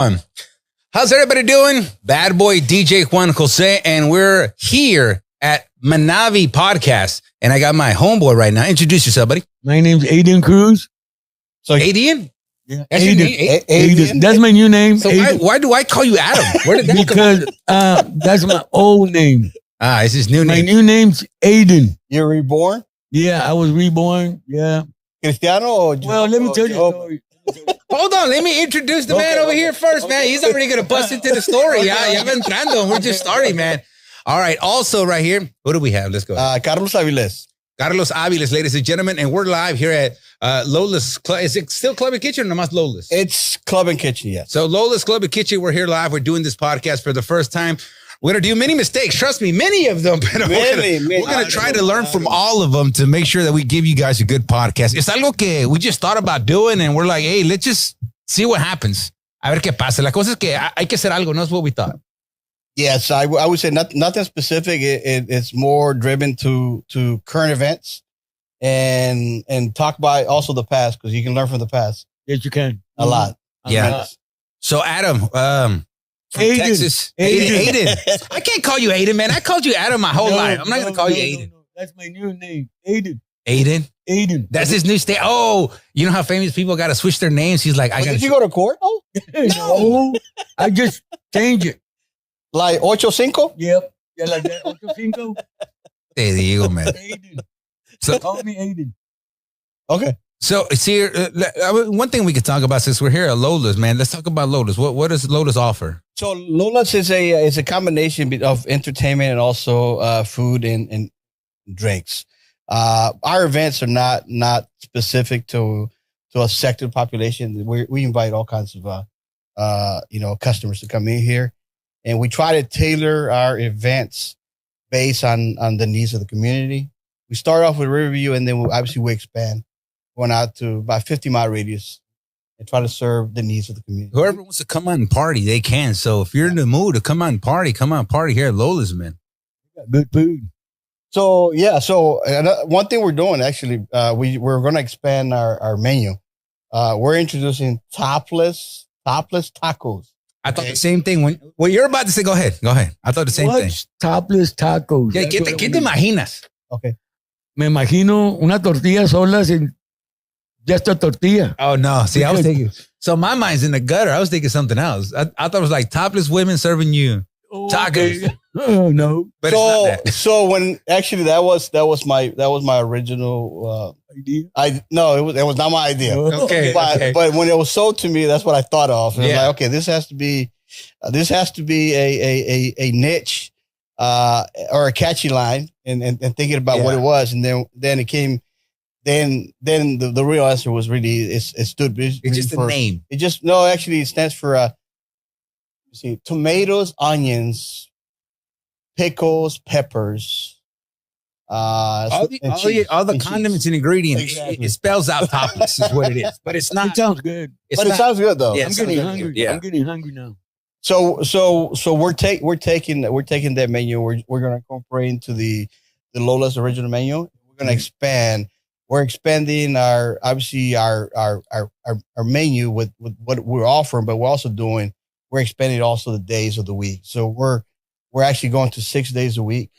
How's everybody doing? Bad boy DJ Juan Jose, and we're here at Menavi podcast. And I got my homeboy right now. Introduce yourself, buddy. My name's Adan Cruz. So Adan? Yeah, That's your name? Adan. That's my new name. So why do I call you Adam? Where did that because that's my old name. It's his new name. My new name's Adan. You're reborn? Yeah, I was reborn. Yeah. Cristiano or Well, let me tell you a story. Hold on, let me introduce the man over here first, man. He's already going to bust into the story. Ya entrando. We're just starting, man. All right, also right here, what do we have? Let's go. Carlos Aviles. Carlos Aviles, ladies and gentlemen, and we're live here at Lola's. Is it still Club and Kitchen or nomás Lola's? It's Club and Kitchen, yes. So Lola's Club and Kitchen, we're here live. We're doing this podcast for the first time. We're going to do many mistakes. Trust me, many of them. But we're going to try to learn from all of them to make sure that we give you guys a good podcast. Es algo que we just thought about doing, and we're like, hey, let's just see what happens. A ver qué pasa. La cosa es que hay que hacer algo. No es what we thought. Yes, I would say nothing specific. It's more driven to current events and talk about also the past, because you can learn from the past. Yes, you can. A lot. Yeah. So Adam, from Adan. Texas. Adan. I can't call you Adan, man. I called you Adam my whole life. I'm not going to call you Adan. No. That's my new name. Adan. Adan? That's his new state. Oh, you know how famous people got to switch their names? He's like, Did you go to court? Oh, No, I just changed it. like 8-5? Yep. Yeah, like that. 8-5. Te digo, man. Adan. So, Call me Adan. Okay. So, see, one thing we could talk about since we're here at Lola's, man, let's talk about Lola's. What does Lola's offer? So Lola's is a combination of entertainment and also food and drinks. Our events are not specific to a sector population. We invite all kinds of customers to come in here, and we try to tailor our events based on the needs of the community. We start off with Riverview, and then we expand, going out to about 50-mile radius and try to serve the needs of the community. Whoever wants to come out and party, they can. So if you're in the mood to come out and party here at Lola's, man. Good food. So, yeah. So one thing we're doing, actually, we're going to expand our menu. We're introducing topless tacos. I thought the same thing. When you're about to say, go ahead. I thought the same thing. Topless tacos. Yeah, ¿qué te imaginas? Okay. Me imagino una tortilla sola sin just a tortilla. Oh, no. See, I was thinking. So my mind's in the gutter. I was thinking something else. I thought it was like topless women serving you tacos. Okay. Oh, no. But it's not that. So when actually that was my original Idea? it was not my idea. Okay. But when it was sold to me, that's what I thought of. And I was Yeah. like, okay, this has to be a niche or a catchy line, and thinking about what it was, and then it came. Then the real answer was really it stood. It's just a name. It stands for tomatoes, onions, pickles, peppers. All the condiments and ingredients. Exactly. It spells out topless is what it is, but it's not. It sounds good. It's But not, it sounds good though. Yeah, I'm it getting sounds hungry. good. Yeah. I'm getting hungry now. So we're taking that menu. We're gonna incorporate into the Lola's original menu. We're gonna expand. We're expanding our menu with what we're offering, but we're expanding also the days of the week. So we're actually going to 6 days a week,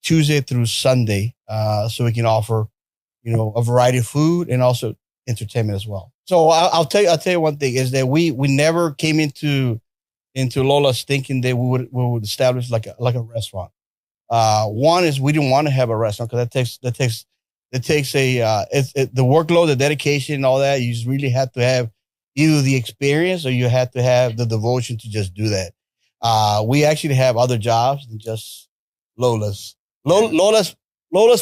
Tuesday through Sunday, so we can offer, a variety of food and also entertainment as well. So I'll tell you one thing is that we never came into Lola's thinking that we would establish like a restaurant. One is we didn't want to have a restaurant because that takes the workload, the dedication, and all that. You just really have to have either the experience or you have to have the devotion to just do that. We actually have other jobs than just Lola's. Lola's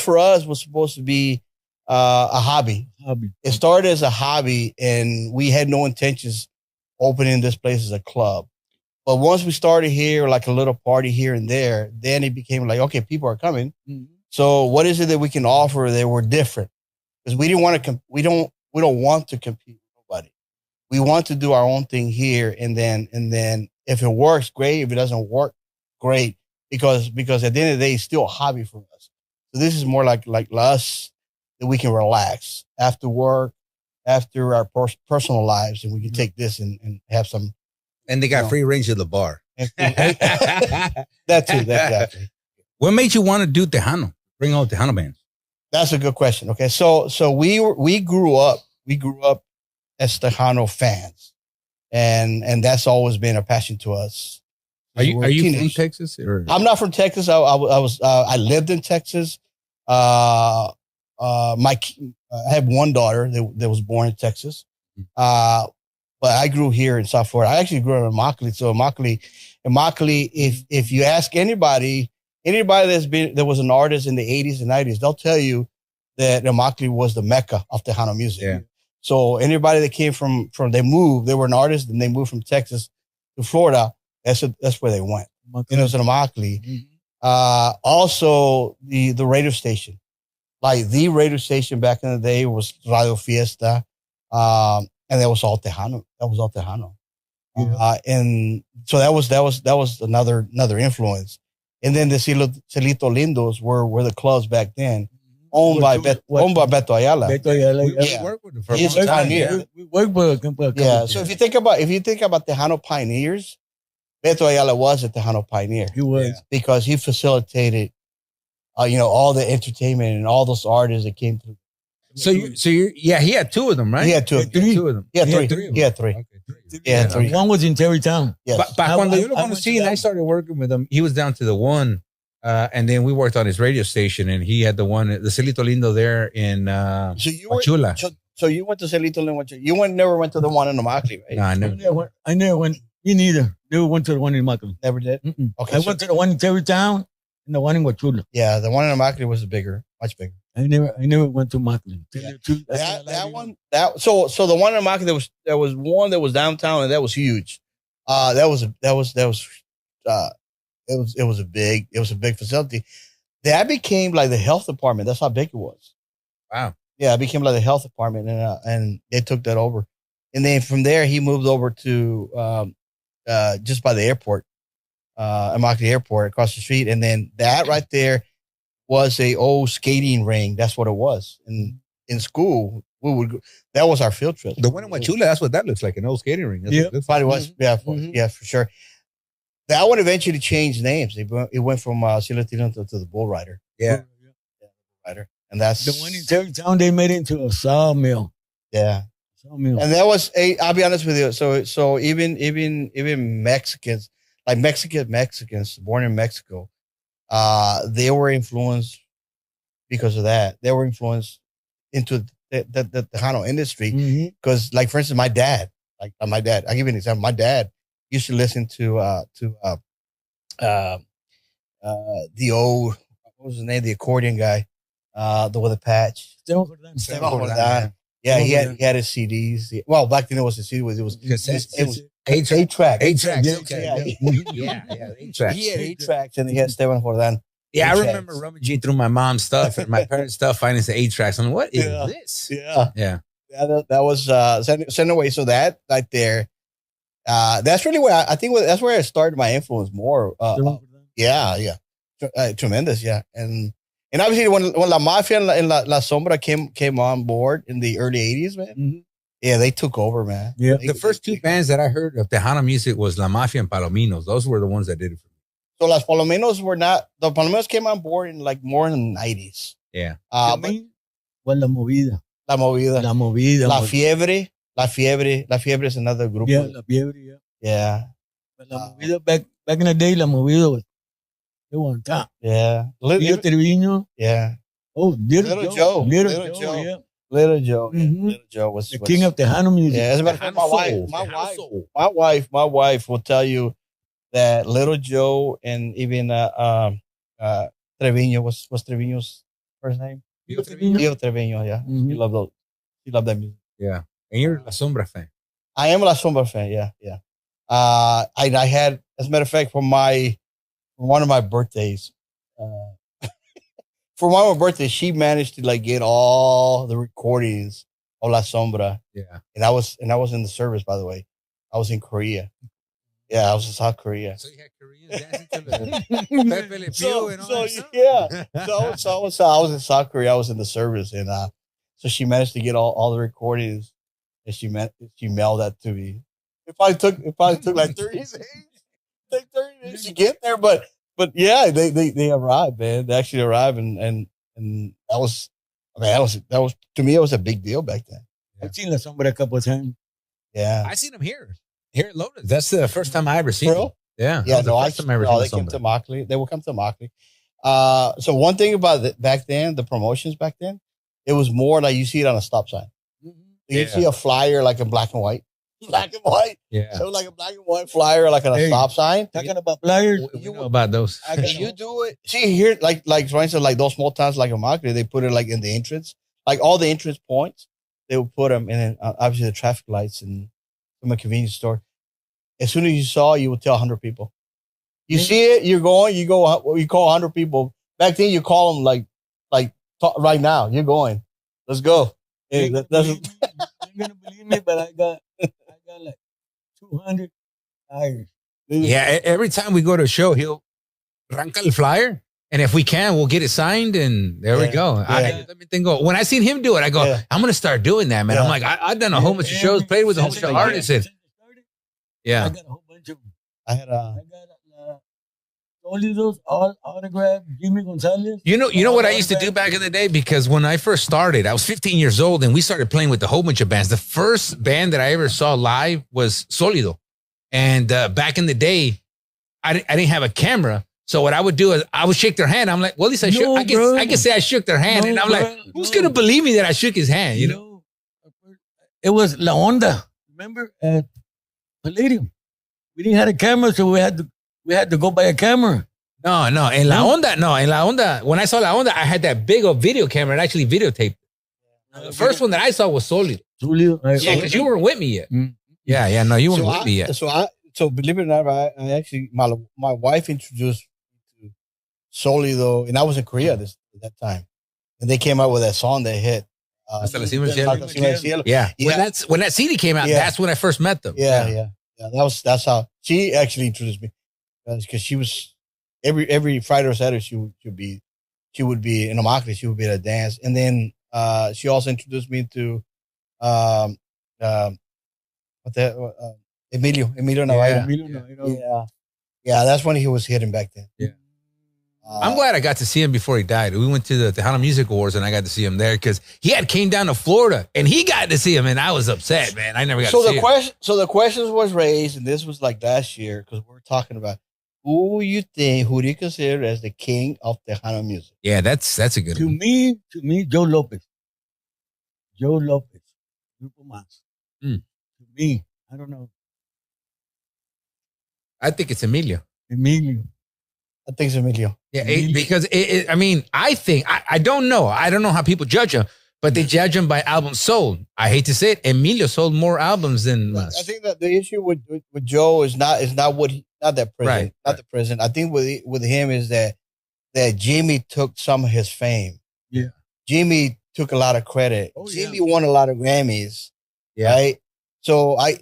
for us was supposed to be a hobby. It started as a hobby, and we had no intentions opening this place as a club. But once we started here, like a little party here and there, then it became like, okay, people are coming. Mm-hmm. So what is it that we can offer that we're different? Because we didn't want to we don't want to compete with nobody. We want to do our own thing here, and then if it works, great. If it doesn't work, great. Because at the end of the day, it's still a hobby for us. So this is more like us that we can relax after work, after our personal lives, and we can take this and have some And they got free range of the bar. That too. What made you want to do Tejano? Bring all Tejano bands. That's a good question. Okay, so we grew up as Tejano fans, and that's always been a passion to us. Are you from Texas? Or? I'm not from Texas. I lived in Texas. I have one daughter that was born in Texas. But I grew here in South Florida. I actually grew up in Immokalee. So Immokalee, if you ask anybody that was an artist in the 80s and 90s, they'll tell you that Immokalee was the mecca of Tejano music. Yeah. So anybody that came from they were an artist and they moved from Texas to Florida. That's where they went. And it was in Immokalee. Mm-hmm. Also the radio station, like the radio station back in the day was Radio Fiesta. And that was all Tejano. Yeah. And so that was another influence. And then the Celito Lindos were the clubs back then, owned by Beto Ayala. Beto Ayala. We worked with him for He's a pioneer. We worked with him. Yeah. So if you think about Tejano pioneers, Beto Ayala was a Tejano pioneer. He was because he facilitated, all the entertainment and all those artists that came through. So he had two of them, right? He had two of them. He had three. He had three. Okay, Yeah, three. One was in Terrytown. Yes. Back when yo lo conocí and I started working with him, he was down to the one. And then we worked on his radio station and he had the one, the Celito Lindo there in Chula. So you went to Celito Lindo. You never went to the one in Immokalee, right? No, I never. I never went. Me neither. Never went to the one in Immokalee. Never did? Mm-mm. Okay. I went to the one in Terrytown and the one in Huachula. Yeah, the one in Immokalee was much bigger. I never went to Immokalee. Yeah. So the one in Immokalee there was one that was downtown and that was huge. It was a big facility. That became like the health department. That's how big it was. Wow. Yeah, it became like the health department and they took that over. And then from there he moved over to just by the airport, Immokalee Airport across the street. And then that right there was a old skating ring. That's what it was. And in school, that was our field trip. The one in Huachula, that's what that looks like, an old skating ring. That's probably was. Yeah, for sure. That one eventually changed names. It went from Celito to the Bull Rider. Yeah. Rider. And that's the one in Terrytown. They made it into a sawmill. Yeah. Sawmill. And that was I'll be honest with you. So even Mexicans, like Mexicans born in Mexico, they were influenced because of that. They were influenced into the Tejano industry because, like, for instance, my dad. I'll give you an example. My dad used to listen to the old, what was his name? The accordion guy, the with a patch. Yeah, he had his CDs. Well, back then it was a CD. It was 8-track. 8-track. Yeah. 8-track. He had 8-tracks and he had Esteban Jordan. Yeah, I remember rummaging through my mom's stuff and my parents' stuff, finding the 8-tracks. I'm like, what is this? Yeah. That was sent away. So that right there, that's really where I think that's where I started my influence more. Tremendous. Yeah. And obviously when La Mafia and La Sombra came on board in the early 80s, man. Yeah, they took over, man. Yeah. The first two bands that I heard of Tejano music was La Mafia and Palominos. Those were the ones that did it for me. So Las Palominos the Palominos came on board in like more in the 90s. Yeah. La Movida. La Movida. La Movida. La Fiebre. La Fiebre is another group. Yeah, La Fiebre, yeah. But La Movida, back in the day, La Movida was, they were on top. Yeah. Little Trevino. Yeah. Oh, Little Joe. Little Joe. Yeah. Little Joe. Little Joe was the king of Tejano music. Yeah, as a matter of fact, my wife will tell you that Little Joe and even Trevino was Trevino's first name. Leo Trevino, yeah. He loved that music. Yeah. And you're a La Sombra fan. I am a La Sombra fan, yeah. I had, as a matter of fact, for one of my birthdays, she managed to like get all the recordings of La Sombra. Yeah. And I was in the service, by the way. I was in Korea. Yeah, I was in South Korea. So you had Koreans dancing to the Pepe Le Pew and all that stuff? Yeah. So I was in South Korea. I was in the service. And so she managed to get all the recordings and she mailed that to me. It probably took like 30 days. Like 30 days to get there, but yeah, they arrived, man. They actually arrived, and that was, I mean, that was to me, it was a big deal back then. I've seen La Sombra a couple of times. Yeah, I seen them here at Lola. That's the first time I ever seen them. Yeah, yeah. No, they came to Immokalee. They will come to Immokalee. So one thing about back then, the promotions back then, it was more like you see it on a stop sign. You see a flyer like in black and white. Black and white. Yeah. So like a black and white flyer, like on a stop sign. Talking about flyers. You know about those. You do it. See here, like for instance, like those small towns like Immokalee, they put it like in the entrance, like all the entrance points. They will put them, and then obviously the traffic lights and from a convenience store. As soon as you saw, you would tell 100 people. You see it, you call 100 people. Back then, you call them like right now. You're going. Let's go. Hey, You're gonna believe me, but I got like 200 flyers. Yeah, every time we go to a show, he'll arranca el flyer. And if we can, we'll get it signed, and there we go. When I seen him do it, I go, I'm going to start doing that, man. Yeah. I'm like, I've done a whole bunch of shows, played with a whole bunch of artists. Yeah. I got a whole bunch of them. I got all those all autographed Jimmy Gonzalez. You know what I used to do back in the day? Because when I first started, I was 15 years old, and we started playing with a whole bunch of bands. The first band that I ever saw live was Sólido. And back in the day, I didn't have a camera. So what I would do is I would shake their hand. I'm like, well, at least I can say I shook their hand. And I'm like, who's going to believe me that I shook his hand? You know? It was La Onda. Remember at Palladium? We didn't have a camera, so we had to go buy a camera. No. En La Onda. When I saw La Onda, I had that big old video camera and actually videotaped. The first one that I saw was Sólido. Yeah, because you weren't with me yet. Mm. Yeah. No, you weren't with me yet. So believe it or not, I actually, my wife introduced me to Sólido, and I was in Korea at that time. And they came out with that song they hit. Hasta la cima del cielo. Yeah. When that CD came out, that's when I first met them. Yeah. That's how she actually introduced me, because she was every Friday or Saturday she would be in Immokalee. She would be at a dance, and then she also introduced me to Emilio Navarro. Yeah, that's when he was hitting back then. Yeah. I'm glad I got to see him before he died. We went to the Tejano Music Awards, and I got to see him there because he came down to Florida, and he got to see him, and I was upset, man. I never got to see him. So the questions was raised, and this was like last year, because we're talking about who do you consider as the king of Tejano music? Yeah, that's a good one. To me, Joe Lopez. Grupo Más. To me, I don't know. I think it's Emilio. I think it's Emilio. Yeah, because I mean, I think I don't know. I don't know how people judge him, but they judge him by albums sold. I hate to say it, Emilio sold more albums than us. I think that the issue with Joe is not that prison, the prison. I think with him is that Jimmy took some of his fame. Yeah, Jimmy took a lot of credit. Jimmy won a lot of Grammys. Yeah. Right. So I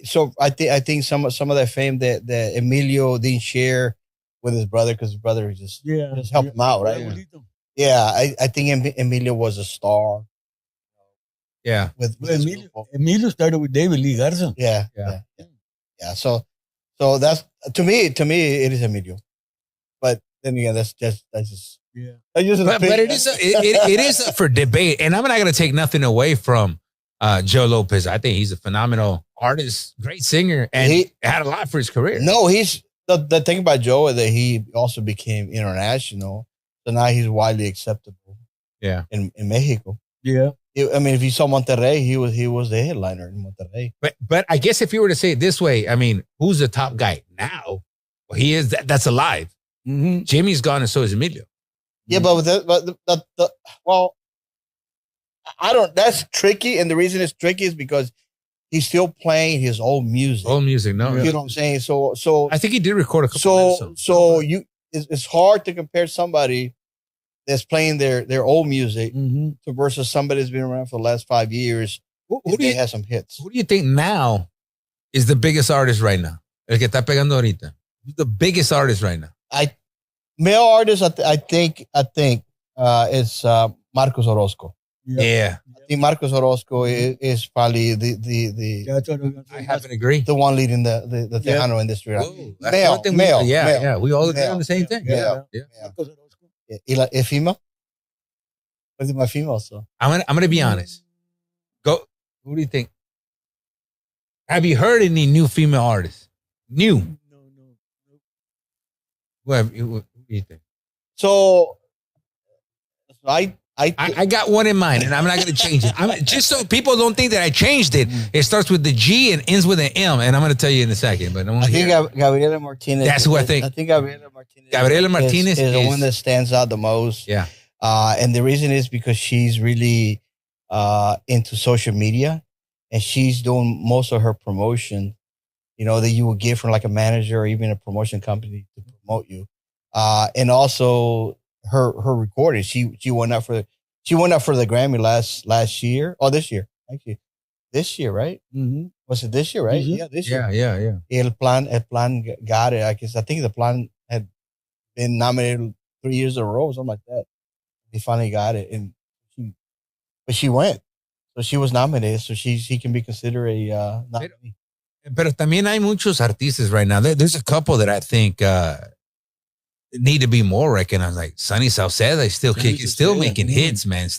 think some of that fame that Emilio didn't share with his brother, because his brother just helped him out, right? Yeah, I think Emilio was a star. Yeah, with Emilio started with David Lee Garza. Yeah. So that's to me it is Emilio, but then again that's just but it is up for debate, and I'm not going to take nothing away from Joe Lopez. I think he's a phenomenal artist, great singer, and he had a lot for his career. No, he's the thing about Joe is that he also became international, so now he's widely acceptable. Yeah, in Mexico. Yeah, I mean, if you saw Monterrey, he was the headliner in Monterrey. But I guess if you were to say it this way, I mean, who's the top guy now? Well, he is. That's alive. Mm-hmm. Jimmy's gone, and so is Emilio. Yeah, well, I don't. That's tricky, and the reason it's tricky is because he's still playing his old music. Old music, no. You know what I'm saying? So I think he did record a couple. It's hard to compare somebody that's playing their old music to versus somebody that's been around for the last 5 years. They have some hits. Who do you think now is the biggest artist right now? El que está pegando ahorita. Who's the biggest artist right now? Male artist, I think it's Marcos Orozco. Yeah. I think Marcos Orozco is probably the I happen to agree. the one leading the Tejano industry. Right? Whoa, male. Yeah. We all agree on the same thing. Yeah. ¿Es female? What is my female? So I'm gonna be honest. Go. What do you think? Have you heard any new female artists? New. No. What do you think? So I got one in mind, and I'm not going to change it. Just so people don't think that I changed it. It starts with the G and ends with an M, and I'm going to tell you in a second. But I think Gabriela Martinez. That's who I think. I think Gabriela Martinez is the one that stands out the most. Yeah. And the reason is because she's really into social media, and she's doing most of her promotion, that you would get from like a manager or even a promotion company to promote you. And also her recording. She went up for the Grammy last year or this year. Actually, this year, right? Mm-hmm. Was it this year, right? Mm-hmm. Yeah, this year. Yeah. El Plan got it. I think the Plan had been nominated 3 years in a row or something like that. He finally got it, but she went. So she was nominated, so she can be considered a nominee. Pero también hay muchos artistas right now. There's a couple that I think need to be more recognized. Like Sonny Sauceda is still making hits, man.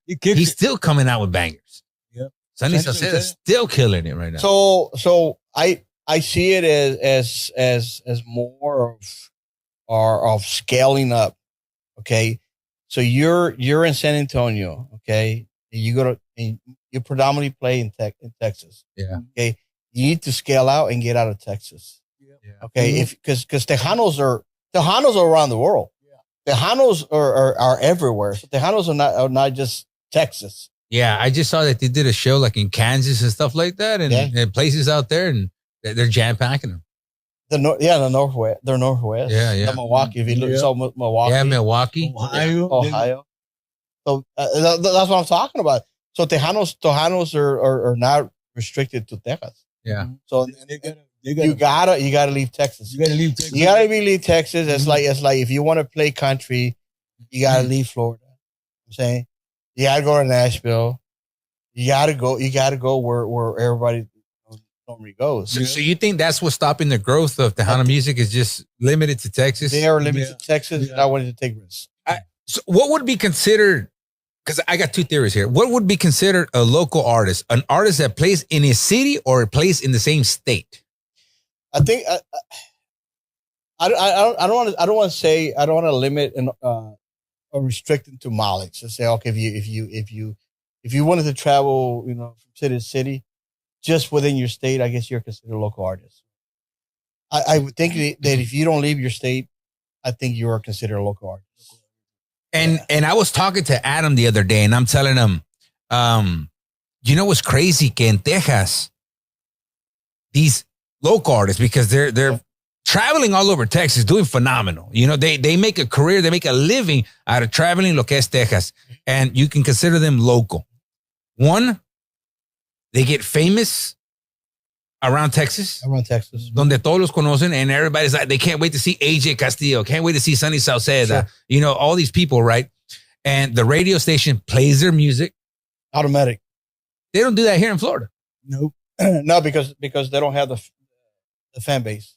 He's still coming out with bangers. Yeah. Sonny Sauceda is still killing it right now. So I see it as more of scaling up. Okay. So you're in San Antonio, okay? And you predominantly play in Texas. Yeah. Okay. You need to scale out and get out of Texas. Yeah. Okay. Because Tejanos are around the world. Yeah. Tejanos are everywhere. So Tejanos are not just Texas. Yeah, I just saw that they did a show like in Kansas and stuff like that, and places out there, and they're jam packing them. The Northwest. They're Northwest. Yeah. The Milwaukee. If you look, so Milwaukee. Yeah, Milwaukee, Ohio. So that's what I'm talking about. So Tejanos are not restricted to Texas. Yeah. So you gotta leave Texas. You gotta leave Texas. It's like if you want to play country, you gotta leave Florida. I'm saying you gotta go to Nashville. You gotta go where everybody normally goes. So you think that's what's stopping the growth of Tejano music is just limited to Texas? They are limited to Texas. And I wanted to take risks. So what would be considered? Because I got two theories here. What would be considered a local artist? An artist that plays in a city or plays in the same state? I think I don't want to limit or restrict it to mileage. To say, okay, if you wanted to travel, from city to city, just within your state, I guess you're considered a local artist. I would think that if you don't leave your state, I think you are considered a local artist. And I was talking to Adam the other day, and I'm telling him, what's crazy? Que in Texas, these local artists, because they're traveling all over Texas, doing phenomenal. They make a career, they make a living out of traveling lo que es Texas, and you can consider them local. One, they get famous around Texas. Donde todos los conocen, and everybody's like, they can't wait to see AJ Castillo, can't wait to see Sonny Sauceda, all these people, right? And the radio station plays their music. Automatic. They don't do that here in Florida. Nope. No, because they don't have the fan base.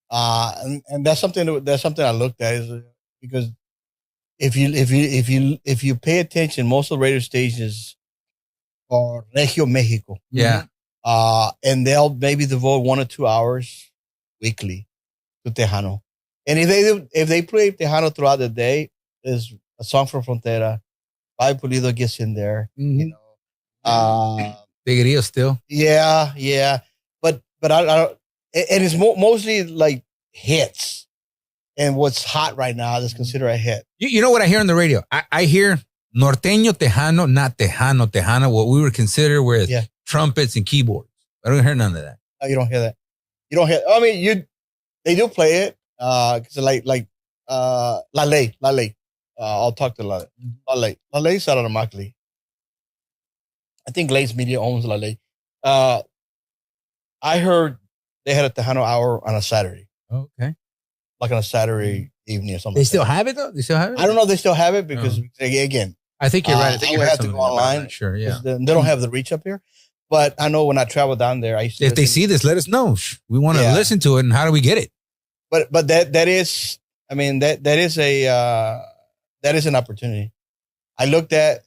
And that's something I looked at is because if you pay attention, most of the radio stations are Regio Mexico. Yeah. And they'll maybe devote 1 or 2 hours weekly to Tejano. And if they play Tejano throughout the day, there's a song from Frontera, Pai Pulido gets in there, Tigrillo still. Yeah. But I don't, and it's mostly like hits. And what's hot right now is considered a hit. You know what I hear on the radio? I hear Norteño Tejano, not Tejano, what we would consider with trumpets and keyboards. I don't hear none of that. No, you don't hear that. You don't hear. I mean, they do play it. Cause like La Ley. I'll talk to La Ley. La Ley's out of the Macli. I think Lace Media owns La Ley. I heard they had a Tejano hour on a Saturday. Okay. Like on a Saturday evening or something. They still have it though? They still have it? I don't know if they still have it because again, I think you're right. I think I would have to go online. Sure, yeah. They don't have the reach up here. But I know when I travel down there, I used to if they see this, let us know. We want to listen to it. And how do we get it? But that is, I mean, that is an opportunity. I looked at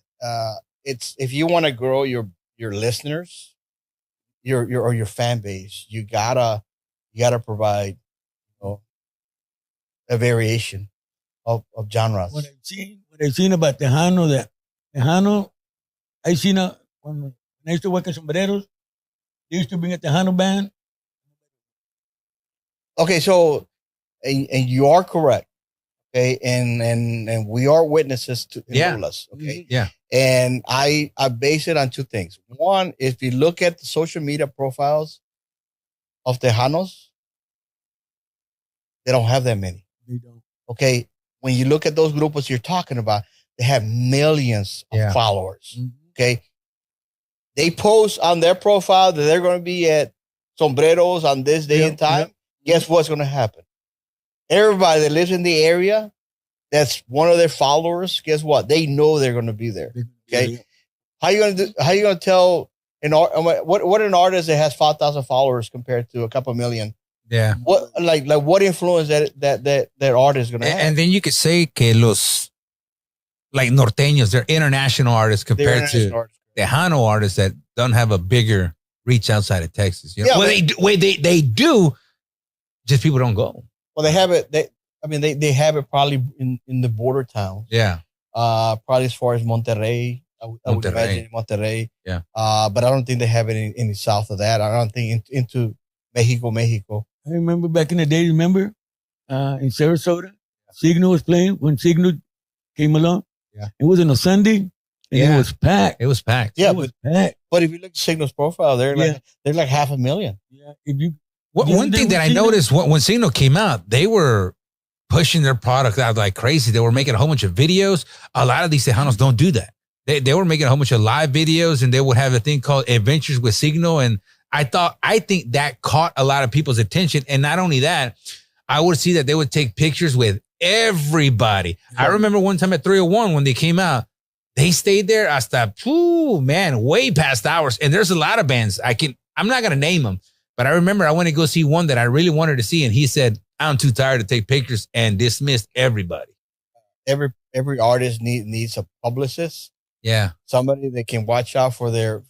it's if you want to grow your listeners, your fan base, you gotta provide a variation of genres. What I've seen about Tejano, I seen when I used to work at Sombreros, they used to bring a Tejano band. Okay, so and you are correct. Okay, and we are witnesses to Lola's. Okay, yeah. And I base it on two things. One, if you look at the social media profiles of Tejanos, they don't have that many. They don't. Okay, when you look at those grupos you're talking about, they have millions of followers. Mm-hmm. Okay, they post on their profile that they're going to be at Sombreros on this day and time. Guess what's going to happen? Everybody that lives in the area, that's one of their followers. Guess what? They know they're going to be there. Okay, how you going to tell what an artist that has 5,000 followers compared to a couple million? Yeah. What what influence that artist is going to have? And then you could say que los like norteños, they're international artists compared to Tejano artists that don't have a bigger reach outside of Texas. You know? Well, they do, just people don't go. Well, they have it. They have it probably in the border towns. Yeah. Probably as far as Monterrey. I would imagine Monterrey. Yeah. But I don't think they have it in south of that. I don't think into Mexico. I remember back in the day, in Sarasota, Signal was playing when Signal came along. Yeah. It was on a Sunday and it was packed. It was packed. Yeah, it was packed. But if you look at Signal's profile, they're like 500,000. Yeah. If you one thing that I noticed when Signal came out, they were pushing their product out like crazy. They were making a whole bunch of videos. A lot of these Tejanos don't do that. They were making a whole bunch of live videos, and they would have a thing called Adventures with Signal. And I think that caught a lot of people's attention. And not only that, I would see that they would take pictures with everybody. Yeah. I remember one time at 301 when they came out, they stayed there hasta, way past hours. And there's a lot of bands. I'm not going to name them, but I remember I went to go see one that I really wanted to see. And he said, I'm too tired to take pictures, and dismissed everybody. Every artist needs a publicist. Yeah. Somebody that can watch out for their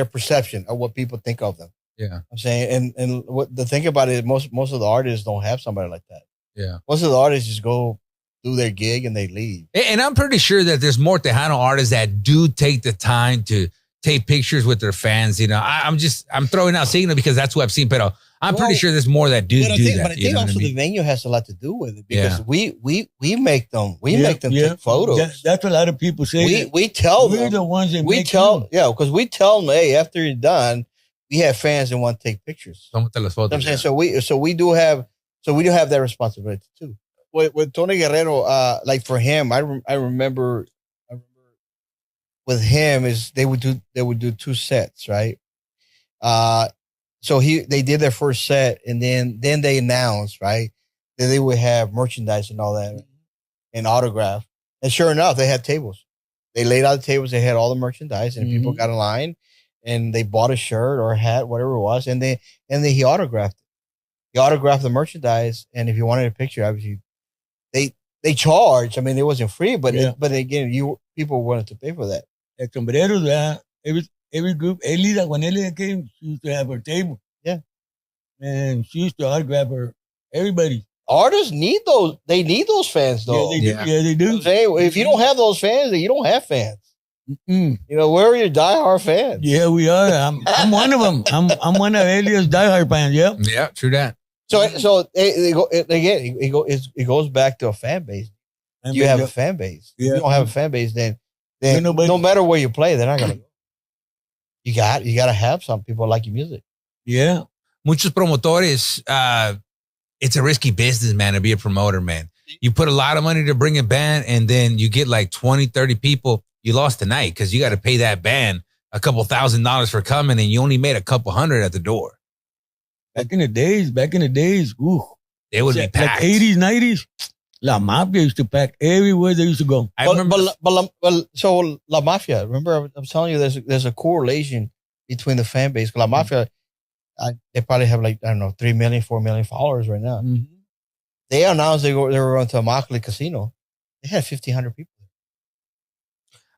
perception of what people think of them. Yeah. I'm saying, and what the thing about it, most of the artists don't have somebody like that. Yeah. Most of the artists just go do their gig and they leave. And I'm pretty sure that there's more Tejano artists that do take the time to take pictures with their fans. You know, I'm throwing out Signal because that's what I've seen, but I'm pretty sure there's more that do that. But I think also the venue has a lot to do with it, because we make them take photos. That's what a lot of people say. We tell them. We're the ones that because we tell them, hey, after you're done, we have fans that want to take pictures. I'm saying, so we do have that responsibility too. With Tony Guerrero, like for him, I remember with him is they would do two sets, right? So they did their first set, and then they announced, right, that they would have merchandise and all that, and autograph. And sure enough, they had tables. They laid out the tables. They had all the merchandise, and people got in line, and they bought a shirt or a hat, whatever it was, and he autographed it. He autographed the merchandise, and if you wanted a picture, obviously they charged. I mean, it wasn't free, but again, people wanted to pay for that. At Sombreros, every group, Elida, when Elida came, she used to have her table. Yeah. And she used to autograph everybody. Artists need those. They need those fans, though. Yeah, they do. If you don't have those fans, then you don't have fans. Mm-mm. You know, where are your diehard fans? Yeah, we are. I'm one of them. I'm one of Elia's diehard fans. Yep. Yeah, true that. So it goes back to a fan base. You have a fan base. Yeah. If you don't have a fan base, then no matter where you play, they're not gonna go. You got to have some people like your music. Yeah. Muchos promotores, it's a risky business, man, to be a promoter, man. You put a lot of money to bring a band, and then you get like 20, 30 people. You lost tonight because you got to pay that band a couple $1,000 for coming, and you only made a couple hundred at the door. Back in the days, ooh. It would be packed. Like 80s, 90s. La Mafia used to pack everywhere they used to go. I remember. So La Mafia, remember I'm telling you, there's a correlation between the fan base. La Mafia, they probably have like, I don't know, 3 million, 4 million followers right now. Mm-hmm. They announced they were going to Immokalee Casino. They had 1,500 people.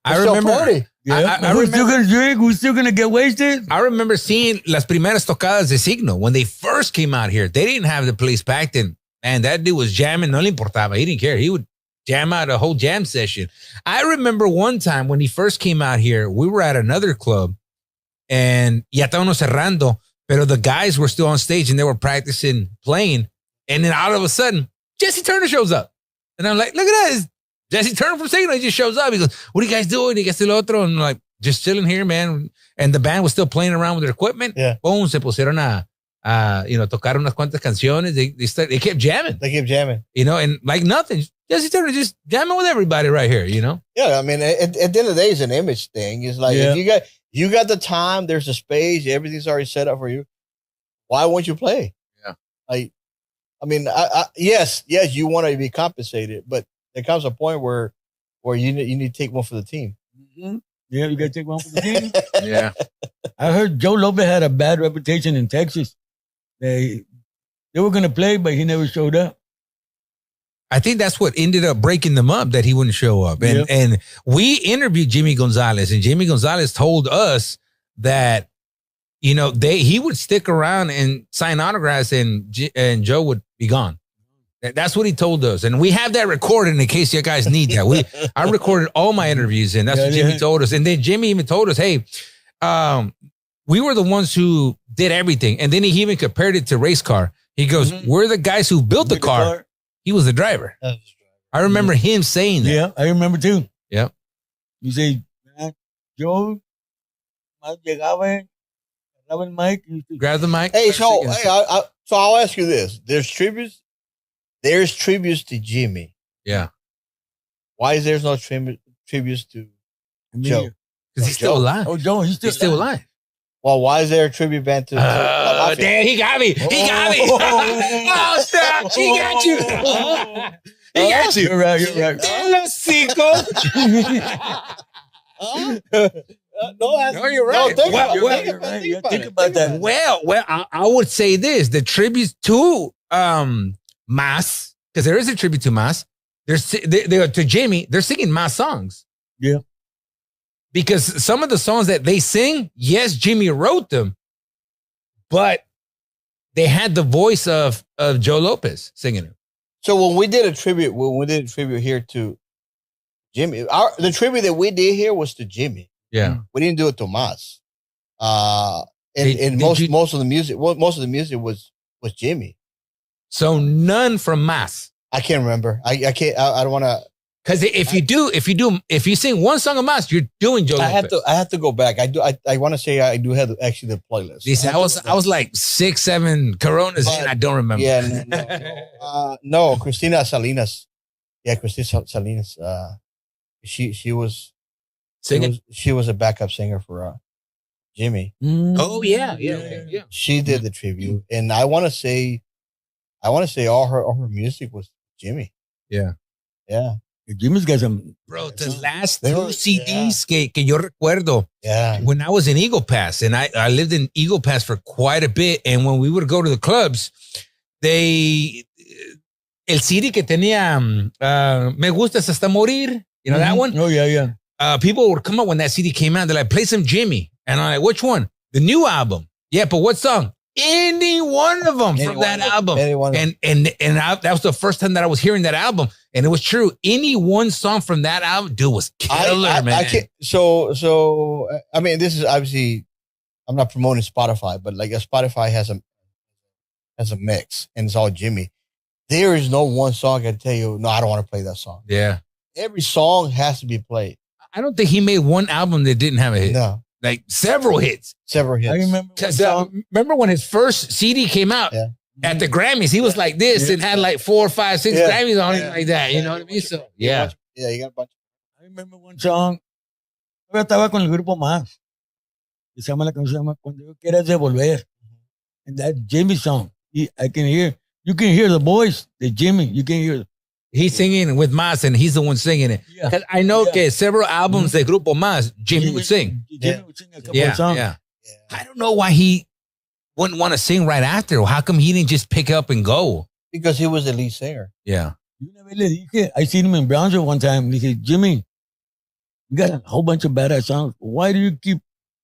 I remember. Yeah. I We're remember. still going to drink. We're still going to get wasted. I remember seeing las primeras tocadas de Signo when they first came out here. They didn't have the place packed in. Man, that dude was jamming. No le importaba. He didn't care. He would jam out a whole jam session. I remember one time when he first came out here, we were at another club and ya estábamos cerrando, pero the guys were still on stage and they were practicing playing. And then all of a sudden, Jesse Turner shows up. And I'm like, look at that. It's Jesse Turner from Signo. He just shows up. He goes, what are you guys doing? He gets el otro. And I'm like, just chilling here, man. And the band was still playing around with their equipment. Yeah. Boom, se pusieron a tocar unas cuantas canciones. They kept jamming. They kept jamming. And like nothing. Jesse Turner just jamming with everybody right here, Yeah, I mean, at the end of the day, it's an image thing. It's like, if you got the time, there's a space, everything's already set up for you. Why won't you play? Yeah. Yes, you want to be compensated, but there comes a point where you need to take one for the team. Mm-hmm. Yeah, you got to take one for the team. Yeah. I heard Joe Lopez had a bad reputation in Texas. They were going to play, but he never showed up. I think that's what ended up breaking them up, that he wouldn't show up. And we interviewed Jimmy Gonzalez, and Jimmy Gonzalez told us that, he would stick around and sign autographs and Joe would be gone. That's what he told us. And we have that recorded in case you guys need that. I recorded all my interviews and that's what Jimmy told us. And then Jimmy even told us, hey, we were the ones who did everything. And then he even compared it to race car. He goes, we're the guys who built the car. He was the driver. I remember him saying that. Yeah, I remember too. Yeah. You say, Joe, llegaba, grab el mic. Grab the mic. Hey, so I'll ask you this. There's tributes to Jimmy. Yeah. Why is there no tributes to Joe? Because he's still alive. Oh, Joe, he's still alive. Well, why is there a tribute band to damn, he got me. He got me. Oh, stop. He got you. He got you. You're right. Hello, Cinco. No, you're right. No, think about that. Well, I would say this. The tributes to Mas, because there is a tribute to Mas. To Jimmy, they're singing Mas songs. Yeah. Because some of the songs that they sing, yes, Jimmy wrote them, but they had the voice of Joe Lopez singing it. So when we did a tribute here to Jimmy, the tribute that we did here was to Jimmy. Yeah, we didn't do it to Mas. Most of the music was Jimmy. So none from Mas. I can't remember. I can't. I don't want to. Because if you sing one song of Mas, you're doing Joe Lopez. I have to go back. I want to say I do have actually the playlist. I was like 6, 7 Coronas and I don't remember. Yeah, no, Cristina Salinas. Yeah, Cristina Salinas. She was singing. She was a backup singer for Jimmy. Oh yeah. She did the tribute, and I want to say all her music was Jimmy. Yeah. Jimmy's got some. Bro, the last 2 CDs que yo recuerdo. Yeah. When I was in Eagle Pass, and I lived in Eagle Pass for quite a bit, and when we would go to the clubs, el CD que tenía Me Gustas Hasta Morir, that one? Oh, yeah. People would come up when that CD came out. They're like, play some Jimmy. And I'm like, which one? The new album. Yeah, but what song? Any one of them from that album. And that was the first time that I was hearing that album. And it was true. Any one song from that album, dude, was killer, man. So I mean, this is obviously, I'm not promoting Spotify, but like Spotify has a mix and it's all Jimmy. There is no one song I can tell you, no, I don't want to play that song. Yeah. Every song has to be played. I don't think he made one album that didn't have a hit. No. Like several hits. I remember. Remember when his first CD came out at the Grammys? He was like this and had like 4, 5, 6 Grammys on it like that. You know what I mean? So you got a bunch. I remember one song. Yo estaba con el grupo Más. Se llama la canción, se llama Cuando Yo Quieras Devolver. And that Jimmy song, you can hear the voice, the Jimmy. You can hear He's singing with Mas, and he's the one singing it. Yeah. 'Cause I know that several albums de Grupo Mas, Jimmy would sing. Jimmy would sing a couple of songs. Yeah. I don't know why he wouldn't want to sing right after. How come he didn't just pick up and go? Because he was the lead singer. Yeah. I seen him in Brownsville one time. He said, Jimmy, you got a whole bunch of badass songs. Why do you keep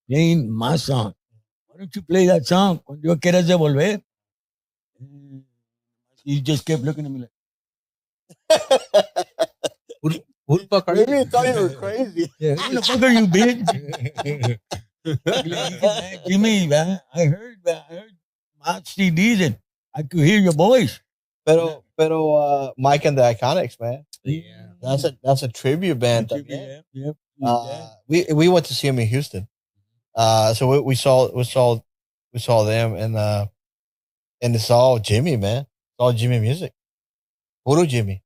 playing my song? Why don't you play that song? Cuando yo quieras devolver. He just kept looking at me like, Who the fuck are Maybe you? he thought you were crazy. who the fuck are you, bitch? Jimmy, man, I heard my CDs and I could hear your voice. Pero Mike and the Iconics, man. Yeah. That's a tribute band. Yeah. We went to see him in Houston. So we saw them and it's all Jimmy, man. It's all Jimmy music. Puro Jimmy.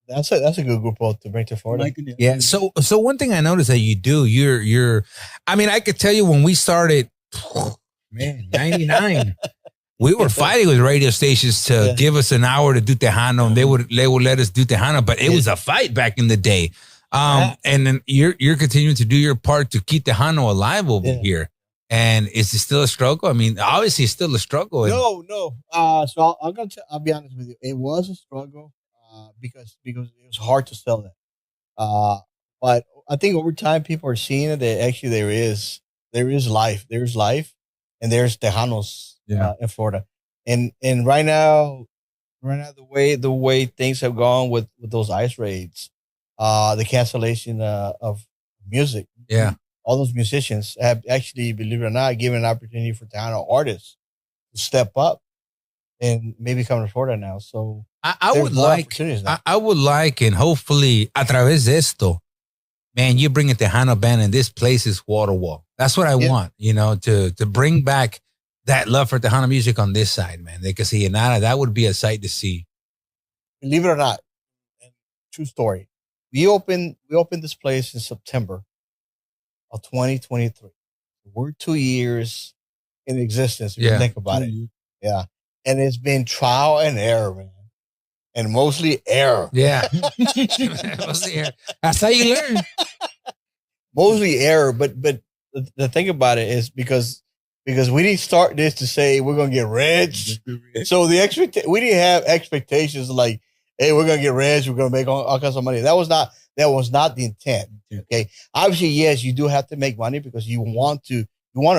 That's a good group to bring to Florida. Yeah. So one thing I noticed that you do, you're I mean, I could tell you when we started, man, 99. We were fighting with radio stations to give us an hour to do Tejano, and they would let us do Tejano, but it was a fight back in the day. And then you're continuing to do your part to keep Tejano alive over here. And is it still a struggle? I mean, obviously it's still a struggle. No. So I'll be honest with you. It was a struggle because it was hard to sell that. But I think over time people are seeing it that actually there is life. There's life, and there's Tejanos in Florida. And right now the way things have gone with those ICE raids, the cancellation of music. Yeah. All those musicians have actually, believe it or not, given an opportunity for Tejano artists to step up and maybe come to Florida now. So I would like, and hopefully a través de esto, man, you bring a Tejano band and this place is wall to wall. That's what I want, to bring back that love for Tejano music on this side, man. De Casillanara, that would be a sight to see. Believe it or not, true story. We opened this place in September of 2023. We're 2 years in existence. If you think about it. Yeah. And it's been trial and error, man. And mostly error. Yeah. Mostly error. That's how you learn. Mostly error. But the thing about it is because we didn't start this to say we're going to get rich. So we didn't have expectations like, hey, we're going to get rich. We're going to make all kinds of money. That was not the intent. Okay. Obviously, yes, you do have to make money because you want to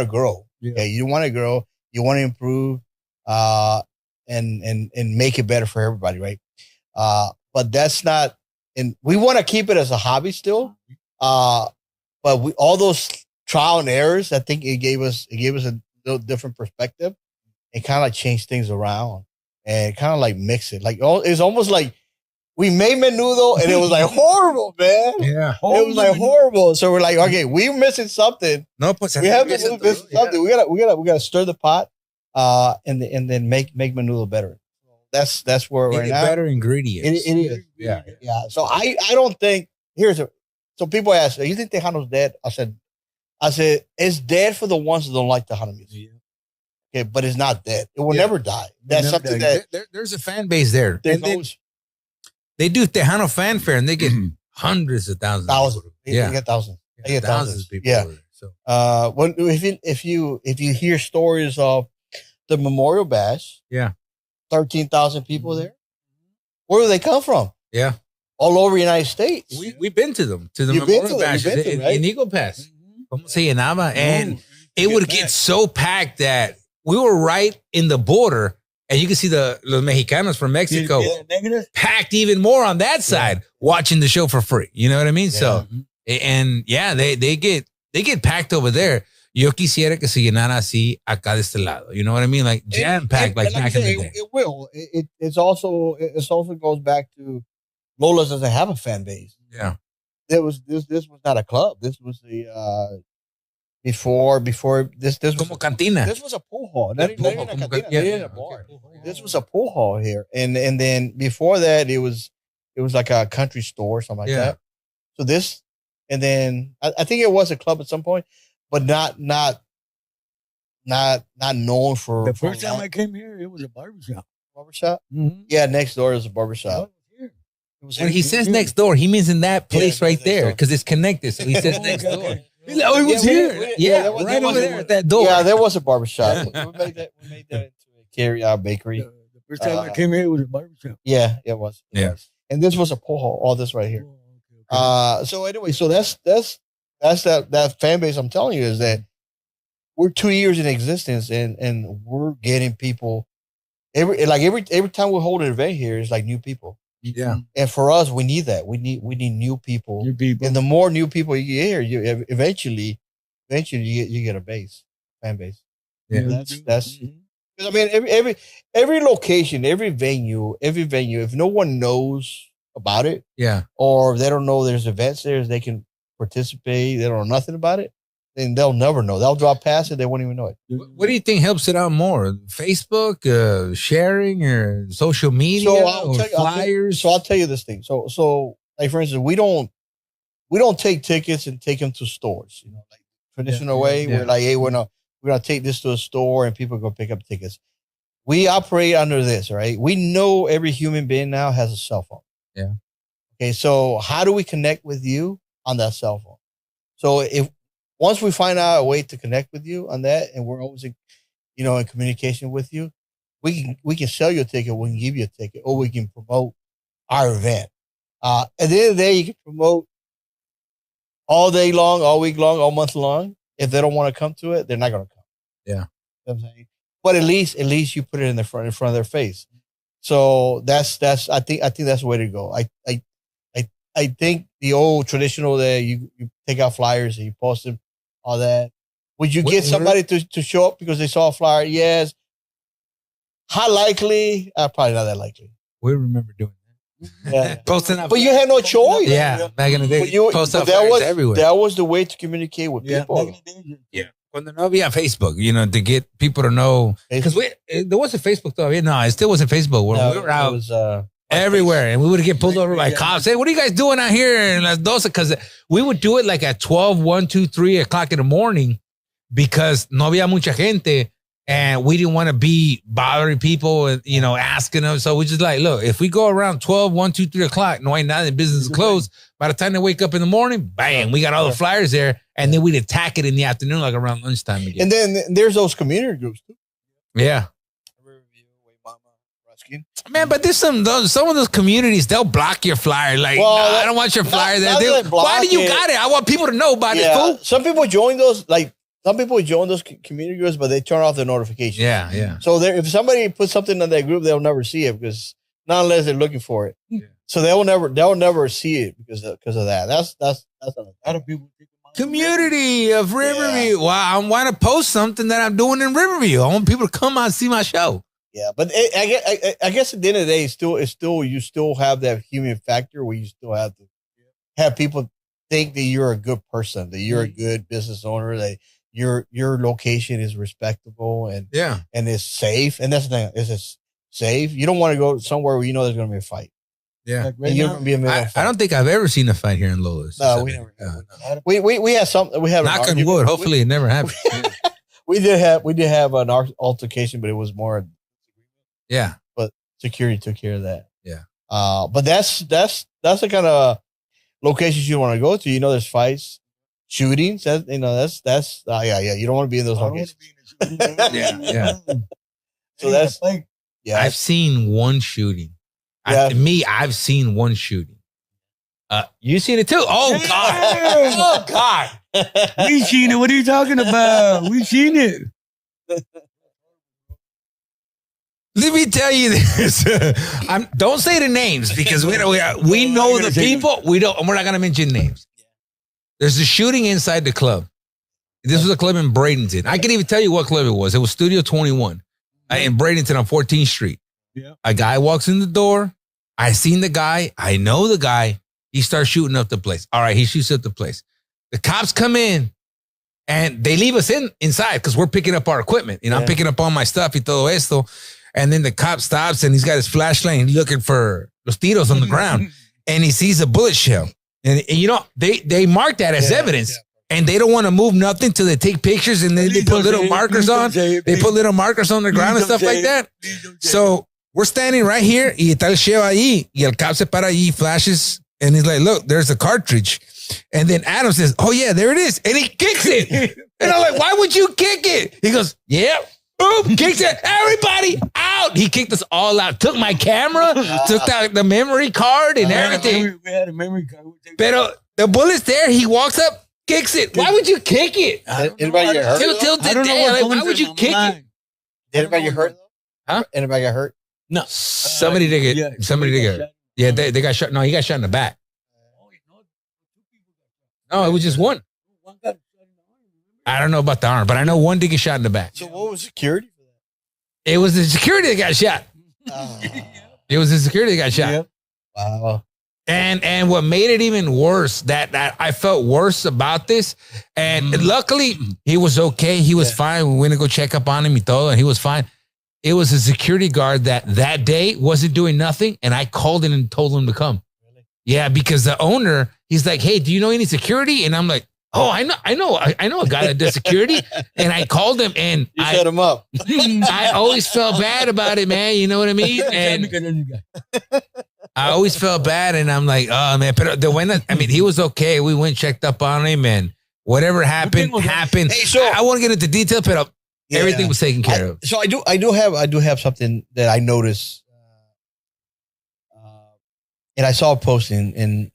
grow. Okay. You want to grow. You want to improve, and make it better for everybody. Right. But that's not, and we want to keep it as a hobby still. But all those trial and errors, I think it gave us a little different perspective and kind of like changed things around and kind of like mix it. Like, it's almost like, we made menudo and it was like horrible, man. Yeah. It was like horrible. So we're like, okay, we're missing something. No, pues we have to miss something. We gotta stir the pot, and then make menudo better. That's where right now. Better ingredients. It is. Yeah. So I don't think so people ask, you think Tejano's dead? I said it's dead for the ones that don't like Tejano music. Yeah. Okay, but it's not dead. It will never die. That's something that there's a fan base there. They do Tejano fanfare and they get hundreds of thousands. They get thousands. They get thousands of people. Yeah. So, if you hear stories of the Memorial Bash, 13,000 people there. Where do they come from? Yeah. All over the United States. We've been to them, to the Memorial Bash in Eagle Pass. And it would get so packed that we were right in the border. And you can see los Mexicanos from Mexico packed even more on that side, watching the show for free. You know what I mean? Yeah. So, and they get packed over there. Yo quisiera que se llenara así acá de este lado. You know what I mean? Like jam packed, like back in the day. It will. It also goes back to Lola doesn't have a fan base. Yeah. This was not a club. This was the before this como cantina. This was a pool hall. Not even a cantina. A bar. This was a pool hall here, and then before that it was like a country store, something like that. So this, and then I think it was a club at some point, but not known for. The first time I came here, it was a barbershop. Barbershop? Mm-hmm. Yeah, next door is a barbershop. When he says next door, he means in that place right there because it's connected. So he says next door. Oh, he was here. Right over there at that door. Yeah, there was a barbershop. we made that into a carry-out bakery. The first time I came here, it was a barbershop. Yeah, it was. And this was a pool hall. All this right here. So anyway, so that's that fan base. I'm telling you is that we're 2 years in existence, and we're getting people every time we hold an event here. It's like new people. Yeah, and for us, we need that. We need new people. And the more new people you get here, you eventually you get a fan base. Yeah, that's. I mean, every location, every venue. If no one knows about it, or they don't know there's events there, they can participate. They don't know nothing about it, then they'll never know. They'll drop past it. They won't even know it. What do you think helps it out more? Facebook, sharing, or social media, or flyers? I'll tell you this thing. So like for instance, we don't take tickets and take them to stores. You know, like traditional way. We're like, hey, we're gonna take this to a store and people are gonna pick up tickets. We operate under this, right? We know every human being now has a cell phone. Yeah. Okay. So how do we connect with you on that cell phone? So once we find out a way to connect with you on that, and we're always in communication with you, we can sell you a ticket, we can give you a ticket, or we can promote our event. At the end of the day, you can promote all day long, all week long, all month long. If they don't want to come to it, they're not going to come. Yeah. You know what I'm saying? But at least you put it in front of their face. So that's I think that's the way to go. I think the old traditional that you take out flyers and you post them, all that. Would you get somebody to show up because they saw a flyer? Yes. How likely? Probably not that likely. We remember doing that. Yeah. Posting up. But you had no choice. Yeah, back in the day. Post up flyers everywhere. That was the way to communicate with people. Yeah. When no había Facebook, to get people to know. Because there wasn't Facebook though. No, it still wasn't Facebook. We were out. It was, everywhere, and we would get pulled over by cops. Hey, what are you guys doing out here in Las Doce? Because we would do it like at 12, 1, 2, 3 o'clock in the morning because no había mucha gente, and we didn't want to be bothering people and, asking them. So we just like, look, if we go around 12, 1, 2, 3 o'clock, no ain't nothing, business is closed. By the time they wake up in the morning, bang, we got all the flyers there, and then we'd attack it in the afternoon, like around lunchtime again. And then there's those community groups too. Yeah. Man, but there's some of those communities, they'll block your flyer. Like, I don't want your flyer there. Why do you got it? I want people to know about it, fool. Some people join those, community groups, but they turn off their notifications. Yeah. So if somebody puts something in that group, they'll never see it because not unless they're looking for it. Yeah. So they'll never see it because of that. That's a lot of people. Community of Riverview. Yeah. Wow, I want to post something that I'm doing in Riverview. I want people to come out and see my show. Yeah, but I guess at the end of the day, you still have that human factor where you still have to have people think that you're a good person, that you're a good business owner, that your location is respectable and is safe. And that's the thing, it's safe. You don't want to go somewhere where you know there's going to be a fight. Yeah, like right now, I don't think I've ever seen a fight here in Lola. No, we never. We had some. We have knock on wood. Hopefully, it never happened. we did have an altercation, but it was more. Yeah, but security took care of that. Yeah, but that's the kind of locations you want to go to. There's fights, shootings. That's yeah. You don't want to be in those locations. Yeah. So that's I've seen one shooting. I've seen one shooting. You seen it too? Oh God! Oh God! We seen it. What are you talking about? We seen it. Let me tell you this. Don't say the names because we know the people. We're not going to mention names. There's a shooting inside the club. This was a club in Bradenton. I can even tell you what club it was. It was Studio 21 in Bradenton on 14th Street. Yeah. A guy walks in the door. I seen the guy. I know the guy. He starts shooting up the place. All right, he shoots up the place. The cops come in and they leave us inside because we're picking up our equipment. I'm picking up all my stuff y todo esto. And then the cop stops and he's got his flashlight and he's looking for los tiros on the ground. And he sees a bullet shell. And they mark that as evidence. Yeah. And they don't want to move nothing till they take pictures and then they put little markers on. They put little markers on the ground and stuff like that. So we're standing right here y está el shell ahí y el cop se para ahí, flashes, and he's like, look, there's a cartridge. And then Adam says, oh yeah, there it is. And he kicks it. And I'm like, why would you kick it? He goes, yeah. Boom, kicks it. Everybody out. He kicked us all out. Took my camera, took out the memory card and everything. We had a memory card. Pero the bullet's there. He walks up, kicks it. Why would you kick it? Anybody get hurt? Till today, like, why would you kick it? Did anybody get hurt? Huh? Anybody get hurt? No. Somebody did get. Yeah, somebody did get. Yeah, they got shot. No, he got shot in the back. No, it was just one. I don't know about the arm, but I know one did get shot in the back. So what was security for that? It was the security that got shot. It was the security that got shot. Yep. Wow. And what made it even worse, that I felt worse about this, and luckily he was okay. He was fine. We went to go check up on him y todo, and he was fine. It was a security guard that day wasn't doing nothing, and I called him and told him to come. Really? Yeah, because the owner, he's like, hey, do you know any security? And I'm like, oh, I know a guy that does security. And I called him, and you set him up. I always felt bad about it, man. You know what I mean? And I always felt bad, and I'm like, oh man. But I mean, he was okay. We went checked up on him, and whatever happened. Hey, so I won't get into detail, but everything was taken care of. So I do have something that I noticed, and I saw a posting, and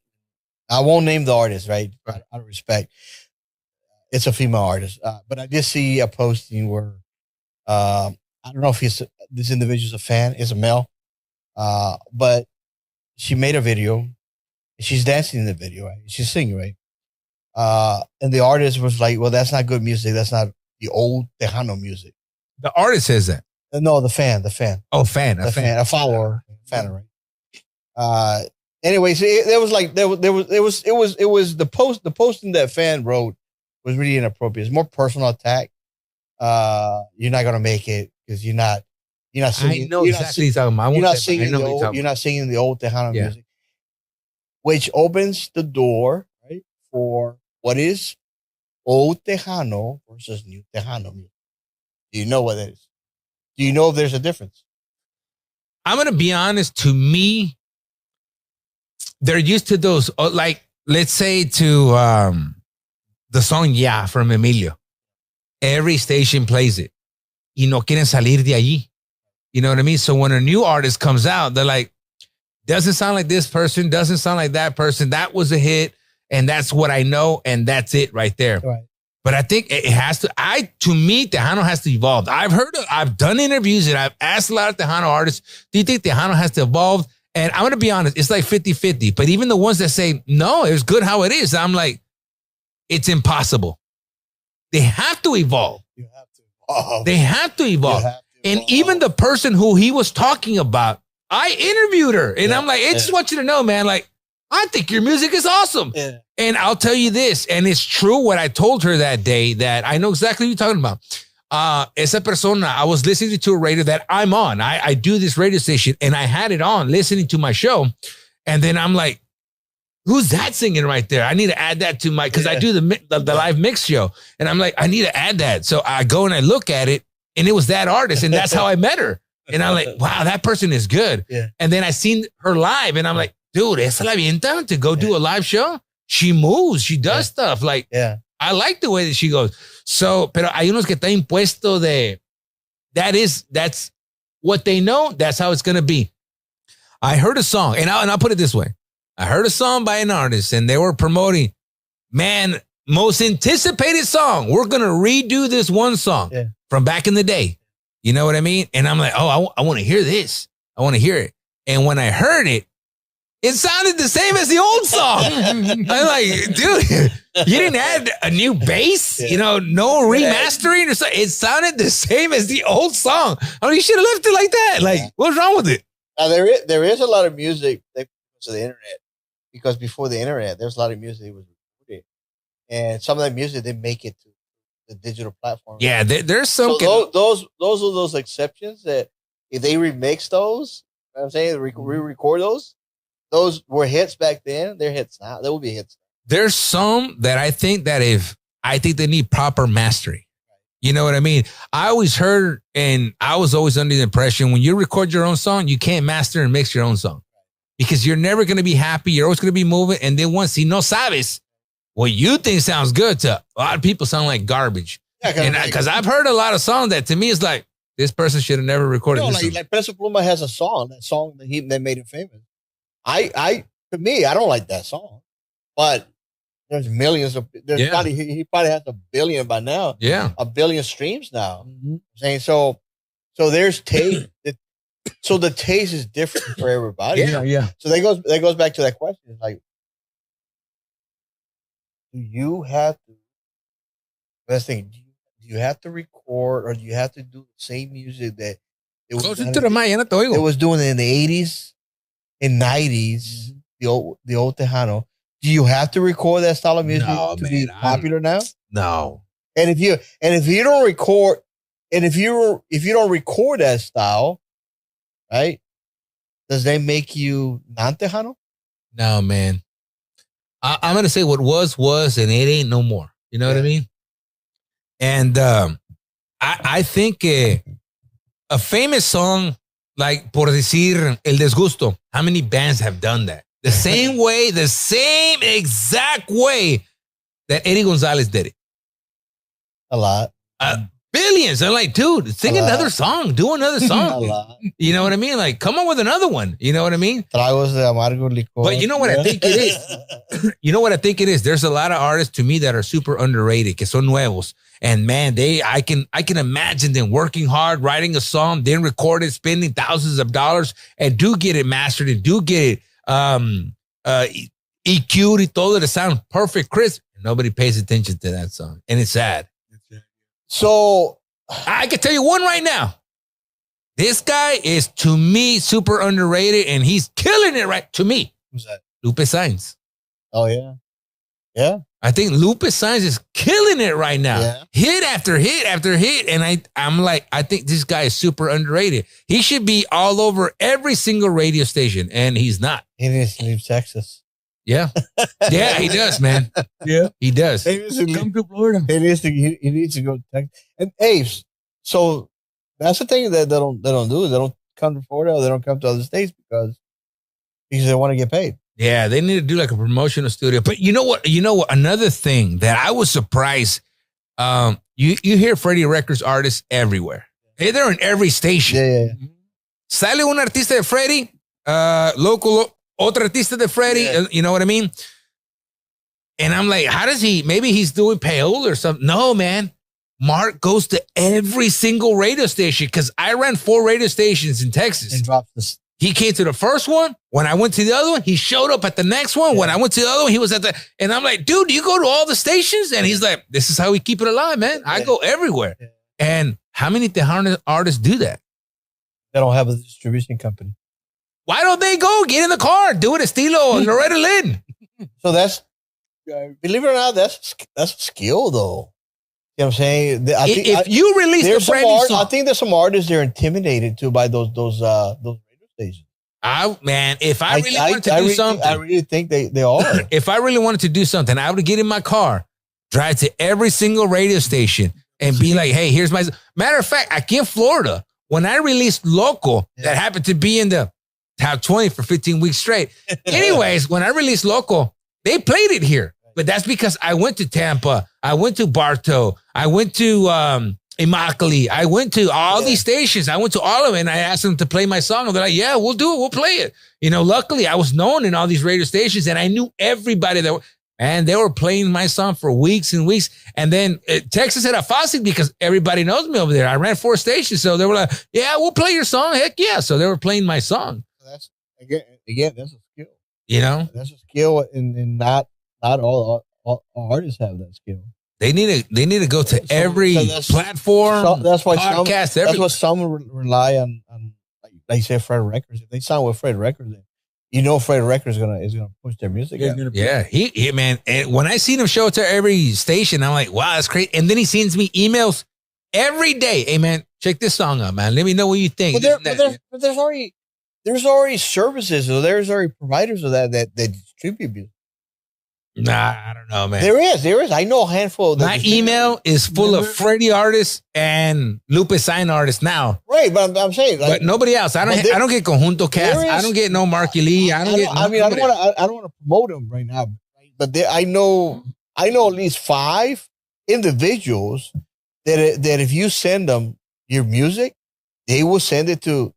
I won't name the artist, right? Out of respect. It's a female artist, but I did see a posting where I don't know if this individual's a fan, is a male, but she made a video. She's dancing in the video, right? She's singing, right? And the artist was like, well, that's not good music. That's not the old Tejano music. The artist says that. No, the fan. Oh, fan. A follower. Fan, right? Anyways, it was the posting that fan wrote was really inappropriate. It's more personal attack. You're not gonna make it because you're not singing. I know exactly what you're talking about. You're not singing the old Tejano music, which opens the door, right, for what is old Tejano versus new Tejano music. Do you know what that is? Do you know if there's a difference? I'm gonna be honest. To me, they're used to those, like, let's say to the song Yeah from Emilio. Every station plays it. Y no quieren salir de allí. You know what I mean? So when a new artist comes out, they're like, doesn't sound like this person, doesn't sound like that person. That was a hit, and that's what I know, and that's it right there. Right. But I think it has to, to me, Tejano has to evolve. I've done interviews, and I've asked a lot of Tejano artists, do you think Tejano has to evolve? And I'm going to be honest, it's like 50-50. But even the ones that say, no, it's good how it is, I'm like, it's impossible. They have to evolve. You have to evolve. They have to evolve. And even the person who he was talking about, I interviewed her. And I'm like, I just want you to know, man, like, I think your music is awesome. Yeah. And I'll tell you this, and it's true what I told her that day, that I know exactly what you're talking about. Esa persona, I was listening to a radio that I'm on. I do this radio station, and I had it on listening to my show. And then I'm like, who's that singing right there? I need to add that to my, because I do the live mix show. And I'm like, I need to add that. So I go and I look at it, and it was that artist. And that's how I met her. And I'm like, wow, that person is good. Yeah. And then I seen her live, and I'm like, dude, esa la avienta to go do a live show. She moves, she does stuff. Like, I like the way that she goes. So, pero hay unos que está impuesto de, that's what they know. That's how it's going to be. I heard a song, and I'll put it this way. I heard a song by an artist, and they were promoting, man, most anticipated song. We're going to redo this one song from back in the day. You know what I mean? And I'm like, oh, I want to hear this. I want to hear it. And when I heard it, it sounded the same as the old song. I'm like, dude, you didn't add a new bass, no remastering or something. It sounded the same as the old song. I mean, you should have left it like that. Like, what's wrong with it? Now, there is a lot of music that comes to the internet, because before the internet, there's a lot of music that was recorded, and some of that music they make it to the digital platform. Yeah, there's some. So those are those exceptions that if they remix those, you know what I'm saying, re-record those were hits back then. They're hits now. They will be hits. There's some that I think they need proper mastering. You know what I mean? I always heard, and I was always under the impression when you record your own song, you can't master and mix your own song because you're never going to be happy. You're always going to be moving. And then once no sabes, what you think sounds good to a lot of people sound like garbage. Yeah, because I've heard a lot of songs that to me is like, this person should have never recorded this. Like Peso Pluma has a song, that song that made him famous. To me, I don't like that song, but there's millions of, he probably has 1 billion by now. Yeah. 1 billion streams now. Mm-hmm. Saying so there's taste. So the taste is different for everybody. Yeah. So that goes back to that question. Like, do you have to, let's think, do you have to record or do you have to do the same music that it was doing in the 80s and 90s, the old Tejano? Do you have to record that style of music be popular now? No. And if you don't record that style, right? Does that make you non-Tejano? No, man. I'm gonna say what was, and it ain't no more. You know what I mean? And I think a famous song like Por Decir El Desgusto. How many bands have done that? The same exact way that Eddie Gonzalez did it. A lot. Billions. I'm like, dude, sing another song. Do another song. A lot. You know what I mean? Like, come on with another one. You know what I mean? Tragos de amargo licor. But you know what I think it is? There's a lot of artists to me that are super underrated, que son nuevos. And man, I can imagine them working hard, writing a song, then record it, spending thousands of dollars, and do get it mastered and do get it EQ'd y todo to sound perfect, crisp. Nobody pays attention to that song. And it's sad. So I can tell you one right now. This guy is, to me, super underrated, and he's killing it right to me. Who's that? Lupe Sainz. Oh, yeah. Yeah. I think Lupe Sainz is killing it right now. Yeah. Hit after hit after hit. And I'm like, I think this guy is super underrated. He should be all over every single radio station, and he's not. He needs to leave Texas. Yeah. Yeah, he does, man. Yeah. He does. He needs to come to Florida. He needs to go to Texas. And hey, so that's the thing that they don't do. They don't come to Florida or they don't come to other states because they want to get paid. Yeah, they need to do like a promotional studio. But you know what? Another thing that I was surprised, you hear Freddie Records artists everywhere. Hey, they're in every station. Yeah. Sale un artista de Freddie, local, otro artista de Freddie, you know what I mean? And I'm like, how does maybe he's doing payola or something. No, man. Mark goes to every single radio station because I ran 4 radio stations in Texas. And drops this. He came to the first one. When I went to the other one, he showed up at the next one. Yeah. When I went to the other one, he was at and I'm like, dude, do you go to all the stations? And he's like, this is how we keep it alive, man. I go everywhere. Yeah. And how many Tejano artists do that? They don't have a distribution company. Why don't they go get in the car, do it estilo Loretta Lynn? So that's, believe it or not, that's a skill though. You know what I'm saying? If you release a brand new song, I think there's some artists they're intimidated too by those radio stations. If I really wanted to do something, I really think they are. If I really wanted to do something, I would get in my car, drive to every single radio station, and be like, "Hey, here's my." Matter of fact, aquí in Florida, when I released Loco, that happened to be in the top 20 for 15 weeks straight. Anyways, when I released Loco, they played it here. But that's because I went to Tampa, I went to Bartow, I went to Immokalee, I went to all these stations, I went to all of them, and I asked them to play my song. And they're like, yeah, we'll do it, we'll play it. You know, luckily I was known in all these radio stations, and I knew everybody and they were playing my song for weeks and weeks. And then Texas had a faucet because everybody knows me over there. I ran 4 stations, so they were like, yeah, we'll play your song. Heck yeah. So they were playing my song. That's again, that's a skill. You know? That's a skill, and not all artists have that skill. They need to go to every platform. That's why podcast. That's what some rely on. Like you say, Fred Records. If they sign with Fred Records, you know Fred Records is gonna push their music. Yeah, he man. And when I seen him show it to every station, I'm like, wow, that's crazy. And then he sends me emails every day. Hey man, check this song out, man. Let me know what you think. But there's already services, or there's already providers of that distribute music. Nah, I don't know, man. There is. I know a handful. My email is full of Freddie artists and Lupe Sign artists now. Right, but I'm saying, but nobody else. I don't get Conjunto Cast. I don't get no Marky Lee. I don't want to promote them right now, but I know at least 5 individuals that if you send them your music, they will send it to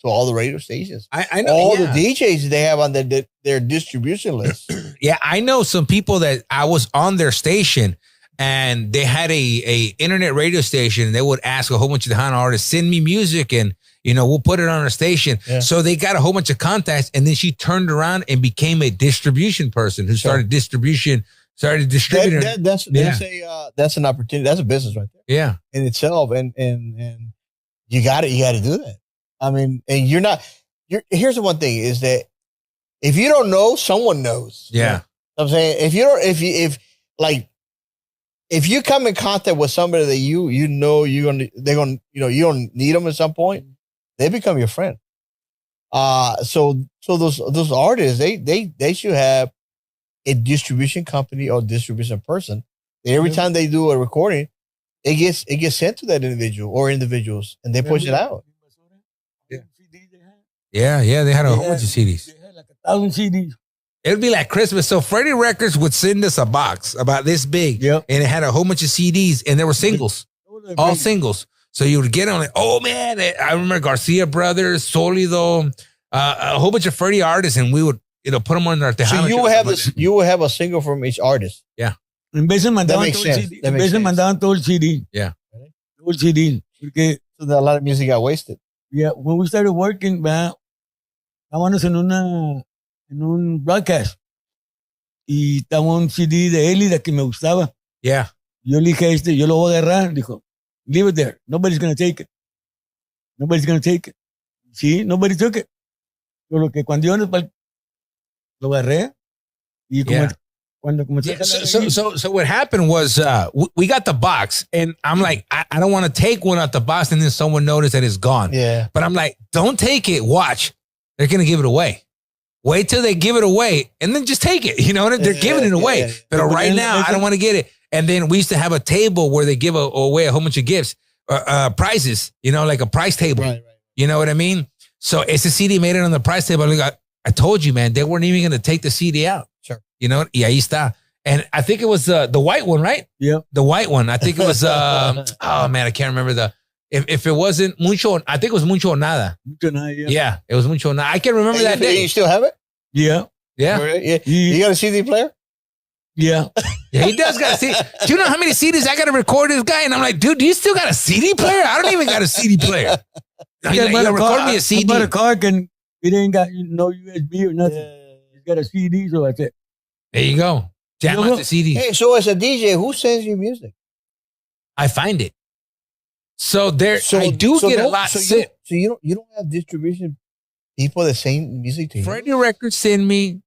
all the radio stations. I know all the DJs they have on their distribution list. Yeah, I know some people that I was on their station and they had a internet radio station and they would ask a whole bunch of the Tejano artists, send me music and, we'll put it on our station. Yeah. So they got a whole bunch of contacts and then she turned around and became a distribution person who started distributing. That's an opportunity. That's a business right there. Yeah. In itself. And you got to do that. I mean, and here's the one thing is that if you don't know, someone knows. Yeah. You know what I'm saying, if you come in contact with somebody that you don't need them at some point, they become your friend. So those artists, they should have a distribution company or distribution person. Every time they do a recording, it gets sent to that individual or individuals, and they push it out. Yeah, they had a whole bunch of CDs. They had like 1,000 CDs. It'd be like Christmas. So Freddie Records would send us a box about this big, and it had a whole bunch of CDs, and there were singles, all singles. So you would get on it. Oh man, I remember Garcia Brothers, Solido, a whole bunch of Freddie artists, and we would put them on our Tejano. So you will have a single from each artist. Yeah. En vez mandaban todo el CD. Yeah. Todo el CD. Porque, so that a lot of music got wasted. Yeah. When we started working, estábamos en un broadcast. Y estaba un CD de Elida que me gustaba. Yeah. Yo le dije yo lo voy a agarrar. Dijo, leave it there. Nobody's going to take it. Nobody's going to take it. Sí, nobody took it. Pero que cuando yo lo agarré. Y como So what happened was we got the box and I'm like, I don't want to take one out the box and then someone noticed that it's gone. Yeah. But I'm like, don't take it. Watch. They're going to give it away. Wait till they give it away and then just take it. They're giving it away. Yeah. But right now, I don't want to get it. And then we used to have a table where they give away a whole bunch of gifts, prizes, like a prize table. Right. You know what I mean? So it's a CD made it on the prize table. I told you, man, they weren't even going to take the CD out. Sure. Y ahí está. And I think it was the white one, right? Yeah. The white one. I think it was, oh man, I can't remember if it wasn't mucho, I think it was mucho o nada. Mucho nada, yeah. Yeah, it was mucho o nada. I can remember that day. You still have it? Yeah. Yeah. You got a CD player? Yeah. Yeah, he does got a CD. Do you know how many CDs I got to record this guy? And I'm like, dude, do you still got a CD player? I don't even got a CD player. Record me a CD. I bought a car and it ain't got no USB or nothing. Yeah. It's got a CD, so that's it. There you go. Jam out the CD. Hey, so as a DJ, who sends you music? I find it. So I do get a lot. So you don't have distribution people that send music to you? Freddie Records send me.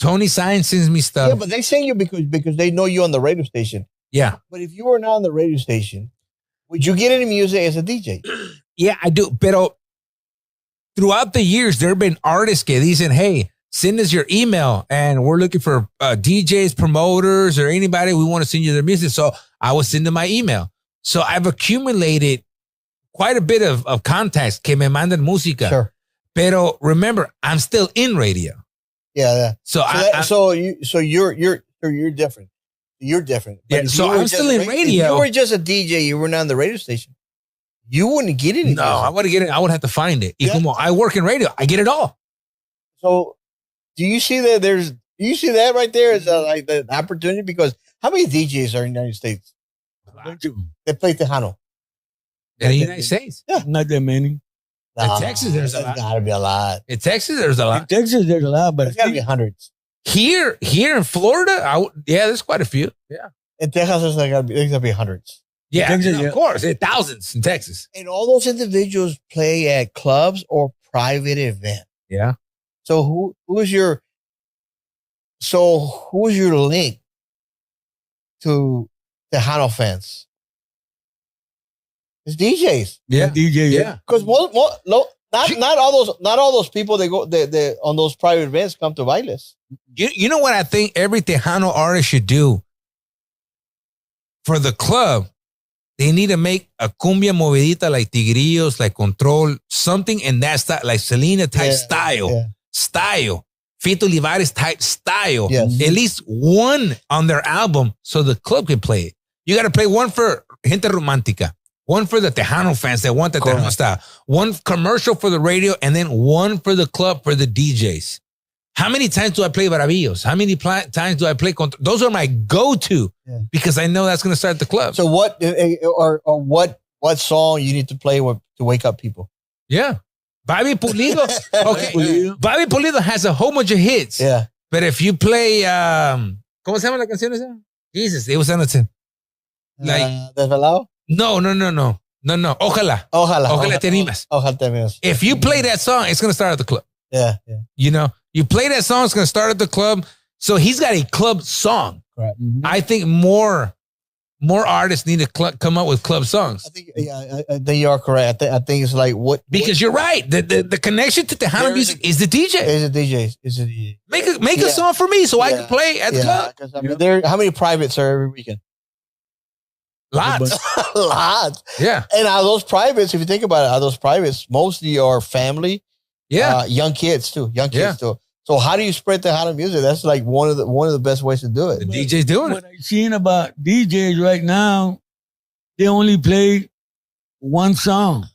Tony Sign sends me stuff. Yeah, but they send you because they know you on the radio station. Yeah. But if you were not on the radio station, would you get any music as a DJ? Yeah, I do. Pero throughout the years, there have been artists que dicen, hey, send us your email and we're looking for DJs, promoters, or anybody. We want to send you their music. So I will send them my email. So I've accumulated quite a bit of contacts que me mandan música. Sure. Pero remember, I'm still in radio. Yeah. So you're different. You're different. But yeah. So I'm still in radio. If you were just a DJ, you were not on the radio station, you wouldn't get anything. No, I wouldn't get it. I would have to find it. Yeah. I work in radio. I get it all. So do you see that right there as like the opportunity? Because how many DJs are in the United States? They play Tejano. In the United States? Yeah. Not that many. In Texas, there's a lot. Gotta be a lot. In Texas, there's a lot. In Texas, there's a lot, but it's gotta be hundreds. Here in Florida, there's quite a few. Yeah. In Texas, there's gotta be hundreds. Yeah, Texas, of course. There's thousands in Texas. And all those individuals play at clubs or private events. Yeah. So who's your link to Tejano fans? It's DJs. Yeah. DJ. Yeah. Because Not all those people that go they on those private events come to Aviles. You know what I think every Tejano artist should do for the club? They need to make a cumbia movidita like Tigrillos, like Control, something in that style, like Selena type style. Yeah. Style. Fito Olivares type style. Yes. At least one on their album so the club can play it. You got to play one for Gente Romantica, one for the Tejano fans that want the Tejano style, one commercial for the radio, and then one for the club for the DJs. How many times do I play Bravillos? How many times do I play Control? Those are my go-to because I know that's going to start the club. So what song you need to play to wake up people? Yeah. Bobby Pulido. Okay. Bobby Pulido has a whole bunch of hits. Yeah. But if you play, ¿cómo se llama la canción esa? Jesus, it was on it. Like, Desvelado? No. Ojalá te animas. Ojalá te animas. If you play that song, it's going to start at the club. Yeah. You know, you play that song, it's going to start at the club. So he's got a club song. Right. I think more artists need to come up with club songs. I think you are correct. I think it's like because you're right. The connection to Tejano music is the DJ. Is the DJ. Make a song for me so I can play at the club. I mean, how many privates are every weekend? Lots. Lots. Yeah. And out of those privates, if you think about it, out of those privates, mostly are family. Yeah. Young kids too. So how do you spread the Tejano music? That's like one of the best ways to do it. The DJ's doing it. What I've seen about DJs right now, they only play one song.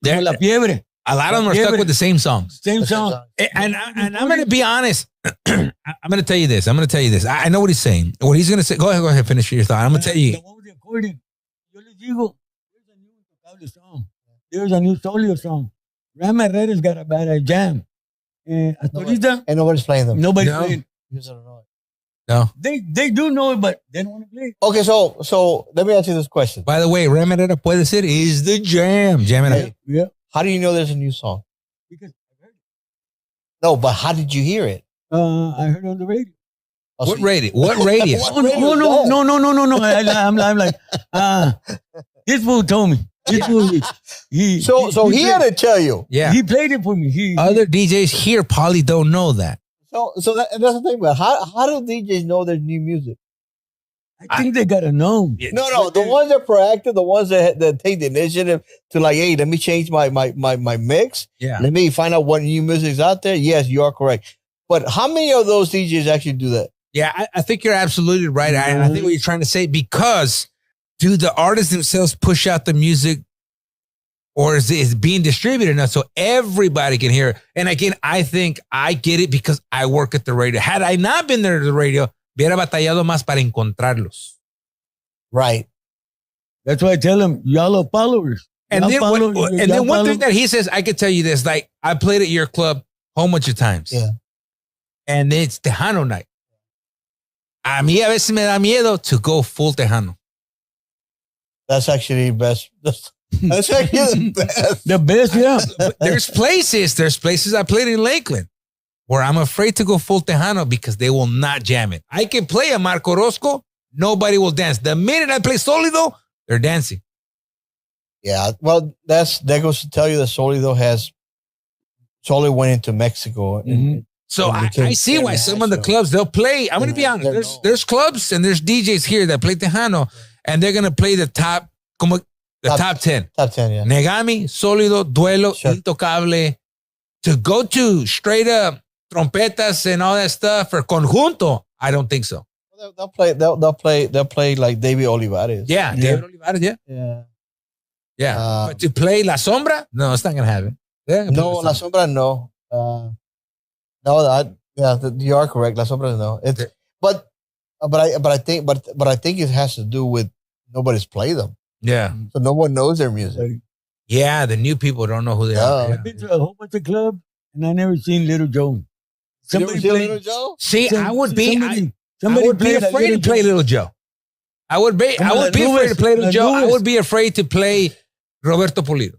They're La Fiebre. A lot of them are stuck with the same songs. Same song. And I'm going to be honest. I'm going to tell you this. I know what he's saying. What he's going to say. Go ahead. Finish your thought. I'm going to tell you. The one with the accordion. Yo les digo, there's a new Intocable song. There's a new Solio song. Ram Herrera's got a bad jam. Hasta ahorita, And nobody's playing them. nobody's playing. Because I don't know it. No. They do know it, but they don't want to play. Okay, so let me ask you this question. By the way, Remerera Puede Ser is the jam. Jamming Hey. up. Yeah. How do you know there's a new song? Because I heard it. No, but how did you hear it? I heard it on the radio. Oh, What radio? What radio? What Oh, radio is that? no. I'm like, this fool told me. This fool, So he had to tell you. Yeah. He played it for me. Other DJs here probably don't know that. So that's the thing. But how do DJs know there's new music? I think they gotta know. No. The ones that are proactive, the ones that take the initiative to like, hey, let me change my mix. Yeah. Let me find out what new music's out there. Yes, you are correct. But how many of those DJs actually do that? Yeah, I think you're absolutely right. I think what you're trying to say, because do the artists themselves push out the music, or is it being distributed enough so everybody can hear it? And again, I think I get it because I work at the radio. Had I not been there at the radio, hubiera batallado más para encontrarlos. Right. That's why I tell them, y'all are followers. And Y'all then, follow- and then y'all one follow- thing that he says, I could tell you this, like I played at your club a whole bunch of times. Yeah. And it's Tejano night. A mí a veces me da miedo to go full Tejano. That's actually best. That's actually the best. The best, yeah. But there's places I played in Lakeland where I'm afraid to go full Tejano because they will not jam it. I can play a Marco Orozco, nobody will dance. The minute I play Solido, they're dancing. Yeah. Well, that goes to tell you that Solido went into Mexico. Mhm. So And I became see why some of the international. clubs, they'll play. I'm going to be Yeah, honest. they're There's known. there's clubs and there's DJs here that play Tejano, and they're going to play the top 10. Top 10, yeah. Negami, Sólido, Duelo, Sure. Intocable. To go to straight up trompetas and all that stuff for conjunto, I don't think so. They'll play like David Olivares. Yeah, David Olivares, yeah. Yeah. But to play La Sombra, no, it's not going to happen. Yeah, No, La Sombra, no. You are correct. La Sombra, no. But I think it has to do with nobody's played them, Yeah. so no one knows their music. Yeah, the new people don't know who they are. Yeah. I've been to a whole bunch of clubs, and I never seen Little Joe. You ever seen played- Little Joe? See, I would be somebody played afraid to play Little Joe. I would be afraid to play Little Joe. I would be afraid to play Roberto Pulido.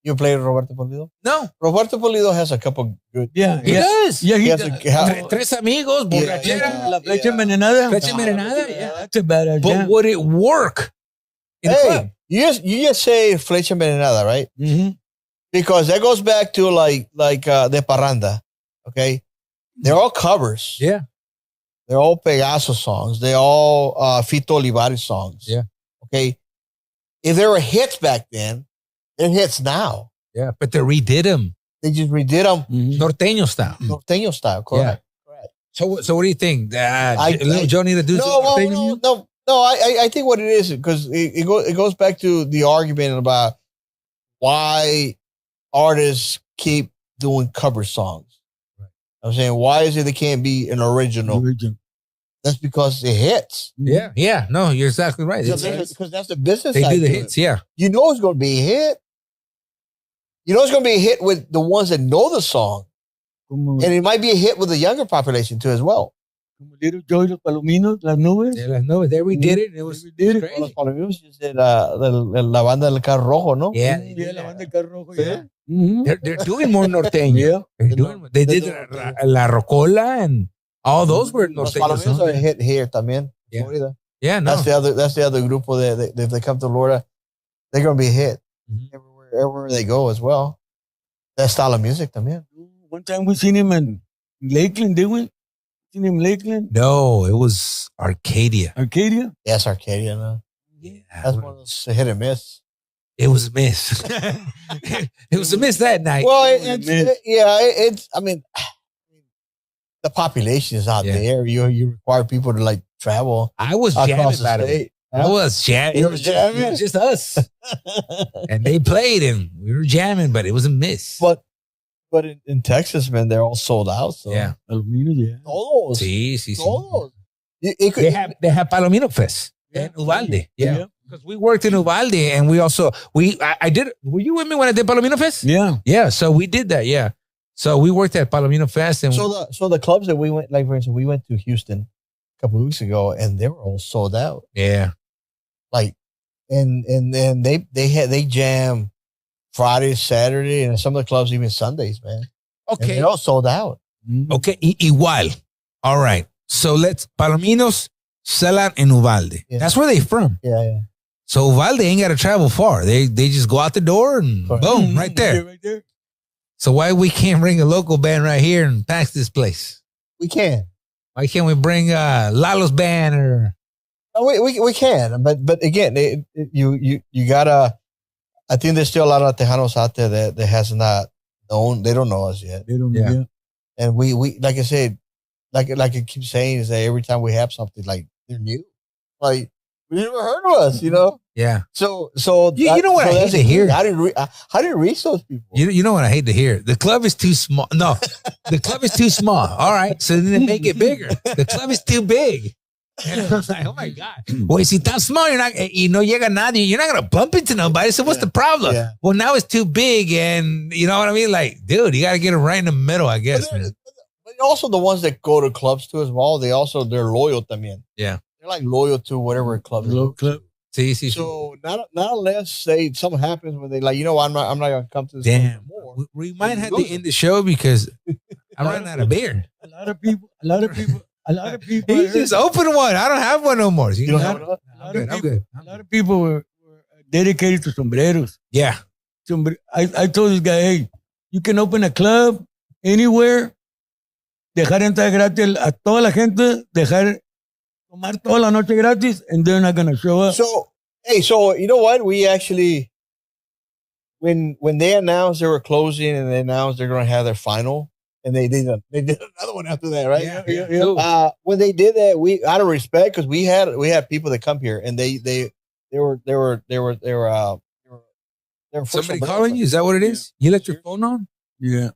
You played Roberto Polido? No. Roberto Polido has a couple good. Yeah, He does. Yeah, He he has does. Tres amigos, borrachera. La flecha envenenada. Flecha envenenada, yeah. That's a badass But jam. would it work in the club? Hey, you just say Flecha Envenenada, right? Mm-hmm. Because that goes back to like De Parranda. Okay. They're all covers. Yeah. They're all Pegaso songs. They're all Fito Olivares songs. Yeah. Okay. If there were hits back then, they're hits now. Yeah. But they redid them. They just redid them Norteño style. Norteño style. Correct. Yeah. Correct. So what do you think? Little Joe need to do no. I think what it is, because it goes back to the argument about why artists keep doing cover songs. Right. I'm saying, why is it they can't be an original? That's because it hits. Yeah. Yeah. No, you're exactly right. Because that's the business. They do the hits. Yeah. You know it's going to be a hit. You know it's going to be a hit with the ones that know the song. And it might be a hit with the younger population too as well. Little Joy, Los Palominos, Las Nubes. Yeah, Las Nubes. There we did it. It was crazy. Los Palominos is la banda del carro rojo, ¿no? Yeah. La banda del carro rojo. Yeah. They're doing more norteño. Yeah. They did La Rocola and all those were norteños. Los Palominos are a hit here también. Yeah. Florida. Yeah, no. That's the other grupo that if they come to Florida, they're going to be a hit everywhere they go as well. That style of music también. One time we seen him in Lakeland, did we? Seen him in Lakeland? No, it was Arcadia. Arcadia? Yes, Arcadia. No? Yeah. That's one of those hit and miss. It was a miss. It was a miss that night. Well, it's I mean, the population is out there. You require people to like travel. I was jamming about it. I was jamming. You were jamming? It was just us. And they played and we were jamming, but it was a miss. But in Texas, man, they're all sold out. So. Yeah. Palomino, yeah. Todos. Sí. Todos. They have Palomino Fest in Uvalde. Yeah. Because we worked in Uvalde and we also, I did, were you with me when I did Palomino Fest? Yeah. Yeah. So we did that. Yeah. So we worked at Palomino Fest. And so the clubs that we went, like for instance, we went to Houston a couple of weeks ago and they were all sold out. Yeah. Like, and they jam Friday, Saturday, and some of the clubs even Sundays, man. Okay. And they're all sold out. Okay. Igual. All right. So let's Palominos sell out in Uvalde. Yeah. That's where they from. Yeah. So Uvalde ain't got to travel far. They just go out the door and boom, right there. Right there. So why we can't bring a local band right here and pack this place? We can. Why can't we bring Lalo's band or? No, we can, but again, you gotta. I think there's still a lot of Tejanos out there that has not known. They don't know us yet. They don't know yet. And we like I said, like I keep saying is that every time we have something like they're new, like we never heard of us, you know. Yeah. So you know what I hate to hear? I didn't reach those people. You know what I hate to hear? The club is too small. No, the club is too small. All right, so then they make it bigger. The club is too big. And I was like, oh my God. Well, si tan small, you're not, no llega nadie. You're not going to bump into nobody. So what's the problem? Yeah. Well, now it's too big. And you know what I mean? Like, dude, you got to get it right in the middle, I guess. But also the ones that go to clubs too as well, they're loyal también. Yeah. They're like loyal to whatever club. Sí. So not unless say something happens when they like, you know, I'm not going to come to this anymore. We might have to end the show because I'm running out of beer. A lot of people. He just opened one. I don't have one no more. You don't have it? I'm good. A lot of people were dedicated to sombreros. Yeah. I told this guy, hey, you can open a club anywhere, dejar entrar gratis a toda la gente, dejar tomar toda la noche gratis, and they're not going to show up. So you know what? We actually, when they announced they were closing and they announced they're going to have their final, and they did another one after that, right? Yeah. When they did that, we out of respect because we had people that come here and they were somebody calling you? Is that what it is? You left your phone on? Yeah.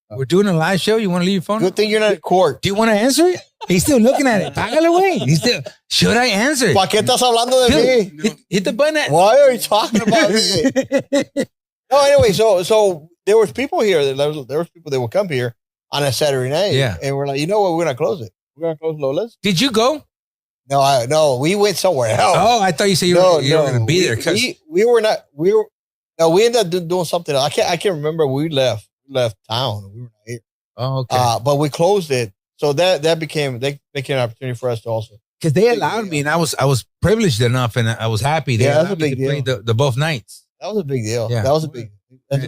We're doing a live show. You want to leave your phone? Good thing you're not in court. Do you want to answer it? He's still looking at it. Págale, güey. Should I answer it? ¿Para qué estás hablando de mí? Hit the button. Why are you talking about me? No, anyway, so there was people here. There was people that would come here on a Saturday night. Yeah. And we're like, you know what? We're going to close it. We're going to close Lola's. Did you go? No, we went somewhere else. Oh, I thought you said you were going to be there. We ended up doing something else. I can't remember. We left town. We were not here. Oh, okay. But we closed it. So that became an opportunity for us to also. Because they allowed me, and I was privileged enough, and I was happy. They allowed me to play the both nights. That was a big deal. Yeah. That was a big deal. I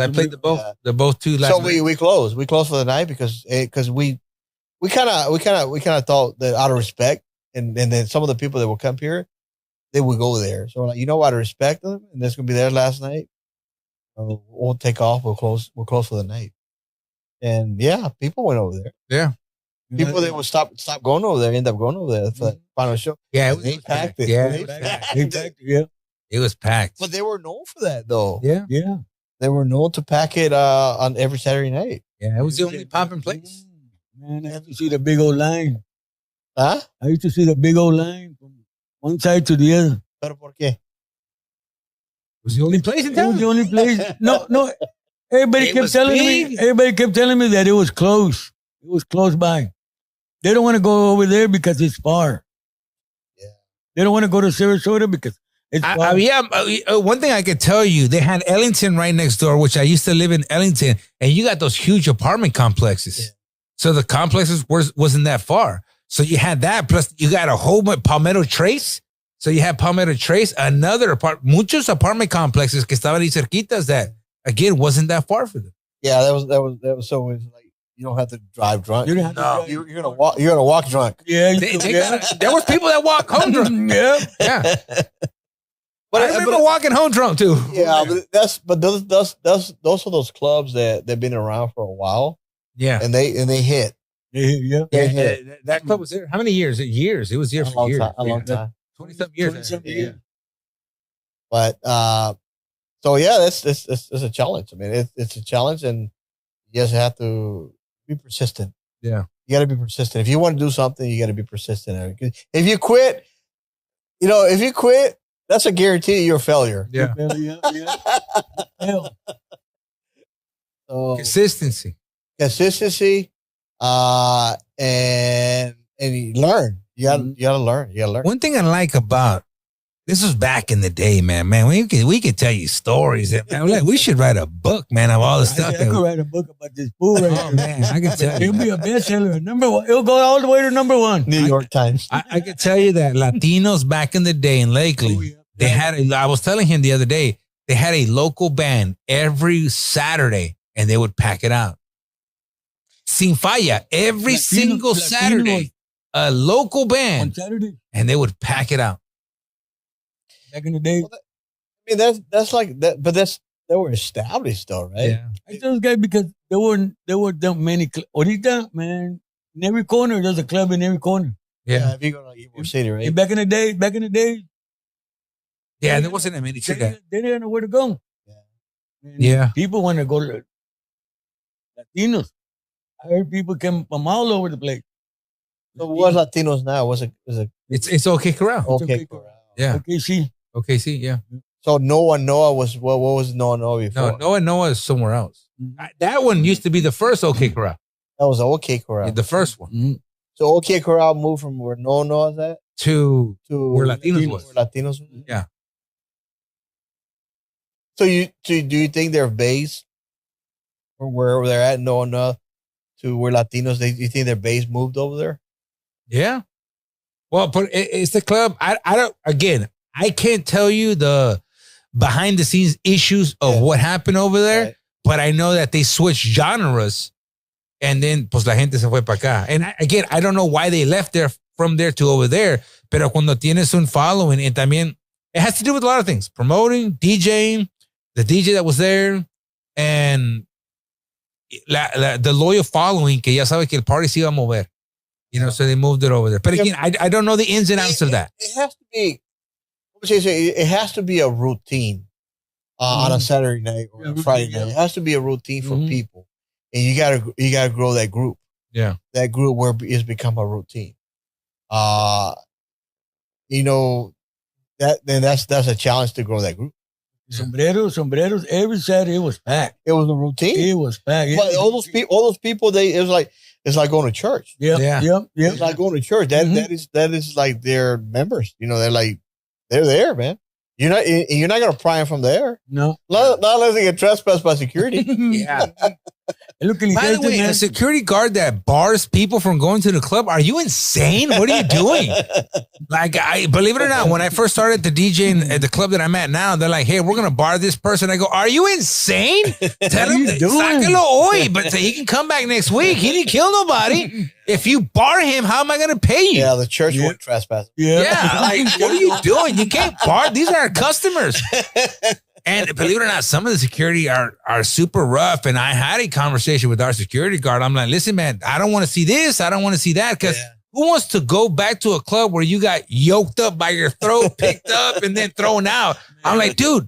played the both. The both two last. So we closed. We closed for the night because we kind of thought that out of respect, and then some of the people that will come here, they would go there. So like, out of respect them, and that's gonna be there last night. We'll take off. We'll close for the night. And yeah, people went over there. Yeah. People that would stop going over there end up going over there for the final show. Yeah, they packed it. Yeah, they packed it. Yeah, it was packed. But they were known for that, though. Yeah, they were known to pack it on every Saturday night. Yeah, it was the only popping place. Man, I used to see the big old line. Huh? I used to see the big old line from one side to the other. Pero por qué? It was the only place in It town. was the only place. No. Everybody kept telling me that it was close. It was close by. They don't want to go over there because it's far. Yeah. They don't want to go to Sarasota because it's far. One thing I could tell you, they had Ellington right next door, which I used to live in Ellington, and you got those huge apartment complexes. Yeah. So the complexes wasn't that far. So you had that, plus you got a whole Palmetto Trace. So you had Palmetto Trace, muchos apartment complexes que estaban ahí cerquitas that, again, wasn't that far for them. Yeah, that was so it was like you don't have to drive drunk. You don't have to drive. You're gonna walk. You're gonna walk drunk. Yeah, there was people that walk home drunk. Yeah. But I remember walking home drunk too. Yeah, but those are those clubs that they've been around for a while. Yeah, and they hit. Yeah. That club was there. How many years? Years. It was here for years. A long time. 20-something years. Yeah. But so yeah, it's a challenge. I mean, it's a challenge, and you just have to be persistent. Yeah, you got to be persistent. If you want to do something, you got to be persistent. If you quit, that's a guarantee you're a failure. Yeah. So, consistency, and you learn. You gotta learn. One thing I like about this was back in the day, man. We could tell you stories. We should write a book, man, of all the stuff. I could write a book about this food right Oh man, I can tell you. It'll be a bestseller, number one. It'll go all the way to number one. New York Times. I can tell you that Latinos back in the day in Lakeley, they had I was telling him the other day, they had a local band every Saturday, and they would pack it out. Sin falla, every single Saturday, a local band, on Saturday, and they would pack it out. Back in the day. Well, I mean, that's like that, but they were established though, right? Yeah. I tell this guy because there were that many. Ahorita, man, in every corner there's a club in every corner. Yeah. If you go to Ybor City, right? And back in the day. Yeah, there wasn't that many. They didn't know where to go. Yeah. People want to go to Latinos. I heard people come from all over the place. So what's Latinos now? It's OK Corral. OK Corral. Yeah. OKC, yeah. So Noah was what was Noah before? No, Noah is somewhere else. That one used to be the first OK Corral. That was OK Corral. The first one. Mm-hmm. So OK Corral moved from where Noah is at to where Latinos was. Where Latinos was. Yeah. So do you think their base from where they're at Noah to where Latinos, you think their base moved over there? Yeah. Well, but it's the club. I can't tell you the behind the scenes issues of what happened over there, right. But I know that they switched genres and then pues la gente se fue para acá. And I don't know why they left from there to over there, pero cuando tienes un following, and también it has to do with a lot of things, promoting, DJing, the DJ that was there, and the loyal following que ya sabe que el party se iba a mover. So they moved it over there. But again, I don't know the ins and outs of that. It has to be. It has to be a routine on a Saturday night or a Friday night. It has to be a routine for people, and you gotta grow that group. Yeah, that group where it's become a routine. That's a challenge to grow that group. Sombreros. Every Saturday it was packed. It was a routine. It was packed. But all those people, it's like going to church. Yeah. It's like going to church. That is like their members. They're there, man. You're not gonna pry them from there. No. Not unless they get trespassed by security. Yeah. Look, By the way, a security guard that bars people from going to the club, are you insane? What are you doing? Like, I believe it or not, when I first started the DJing at the club that I'm at now, they're like, hey, we're going to bar this person. I go, are you insane? Tell him, sáquelo hoy, but he can come back next week. He didn't kill nobody. If you bar him, how am I going to pay you? Yeah, the church won't trespass. Yeah, like, what are you doing? You can't bar. These are our customers. And believe it or not, some of the security are super rough. And I had a conversation with our security guard. I'm like, listen, man, I don't want to see this. I don't want to see that. Because who wants to go back to a club where you got yoked up by your throat, picked up, and then thrown out? I'm like, dude,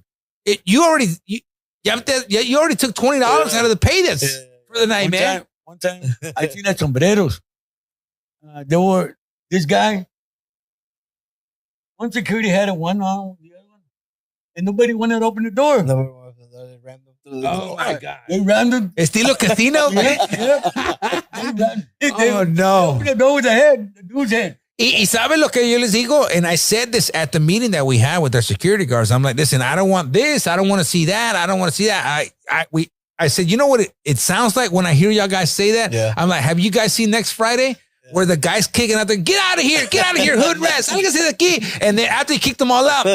you already took $20 out of the pay that's for the night, man. One time, I seen that sombreros. There were this guy. One security had it one arm, the other one, and nobody wanted to open the door. Oh my God! They ran the estilo casino. Oh no! Open the door with the dude's head. Y sabe lo que yo les digo, and I said this at the meeting that we had with our security guards. I'm like, listen, I don't want this. I don't want to see that. I don't want to see that. I said, you know what it sounds like when I hear y'all guys say that? Yeah. I'm like, have you guys seen next Friday? Where the guy's kicking out there, get out of here, hood rats. And then after he kicked them all out,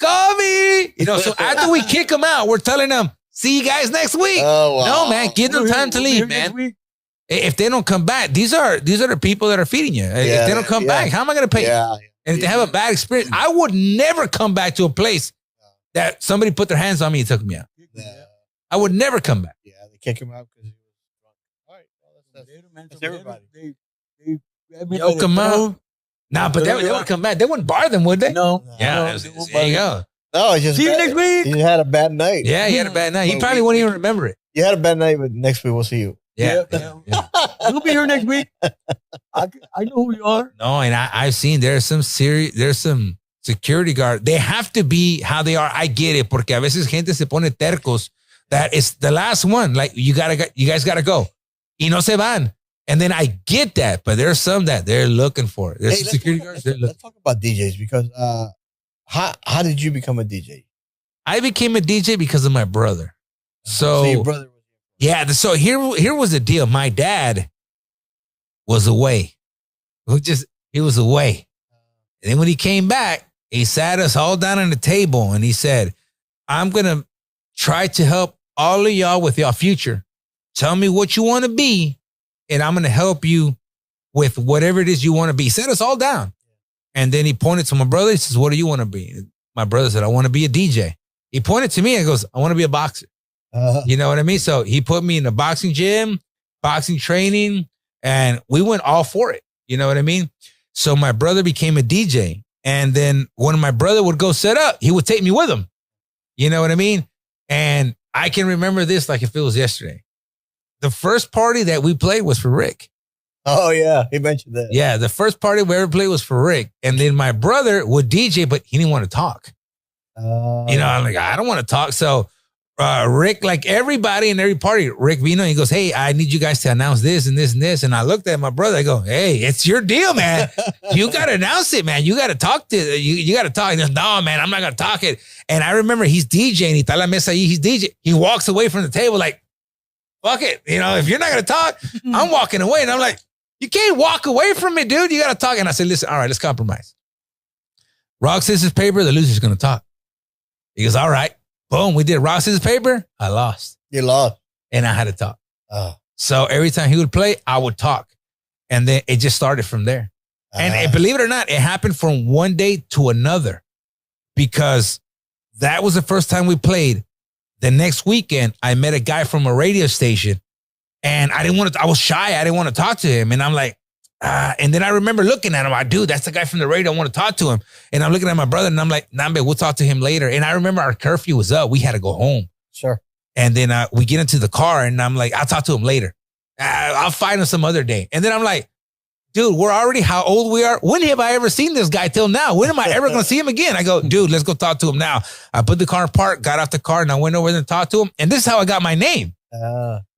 Kobe. So after we kick them out, we're telling them, see you guys next week. Oh, wow. No, man, give them time to leave, man. If they don't come back, these are the people that are feeding you. If they don't come back, how am I going to pay you? And if they have a bad experience, I would never come back to a place that somebody put their hands on me and took me out. Yeah. I would never come back. Yeah, they kick him out because he was drunk. All right, well, that's everybody. They Yoke them out. Nah, but they would come back. They wouldn't bar them, would they? No. Yeah, there you go. No, it's just see you next week. You had a bad night. Yeah, he had a bad night. He probably wouldn't even remember it. You had a bad night, but next week we'll see you. Yeah. You'll be here next week. I know who you are. No, and I've seen there's some security guard. They have to be how they are. I get it, porque a veces gente se pone tercos. That is the last one. Like you guys gotta go. Y no se van. And then I get that, but there's some that they're looking for. There's security guards. Let's talk about DJs because how did you become a DJ? I became a DJ because of my brother. So your brother. Yeah. So here was the deal. My dad was away. He was away. And then when he came back, he sat us all down on the table and he said, I'm going to try to help all of y'all with your future. Tell me what you want to be, and I'm going to help you with whatever it is you want to be. He sat us all down. And then he pointed to my brother. He says, what do you want to be? My brother said, I want to be a DJ. He pointed to me and goes, I want to be a boxer. You know what I mean? So he put me in a boxing gym, boxing training, and we went all for it. You know what I mean? So my brother became a DJ. And then when my brother would go set up, he would take me with him. You know what I mean? And I can remember this like if it was yesterday. The first party that we played was for Rick. Oh, yeah. He mentioned that. Yeah. The first party we ever played was for Rick. And then my brother would DJ, but he didn't want to talk. I'm like, I don't want to talk. So Rick, like everybody in every party, Rick Vino, he goes, hey, I need you guys to announce this and this and this. And I looked at my brother. I go, hey, it's your deal, man. You got to announce it, man. You got to talk to you got to talk. He goes, no, man, I'm not going to talk it. And I remember he's DJing. He está la mesa ahí. He's DJ. He walks away from the table like, fuck it. If you're not going to talk, I'm walking away. And I'm like, you can't walk away from me, dude. You got to talk. And I said, listen, all right, let's compromise. Rock, scissors, paper. The loser's going to talk. He goes, all right. Boom. We did rock, scissors, paper. I lost. You lost. And I had to talk. Oh. So every time he would play, I would talk. And then it just started from there. And believe it or not, it happened from one day to another because that was the first time we played. The next weekend, I met a guy from a radio station and I was shy. I didn't want to talk to him. And I'm like, and then I remember looking at him. Dude, that's the guy from the radio. I want to talk to him. And I'm looking at my brother and I'm like, Nambe, we'll talk to him later. And I remember our curfew was up. We had to go home. Sure. And then we get into the car and I'm like, I'll talk to him later. I'll find him some other day. And then I'm like, dude, we're already how old we are. When have I ever seen this guy till now? When am I ever going to see him again? I go, dude, let's go talk to him now. I put the car in park, got off the car, and I went over there and talked to him. And this is how I got my name.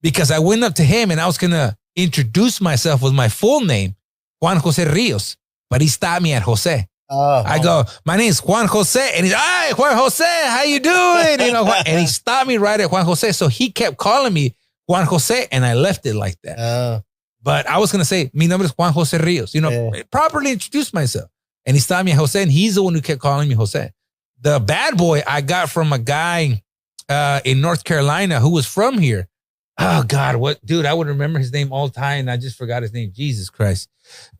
Because I went up to him and I was going to introduce myself with my full name, Juan Jose Rios. But he stopped me at Jose. I go, my name is Juan Jose. And he's, hi, Juan Jose, how you doing? And he stopped me right at Juan Jose. So he kept calling me Juan Jose, and I left it like that. But I was going to say, mi nombre es Juan Jose Rios, properly introduce myself. And he stopped me Jose, and he's the one who kept calling me Jose. The bad boy I got from a guy in North Carolina who was from here. Oh, God, what? Dude, I would remember his name all the time, and I just forgot his name. Jesus Christ.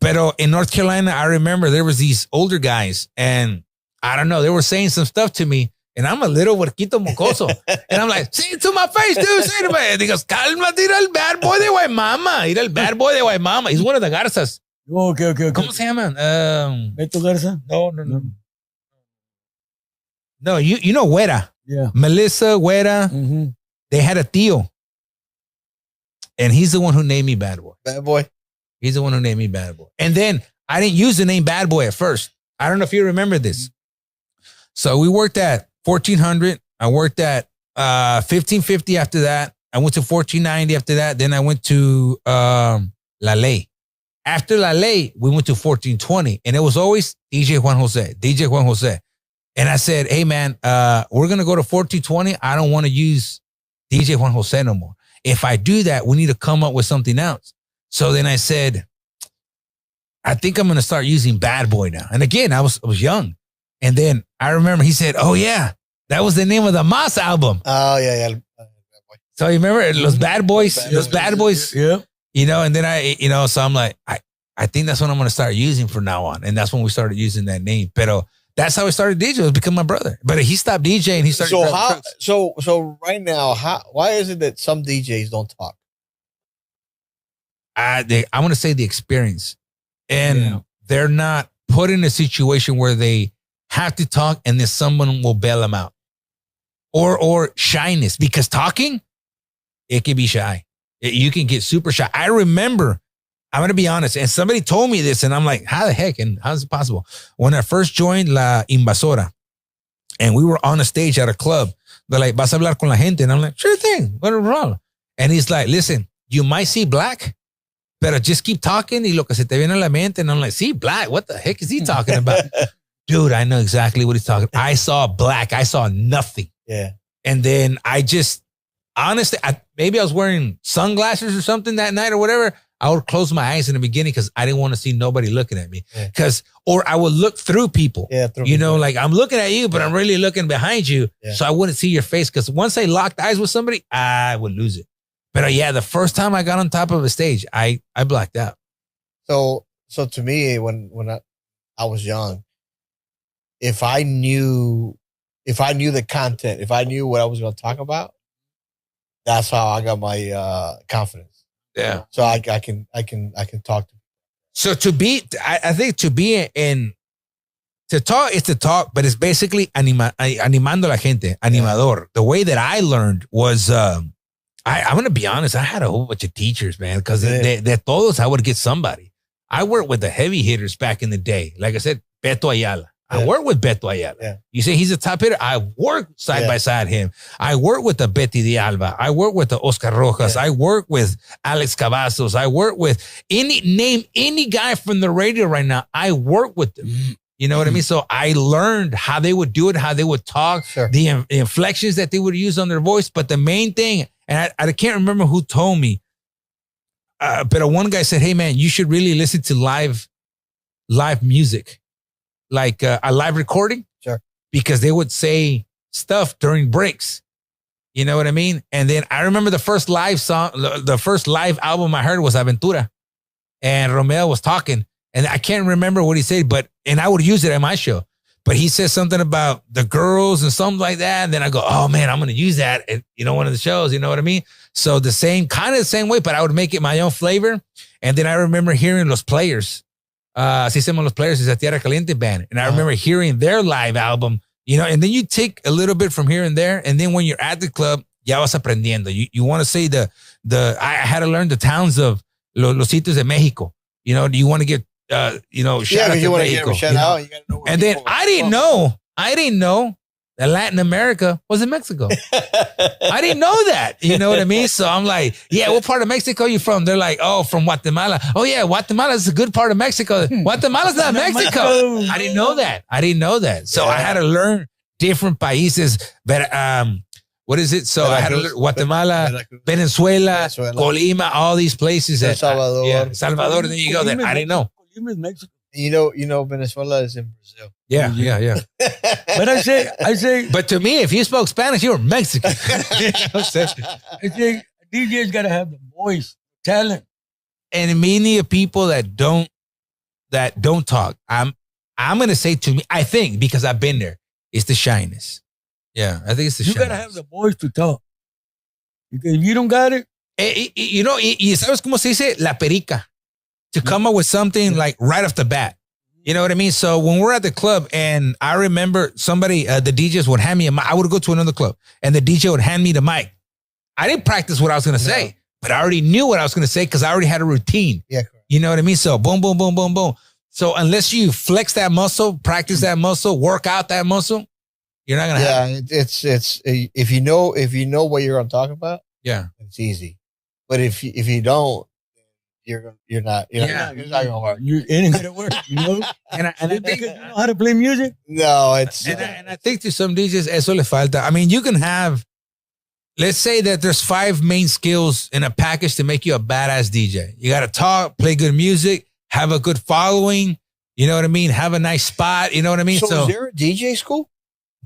But in North Carolina, I remember there was these older guys, and I don't know, they were saying some stuff to me, and I'm a little huerquito mocoso. And I'm like, say it to my face, dude. Say it to me. And he goes, cálmate, ir al bad boy de Guaymama. Ir al bad boy de Guaymama. He's one of the garzas. Okay. ¿Cómo se llaman? Beto Garza? No. No, you know Güera. Yeah. Melissa, Güera. Mm-hmm. They had a tío. And he's the one who named me Bad Boy. Bad Boy. He's the one who named me Bad Boy. And then I didn't use the name Bad Boy at first. I don't know if you remember this. So we worked at 1400. I worked at 1550 after that. I went to 1490 after that. Then I went to La Ley. After La Ley, we went to 1420. And it was always DJ Juan Jose. And I said, hey, man, we're going to go to 1420. I don't want to use DJ Juan Jose no more. If I do that, we need to come up with something else. So then I said, I think I'm going to start using Bad Boy now. And again, I was young. And then I remember he said, oh, yeah, that was the name of the Mas album. Oh, yeah. So you remember Los Bad Boys? Bad Boys. Yeah. And then so I'm like, I think that's what I'm going to start using from now on. And that's when we started using that name. Pero that's how I started DJing. It was become my brother. But he stopped DJing. He started. So right now, why is it that some DJs don't talk? I want to say the experience, and they're not put in a situation where they have to talk, and then someone will bail them out, or shyness, because talking, it can be shy. You can get super shy. I remember. I'm going to be honest. And somebody told me this and I'm like, how the heck? And how's it possible? When I first joined La Invasora and we were on a stage at a club, they're like, vas a hablar con la gente. And I'm like, sure thing. What's wrong? And he's like, listen, you might see black, but just keep talking. Y lo que se te viene a la mente. And I'm like, see black? What the heck is he talking about? Dude, I know exactly what he's talking about. I saw black. I saw nothing. Yeah. And then I just, honestly, maybe I was wearing sunglasses or something that night or whatever. I would close my eyes in the beginning because I didn't want to see nobody looking at me. Or I would look through people. Yeah, like I'm looking at you, but I'm really looking behind you. Yeah. So I wouldn't see your face. Because once I locked eyes with somebody, I would lose it. But yeah, the first time I got on top of a stage, I blacked out. So to me, when I was young, if I knew the content, if I knew what I was going to talk about, that's how I got my confidence. Yeah. So I can talk to. So I think to talk is to talk, but it's basically animando la gente, animador. Yeah. The way that I learned was, I'm going to be honest, I had a whole bunch of teachers, man, because de todos I would get somebody. I worked with the heavy hitters back in the day. Like I said, Beto Ayala. I work with Beto Ayala. Yeah. You say he's a top hitter. I work side by side him. I work with the Betty de Alba. I work with the Oscar Rojas. I work with Alex Cavazos. I work with any guy from the radio right now. I work with them. You know what I mean? So I learned how they would do it, how they would talk, the inflections that they would use on their voice. But the main thing, and I can't remember who told me, but one guy said, hey man, you should really listen to live music. Like a live recording, because they would say stuff during breaks. You know what I mean? And then I remember the first live album I heard was Aventura, and Romeo was talking, and I can't remember what he said, and I would use it at my show. But he said something about the girls and something like that, and then I go, oh man, I'm going to use that at one of the shows. You know what I mean? So the same way, but I would make it my own flavor. And then I remember hearing Los Players. Así se llaman Los Players, is a Tierra Caliente band. And I remember hearing their live album, and then you take a little bit from here and there. And then when you're at the club, ya vas aprendiendo. You want to say I had to learn the towns of los sitios de Mexico. Do you want to get, shout out to Mexico. Shout out. You gotta know and then I didn't know that Latin America was in Mexico. I didn't know that. You know what I mean? So I'm like, yeah, what part of Mexico are you from? They're like, oh, from Guatemala. Oh, yeah, Guatemala is a good part of Mexico. Guatemala's not Mexico. I didn't know that. So I had to learn different países. But What is it? So I had Guatemala, Venezuela, Colima, all these places. El Salvador. Yeah, Salvador. There you go. Then I didn't know. Colima is Mexico. You know, Venezuela is in Brazil. Yeah. But I say. But to me, if you spoke Spanish, you were Mexican. I say DJ's got to have the voice, talent, and many of people that don't talk. I'm gonna say to me, I think because I've been there, it's the shyness. Yeah, I think it's the shyness. You got to have the voice to talk. Because if you don't got it, you know, y sabes cómo se dice la perica. To come up with something like right off the bat. You know what I mean? So when we're at the club and I remember somebody, the DJs would hand me a mic. I would go to another club and the DJ would hand me the mic. I didn't practice what I was going to say, but I already knew what I was going to say because I already had a routine. Yeah. Correct. You know what I mean? So boom, boom, boom, boom, boom. So unless you flex that muscle, practice that muscle, work out that muscle, you're not going to have it. It's if you know what you're going to talk about, it's easy. But if you don't, you're not going to work. It ain't going to work, you know? and I think you know how to play music? No, it's... And I think to some DJs, eso le falta. I mean, you can have, let's say that there's 5 main skills in a package to make you a badass DJ. You got to talk, play good music, have a good following, you know what I mean? Have a nice spot, you know what I mean? So is there a DJ school?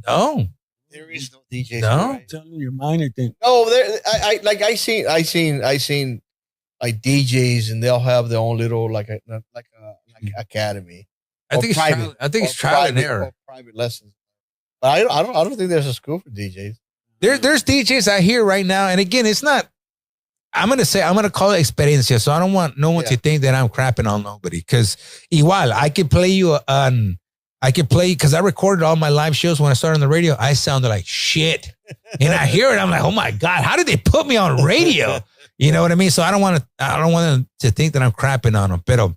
No. There is no DJ school. No? I'm telling you, minor thing. No, I seen like DJs, and they'll have their own little like academy. I think it's trial and error. Private lessons. But I don't think there's a school for DJs. There's DJs I hear right now, and again, it's not. I'm gonna call it experiencia. So I don't want no one to think that I'm crapping on nobody. Because igual, I could play you because I recorded all my live shows when I started on the radio. I sounded like shit, and I hear it. I'm like, oh my god, how did they put me on radio? You know what I mean? So I don't want them to think that I'm crapping on them. But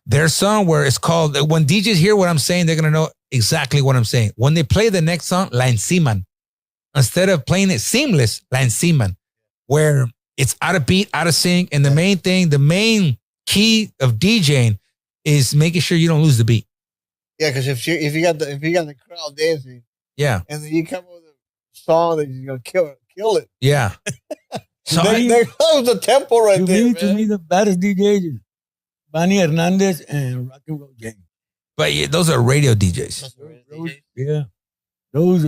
there's some where it's called, when DJs hear what I'm saying, they're going to know exactly what I'm saying. When they play the next song, la enciman. Instead of playing it seamless, la enciman, where it's out of beat, out of sync. And the main key of DJing is making sure you don't lose the beat. Yeah, because if you got the crowd dancing, and then you come up with a song that you're gonna kill it. Yeah. So there goes the tempo right there. To me, the baddest DJs is Bunny Hernandez and Rock and Roll James. But those are radio DJs. Those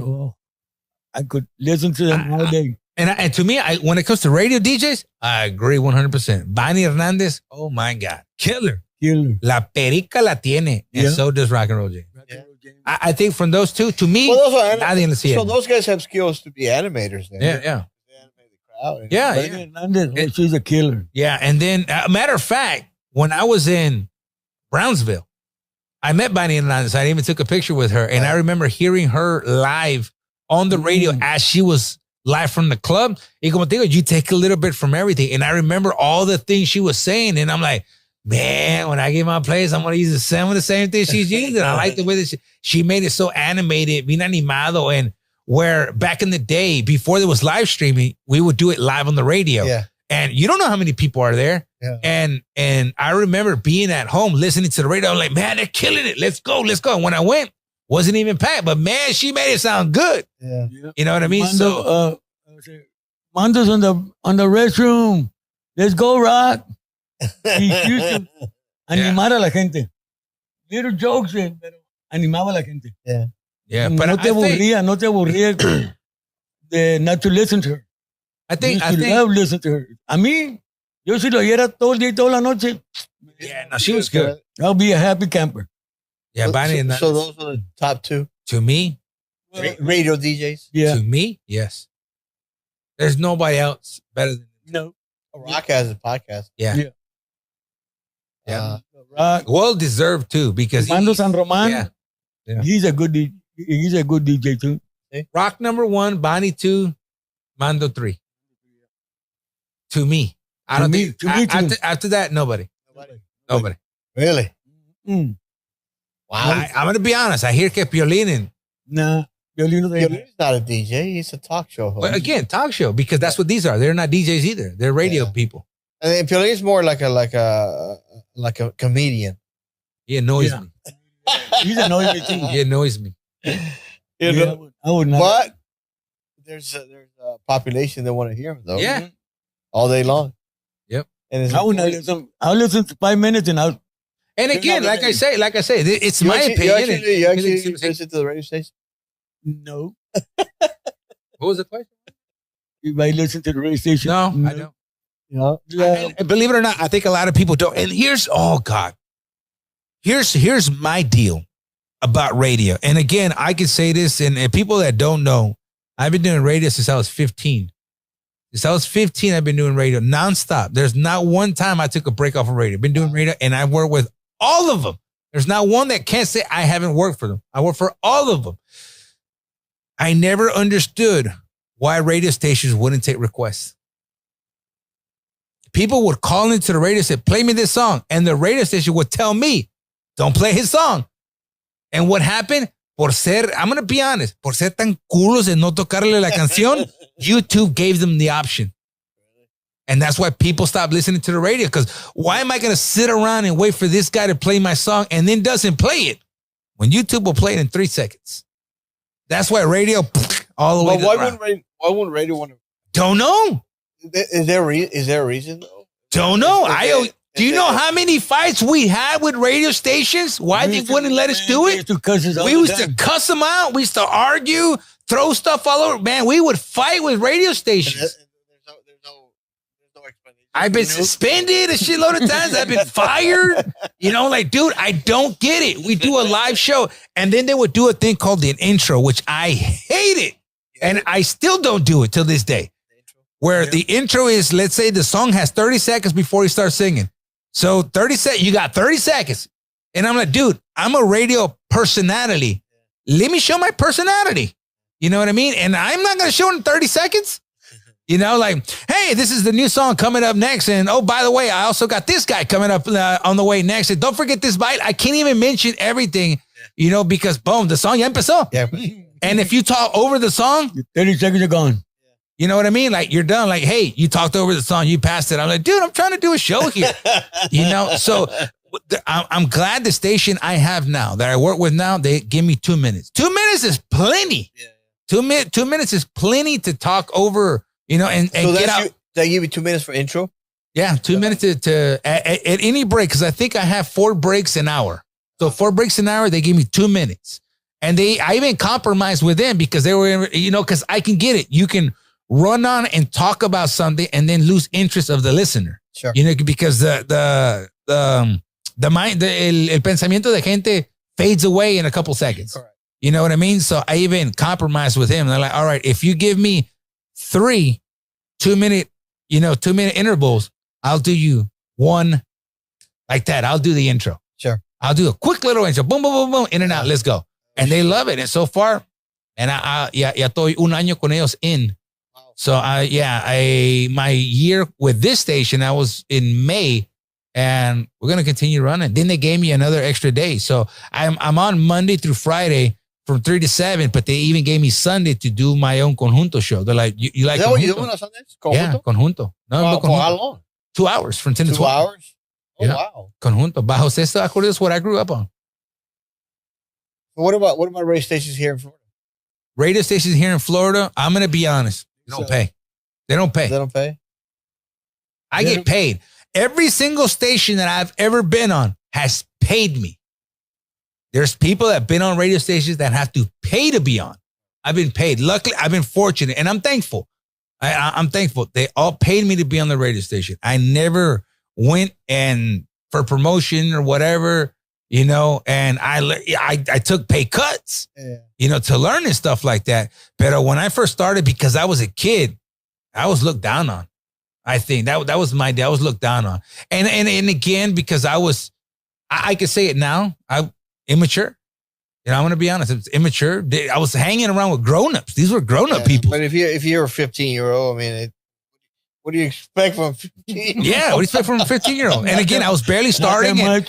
I could listen to them all day. And to me, when it comes to radio DJs, I agree 100%. Bunny Hernandez, oh my God, killer. La perica la tiene, and so does Rock and Roll James. I think from those two, to me, those guys have skills to be animators. Then. She's a killer. Yeah, and then, matter of fact, when I was in Brownsville, I met Bonnie Hernandez. I even took a picture with her, and I remember hearing her live on the radio as she was live from the club. Y como te digo, you take a little bit from everything, and I remember all the things she was saying, and I'm like, man, when I get my place, I'm gonna use some of the same things she's using. I like the way that she made it so animated, bien animado, and where back in the day, before there was live streaming, we would do it live on the radio. Yeah. And you don't know how many people are there. Yeah. And I remember being at home listening to the radio. I'm like, man, they're killing it. Let's go. And when I went, wasn't even packed, but man, she made it sound good. Yeah. You know what I mean? Mando's on the restroom. Let's go, Rock. He used to animar a la gente. Little jokes, pero animaba a la gente. Yeah. Yeah, but no te aburría de not to listen to her. I think love listen to her. A mí, yo si lo oyera todo el día y toda la noche. Yeah, no, she was good. I'll be a happy camper. Yeah, so those are the top two to me. Radio DJs. Yeah, to me, yes. There's nobody else better than no. Rock has a podcast. Yeah. Rock, well deserved too, because Mando San Roman. Yeah. He's a good DJ too. Rock number 1, Bonnie 2, Mando 3. To me. I don't think after that, nobody. Really? Mm. Wow. I'm going to be honest. I hear que Piolín. Nah. Piolin's not a DJ. He's a talk show host. But again, talk show, because that's what these are. They're not DJs either. They're radio people. And then Piolin's more like a comedian. He annoys me. He's annoying me too. He annoys me. I would not. But there's population that want to hear him though. Yeah. All day long. Yep. And I'll listen to 5 minutes and I'll. And again, like I say, it's my opinion. You actually listen to the radio station? No. What was the question? If I listen to the radio station? No, I don't. Yeah. And believe it or not, I think a lot of people don't. And here's my deal about radio. And again, I can say this, and people that don't know, I've been doing radio since I was 15. Since I was 15, I've been doing radio nonstop. There's not one time I took a break off of radio. Been doing radio, and I've worked with all of them. There's not one that can't say I haven't worked for them. I work for all of them. I never understood why radio stations wouldn't take requests. People would call into the radio and say, play me this song. And the radio station would tell me, don't play his song. And what happened? I'm going to be honest, por ser tan culos de no tocarle la canción, YouTube gave them the option. And that's why people stopped listening to the radio. Because why am I going to sit around and wait for this guy to play my song and then doesn't play it when YouTube will play it in 3 seconds? That's why radio all the way. Why wouldn't radio want to? Don't know. Is there a reason though? Don't know. Do you know how many fights we had with radio stations? Why they wouldn't let us do it? We used to cuss them out. We used to argue, throw stuff all over. Man, we would fight with radio stations. There's no explanation. I've been suspended a shitload of times. I've been fired. Dude, I don't get it. We do a live show, and then they would do a thing called the intro, which I hate it. And I still don't do it till this day. Where the intro is, let's say the song has 30 seconds before he starts singing. So 30 seconds, you got 30 seconds. And I'm like, dude, I'm a radio personality. Let me show my personality. You know what I mean? And I'm not going to show it in 30 seconds. Hey, this is the new song coming up next. And oh, by the way, I also got this guy coming up on the way next. And don't forget this bite. I can't even mention everything, because boom, the song ya empezó. Yeah. And if you talk over the song, 30 seconds are gone. You know what I mean? Like, you're done. Like, hey, you talked over the song, you passed it. I'm like, dude, I'm trying to do a show here. So I'm glad the station I have now that I work with now, they give me 2 minutes. 2 minutes is plenty. Yeah. 2 minutes is plenty to talk over, and so get out. They give you 2 minutes for intro? Yeah, 2 minutes to at any break, because I think I have 4 breaks an hour. So 4 breaks an hour, they give me 2 minutes. And I even compromised with them because they were, because I can get it. You can run on and talk about something and then lose interest of the listener. Sure. Because the mind, el pensamiento de gente fades away in a couple seconds. Correct. You know what I mean? So I even compromised with him. They're like, all right, if you give me 3 2-minute, 2-minute intervals, I'll do you 1 like that. I'll do the intro. Sure. I'll do a quick little intro. Boom, boom, boom, boom, in and out. Let's go. And they love it. And so far, and ya estoy un año con ellos in. So my year with this station, I was in May, and we're going to continue running. Then they gave me another extra day. So I'm on Monday through Friday from 3 to 7, but they even gave me Sunday to do my own conjunto show. They're like, you like conjunto? What you doing on Sundays? Conjunto? Yeah, conjunto. No, for how long? 2 hours, from 10 to 12. 2 hours? Oh, yeah. Wow. Conjunto. Bajo sexto acorde is what I grew up on. What about radio stations here in Florida? Radio stations here in Florida, I'm going to be honest. They don't pay. They don't pay. They don't pay? I get paid. Every single station that I've ever been on has paid me. There's people that have been on radio stations that have to pay to be on. I've been paid. Luckily, I've been fortunate, and I'm thankful. I'm thankful. They all paid me to be on the radio station. I never went and for promotion or whatever, and I took pay cuts, to learn and stuff like that. But when I first started, because I was a kid, I was looked down on. I think that was my day. I was looked down on. And again, because I can say it now, I'm immature. I'm going to be honest. It's immature. I was hanging around with grown-ups. These were grown-up people. But if you're a 15-year-old, I mean, what do you expect from 15? Yeah, what do you expect from a 15-year-old? And again, I was barely starting. And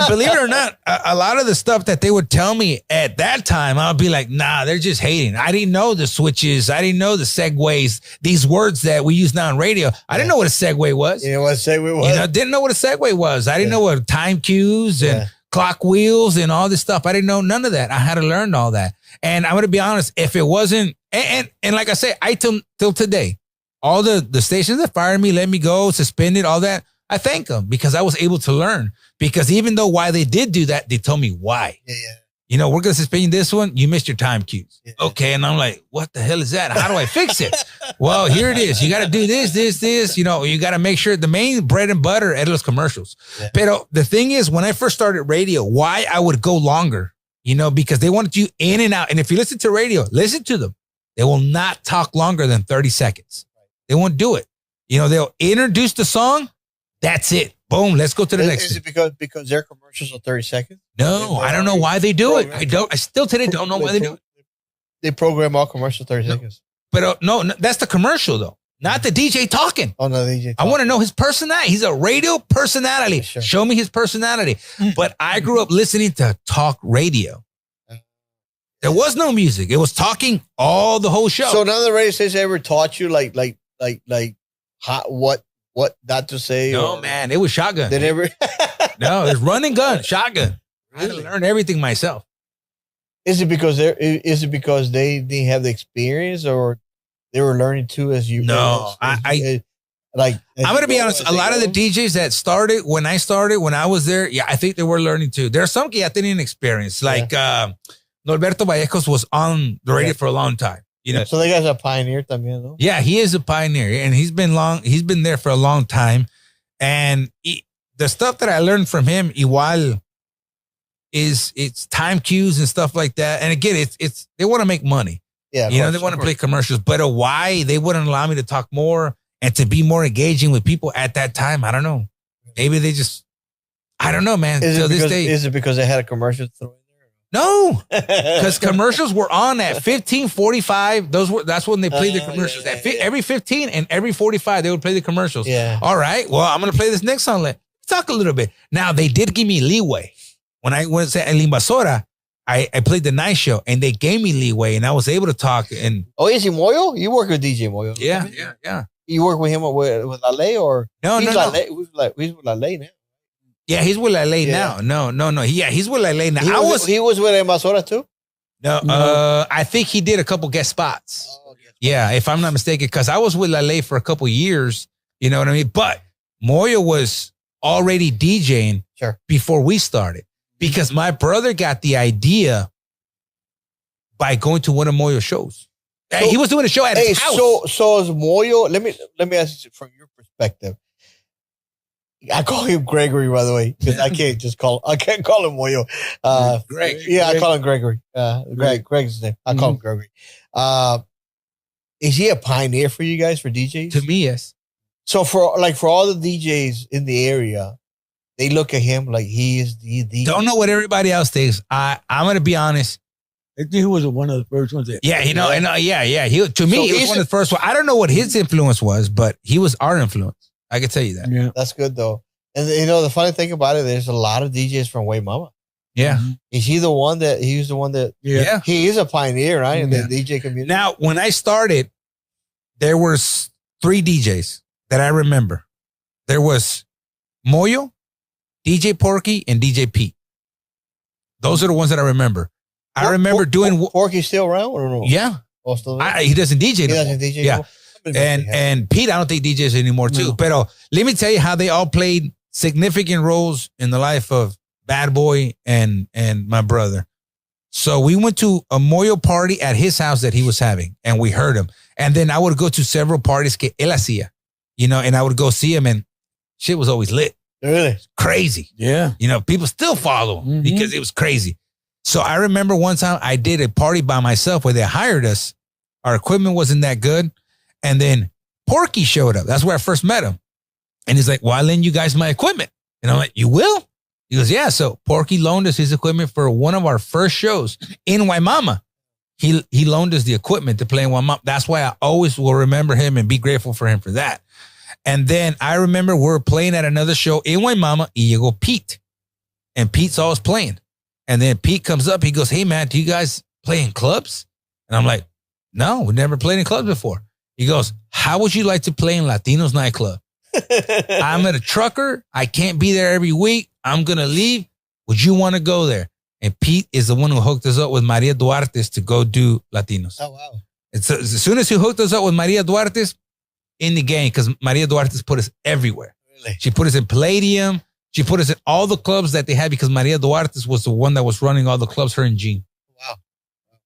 believe it or not, a lot of the stuff that they would tell me at that time, I'll be like, nah, they're just hating. I didn't know the switches. I didn't know the segues, these words that we use now on radio. I didn't know what a segue was. You know what a segue was? Didn't know what a segue was. I didn't know what time cues and clock wheels and all this stuff. I didn't know none of that. I had to learn all that. And I'm going to be honest, if it wasn't, And like I said, I till today, all the stations that fired me, let me go, suspended, all that, I thank them because I was able to learn. Because even though why they did do that, they told me why. Yeah. You know, we're going to suspend this one. You missed your time cues. Yeah. Okay. And I'm like, what the hell is that? How do I fix it? Well, here it is. You got to do this. You know, you got to make sure the main bread and butter are los commercials. Yeah. But the thing is, when I first started radio, why I would go longer, you know, because they wanted you in and out. And if you listen to radio, listen to them. They will not talk longer than 30 seconds. They won't do it. You know, they'll introduce the song. That's it. Boom. Let's go to the next. Is it because their commercials are 30 seconds? No, I don't know why they do it. I still today don't know why they do it. They program all commercials 30 seconds. But no, that's the commercial though. Not the DJ talking. Oh, no, the DJ talking. I want to know his personality. He's a radio personality. Sure. Show me his personality. But I grew up listening to talk radio. There was no music. It was talking all the whole show. So none of the radio stations ever taught you like what not to say? No, man. It was shotgun. They never. No, it's run and gun, shotgun. Really? I had to learn everything myself. Is it because they didn't have the experience, or they were learning too as you? No, I'm gonna be honest. A lot of the DJs that started when I was there, yeah, I think they were learning too. There are some que ya tenían experience, like Norberto Vallejos was on the radio for a long time. You know, so the guy's a pioneer también, no? Yeah, he is a pioneer, and he's been there for a long time. And the stuff that I learned from him, igual, it's time cues and stuff like that. And again, it's they want to make money. Yeah, you know, they want to play commercials, but why they wouldn't allow me to talk more and to be more engaging with people at that time? I don't know. Maybe they just, I don't know, man. Is it because they had a commercial throw in there? No, because commercials were on at 15:45. That's when they played the commercials. Every 15 and every 45, they would play the commercials. Yeah. All right. Well, I'm gonna play this next song. Let's talk a little bit. Now they did give me leeway when I went to El Invasora. I played the night show and they gave me leeway and I was able to talk. And is he Moyo? You work with DJ Moyo? Yeah. You work with him with Lale or no? He's with Lale now. Yeah, he's with Lale now. No. Yeah, he's with Lale now. He was with Invasora too? No, I think he did a couple guest spots. Yeah, if I'm not mistaken, because I was with Lale for a couple years. You know what I mean? But Moyo was already DJing before we started because my brother got the idea by going to one of Moyo's shows. So, he was doing a show at his house. So is Moyo, let me ask you from your perspective. I call him Gregory, by the way, because I can't call him Moyo. Greg. Yeah, I call him Gregory. Greg's his name. I call him Gregory. Is he a pioneer for you guys, for DJs? To me, yes. So for all the DJs in the area, they look at him like he is the DJ. Don't know what everybody else thinks. I'm going to be honest. I think he was one of the first ones. Yeah, He was one of the first ones. I don't know what his influence was, but he was our influence. I can tell you that. Yeah. That's good though. And you know, the funny thing about it, there's a lot of DJs from Way Mama. Yeah. Is he the one that he is a pioneer, right? In the DJ community. Now, when I started, there was 3 DJs that I remember. There was Moyo, DJ Porky, and DJ Pete. Those are the ones that I remember. I remember doing Porky still around or no? Yeah. He doesn't DJ anymore. He doesn't DJ anymore. And Pete, I don't think DJs anymore too. But let me tell you how they all played significant roles in the life of Bad Boy and my brother. So we went to a Moyo party at his house that he was having, and we heard him. And then I would go to several parties que él hacía, you know, and I would go see him, and shit was always lit. Really? Crazy. Yeah. You know, people still follow him because it was crazy. So I remember one time I did a party by myself where they hired us. Our equipment wasn't that good. And then Porky showed up. That's where I first met him. And he's like, well, I lend you guys my equipment. And I'm like, you will? He goes, yeah. So Porky loaned us his equipment for one of our first shows in Waimama. He loaned us the equipment to play in Waimama. That's why I always will remember him and be grateful for him for that. And then I remember we were playing at another show in Waimama. Y llegó Pete. And Pete saw us playing. And then Pete comes up. He goes, hey, man, do you guys play in clubs? And I'm like, no, we've never played in clubs before. He goes, how would you like to play in Latinos nightclub? I'm a trucker. I can't be there every week. I'm going to leave. Would you want to go there? And Pete is the one who hooked us up with Maria Duarte's to go do Latinos. Oh, wow. So as soon as he hooked us up with Maria Duarte's, in the game, because Maria Duarte's put us everywhere. Really? She put us in Palladium. She put us in all the clubs that they had because Maria Duarte's was the one that was running all the clubs, her and Jean. Wow.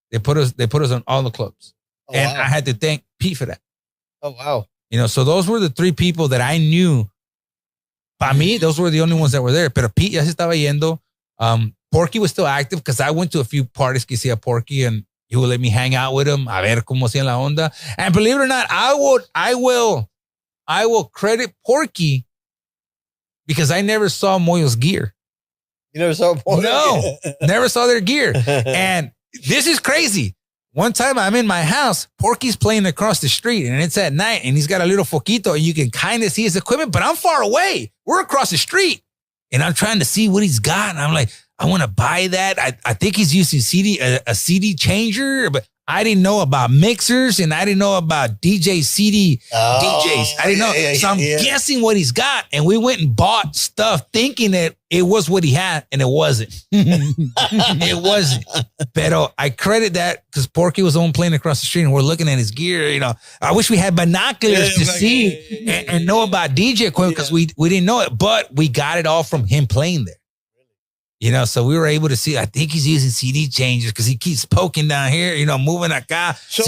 They put us on all the clubs. Oh, and wow. I had to thank Pete for that. Oh, wow. You know, so those were the three people that I knew. Para mí, those were the only ones that were there. Pero Pete ya se estaba yendo. Porky was still active because I went to a few parties que hacía Porky and he would let me hang out with him, a ver cómo hacían la onda. And believe it or not, I will credit Porky because I never saw Moyo's gear. You never saw Porky? No, never saw their gear. And this is crazy. One time I'm in my house, Porky's playing across the street and it's at night and he's got a little foquito and you can kind of see his equipment, but I'm far away. We're across the street and I'm trying to see what he's got. And I'm like, I want to buy that. I think he's using a CD changer, but I didn't know about mixers and I didn't know about DJs. I didn't know. So I'm guessing what he's got. And we went and bought stuff thinking that it was what he had and it wasn't. It wasn't. Pero I credit that because Porky was the one playing across the street and we're looking at his gear. You know, I wish we had binoculars to see and know about DJ equipment because we didn't know it, but we got it all from him playing there. You know, so we were able to see, I think he's using CD changers because he keeps poking down here, you know, moving acá. So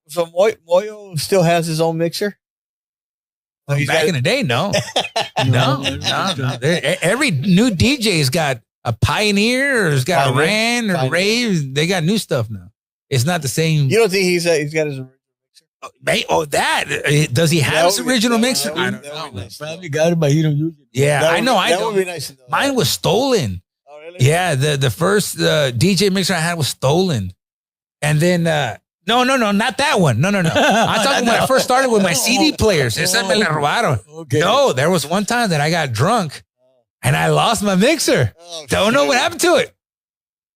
Moyo still has his own mixer? Back in the day, no. No. Every new DJ's got a Pioneer or has got a Rand or Rave. They got new stuff now. It's not the same. You don't think he's got his original mixer? Oh, that. Does he have his original mixer? I don't know. Nice. Probably got it, but he don't use it. Yeah, I know. That would be nice to know. Mine was stolen. Oh, really? Yeah, the first DJ mixer I had was stolen. And then, no, not that one. No. I'm talking when I first started with my CD players. Esa me la robaron. Okay. No, there was one time that I got drunk and I lost my mixer. Oh, Don't know what happened to it.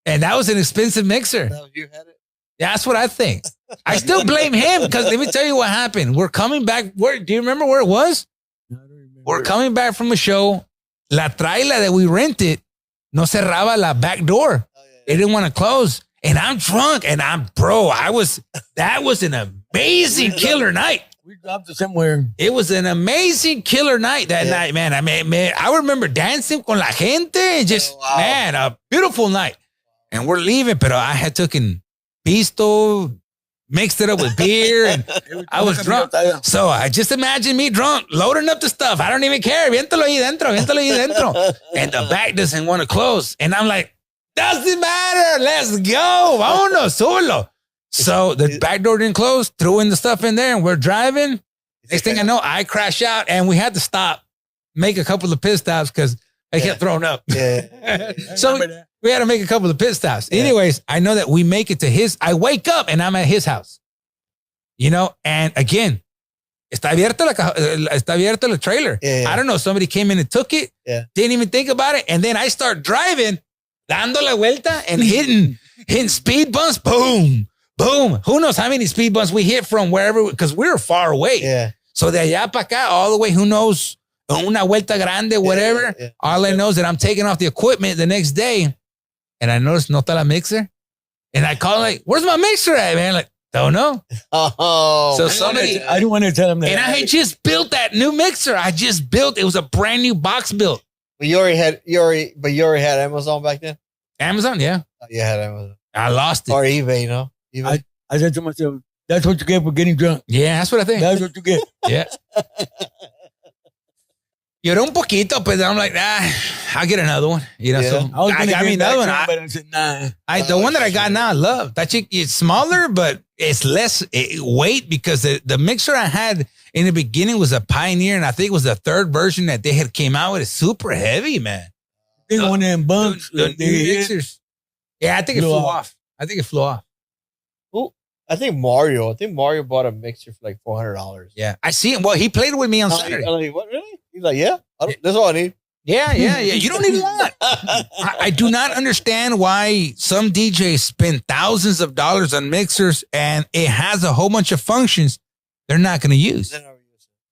And that was an expensive mixer. No, you had it? Yeah, that's what I think. I still blame him because let me tell you what happened. We're coming back. Do you remember where it was? We're coming back from a show. La traila that we rented no cerraba la back door. It didn't want to close. And I'm drunk and that was an amazing killer night. We dropped it somewhere. It was an amazing killer night that night, man. I mean, I remember dancing con la gente and just, man, a beautiful night. And we're leaving, but I had taken pisto, mixed it up with beer, and I was drunk. So I just imagine me drunk, loading up the stuff. I don't even care. Viéntalo ahí dentro. And the back doesn't want to close. And I'm like, doesn't matter. Let's go. Vámonos, solo. So the back door didn't close, threw in the stuff in there, and we're driving. Next thing I know, I crash out, and we had to stop, make a couple of pit stops because I kept throwing up. Yeah. So we had to make a couple of pit stops. Yeah. Anyways, I know that we make it to I wake up and I'm at his house, you know, and again, está abierta la trailer. Yeah. I don't know. Somebody came in and took it. Yeah. Didn't even think about it. And then I start driving, dando la vuelta and hitting speed bumps. Boom, boom. Who knows how many speed bumps we hit from wherever, because we were far away. Yeah. So de allá para acá, all the way, who knows, una vuelta grande, whatever. Yeah. All I know is that I'm taking off the equipment the next day. And I noticed no está la mixer. And I call like, where's my mixer at, man? Like, don't know. Oh. So I didn't want to tell him that. And I had just built that new mixer. It was a brand new box built. But you already had Amazon back then? Amazon, yeah. Oh, you had Amazon. I lost it. Or eBay, you know? eBay. I said to myself, that's what you get for getting drunk. Yeah, that's what I think. That's what you get. Yeah. Lloré un poquito, but I'm like, I'll get another one. You know, so I got me another one. But I said, nah. The one that I got now, I love. That chick, it's smaller, but it's less weight because the mixer I had in the beginning was a Pioneer, and I think it was the third version that they had came out with. It's super heavy, man. I think one of them bumps. The new mixers. Yeah, I think it flew off. I think Mario bought a mixer for like $400. Yeah, I see him. Well, he played with me on Saturday. I'm like, what, really? He's like, yeah, that's all I need. Yeah. You don't need a lot. I do not understand why some DJs spend thousands of dollars on mixers and it has a whole bunch of functions they're not going to use.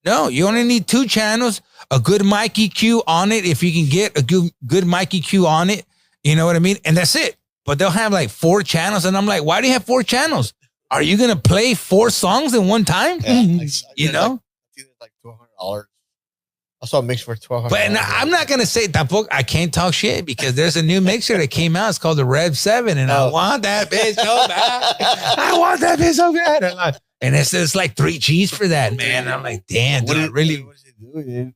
No, you only need 2 channels, a good mic EQ on it. If you can get a good mic EQ on it, you know what I mean? And that's it. But they'll have like 4 channels. And I'm like, why do you have 4 channels? Are you going to play 4 songs in one time? Yeah, you know? Like $1,200. I saw a mix for $1,200. But I'm not going to say tampoco. I can't talk shit because there's a new mixer that came out. It's called the Rev 7. And I want that bitch so bad. I want that bitch so bad. And it's like 3 G's for that, man. I'm like, damn, dude, really. What does it do? It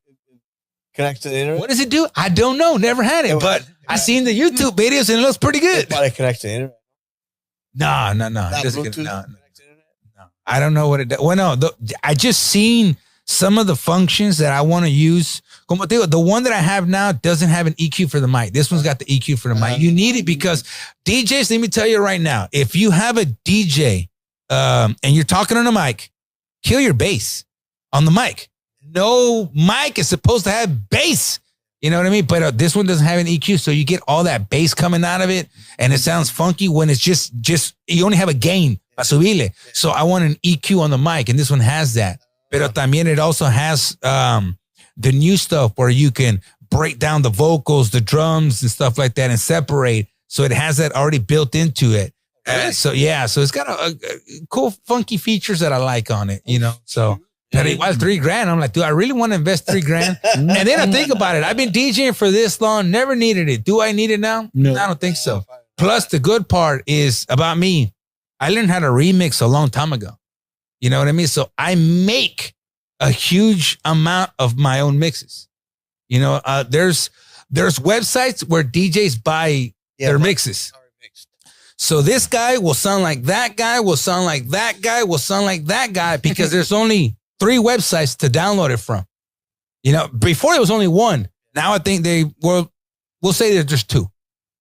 connects to the internet? What does it do? I don't know. Never had it. But I seen the YouTube videos and it looks pretty good. It probably connects to the internet. No. Not It doesn't Bluetooth no. connects to the internet? No. I don't know what it does. Well, no, I just seen some of the functions that I want to use. Como te digo, the one that I have now doesn't have an EQ for the mic. This one's got the EQ for the mic. You need it because DJs, let me tell you right now, if you have a DJ and you're talking on a mic, kill your bass on the mic. No mic is supposed to have bass. You know what I mean? But this one doesn't have an EQ, so you get all that bass coming out of it, and it sounds funky when it's just you only have a gain, para subirle. So I want an EQ on the mic, and this one has that. Pero también it also has the new stuff where you can break down the vocals, the drums, and stuff like that, and separate. So it has that already built into it. So it's got a cool, funky features that I like on it, you know. So, but igual $3,000. I'm like, dude, I really want to invest $3,000. And then I think about it. I've been DJing for this long, never needed it. Do I need it now? No. I don't think so. Plus, the good part is about me. I learned how to remix a long time ago. You know what I mean? So I make a huge amount of my own mixes. You know, there's websites where DJs buy their mixes. So this guy will sound like that guy, will sound like that guy, will sound like that guy, because there's only 3 websites to download it from. You know, before there was only 1. Now I think we'll say that there's 2.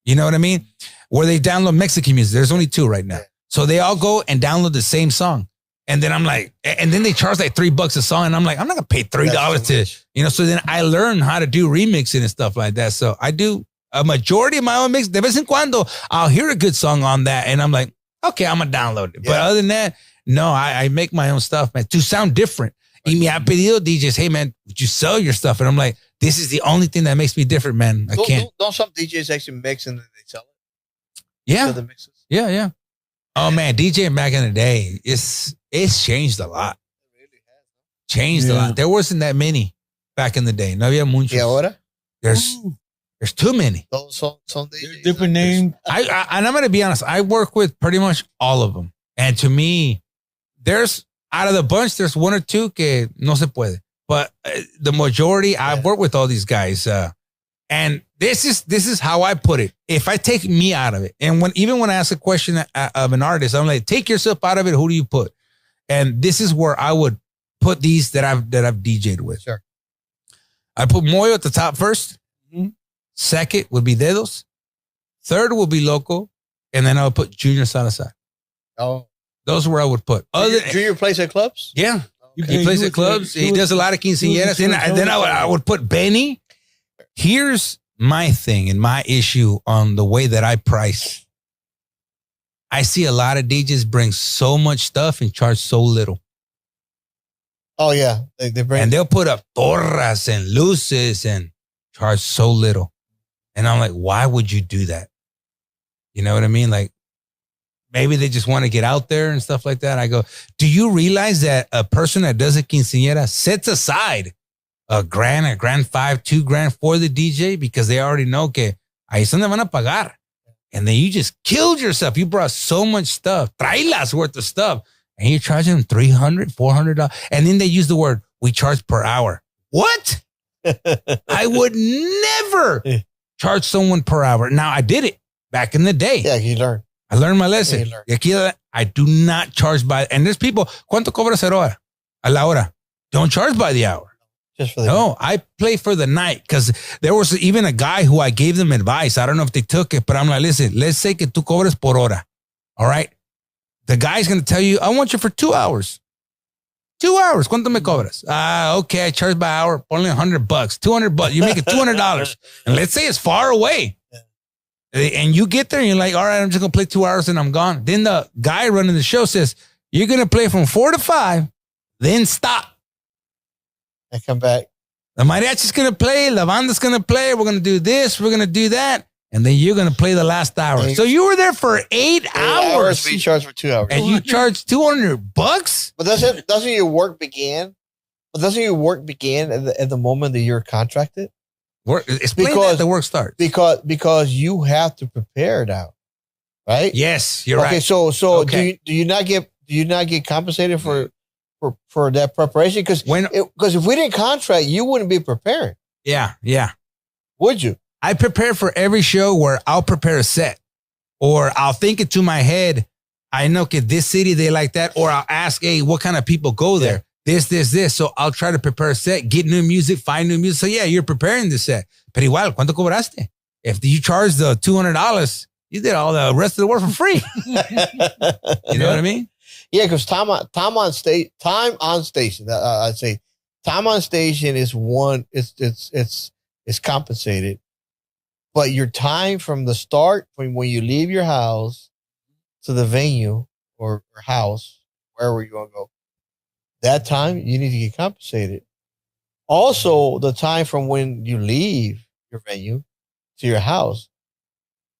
You know what I mean? Where they download Mexican music. There's only 2 right now. So they all go and download the same song. And then I'm like, and then they charge like $3 a song. And I'm like, I'm not going to pay $3 to, you know, so then I learn how to do remixing and stuff like that. So I do a majority of my own mix. De vez en cuando, I'll hear a good song on that. And I'm like, okay, I'm going to download it. Yeah. But other than that, no, I make my own stuff, man, to sound different. Y me ha pedido DJs, hey, man, would you sell your stuff? And I'm like, this is the only thing that makes me different, man. I can't. Don't some DJs actually mix and then they sell it? Yeah. The mixes? Yeah. Oh, man, DJing back in the day, it's changed a lot. It really has. Changed a lot. There wasn't that many back in the day. No había muchos. ¿Y ahora? There's too many. Son DJs. Different names. And I'm going to be honest. I work with pretty much all of them. And to me, there's out of the bunch, there's 1 or 2 que no se puede. But the majority, I've worked with all these guys. And this is how I put it. If I take me out of it, and even when I ask a question of an artist, I'm like, take yourself out of it. Who do you put? And this is where I would put these that I've DJ'd with. Sure. I put Moyo at the top first. Mm-hmm. Second would be Dedos. Third will be Loco. And then I would put Junior Salazar. Oh. Those are where I would put. Junior plays at clubs? Yeah. He plays at clubs. He does a lot of quinceañeras. Then I would put Benny. Here's my thing and my issue on the way that I price. I see a lot of DJs bring so much stuff and charge so little. Oh, yeah. They bring. And they'll put up torras and luces and charge so little. And I'm like, why would you do that? You know what I mean? Like, maybe they just want to get out there and stuff like that. I go, do you realize that a person that does a quinceañera sets aside $1,000, $1,500, $2,000 for the DJ because they already know que ahí es donde van a pagar. And then you just killed yourself. You brought so much stuff, trailas worth of stuff, and you're charging them $300, $400. And then they use the word, we charge per hour. What? I would never charge someone per hour. Now, I did it back in the day. Yeah, you learn. I learned my lesson. I do not charge by, and there's people, ¿cuánto cobras a la hora? Don't charge by the hour. Just for the No, I play for the night because there was even a guy who I gave them advice. I don't know if they took it, but I'm like, listen, let's say que tú cobres por hora. All right. The guy's going to tell you, I want you for 2 hours. 2 hours. ¿Cuánto me cobras? Okay. I charge by hour. Only $100, $200. You make it $200. And let's say it's far away. And you get there and you're like, all right, I'm just going to play 2 hours and I'm gone. Then the guy running the show says, you're going to play from 4 to 5, then stop. And come back. The mariachi's going to play. La banda's going to play. We're going to do this. We're going to do that. and then you're going to play the last hour. So you were there for 8 hours. We charged for 2 hours. And you charged $200? But doesn't your work begin? But doesn't your work begin at the moment that you're contracted? Explain that the work starts. Because you have to prepare now, right? Yes, you're right. Okay, so do you not get compensated for that preparation? Because if we didn't contract, you wouldn't be preparing. Yeah. Would you? I prepare for every show where I'll prepare a set, or I'll think it to my head. I know that this city they like that, or I'll ask, hey, what kind of people go there? This. So I'll try to prepare a set, get new music, find new music. So yeah, you're preparing the set. Pero igual, ¿cuánto cobraste? If you charge the $200, you did all the rest of the work for free. You know what I mean? Yeah, because time on station. I'd say time on station is one. It's compensated, but your time from the start, from when you leave your house to the venue or house, wherever you're gonna go, that time you need to get compensated. Also, the time from when you leave your venue to your house,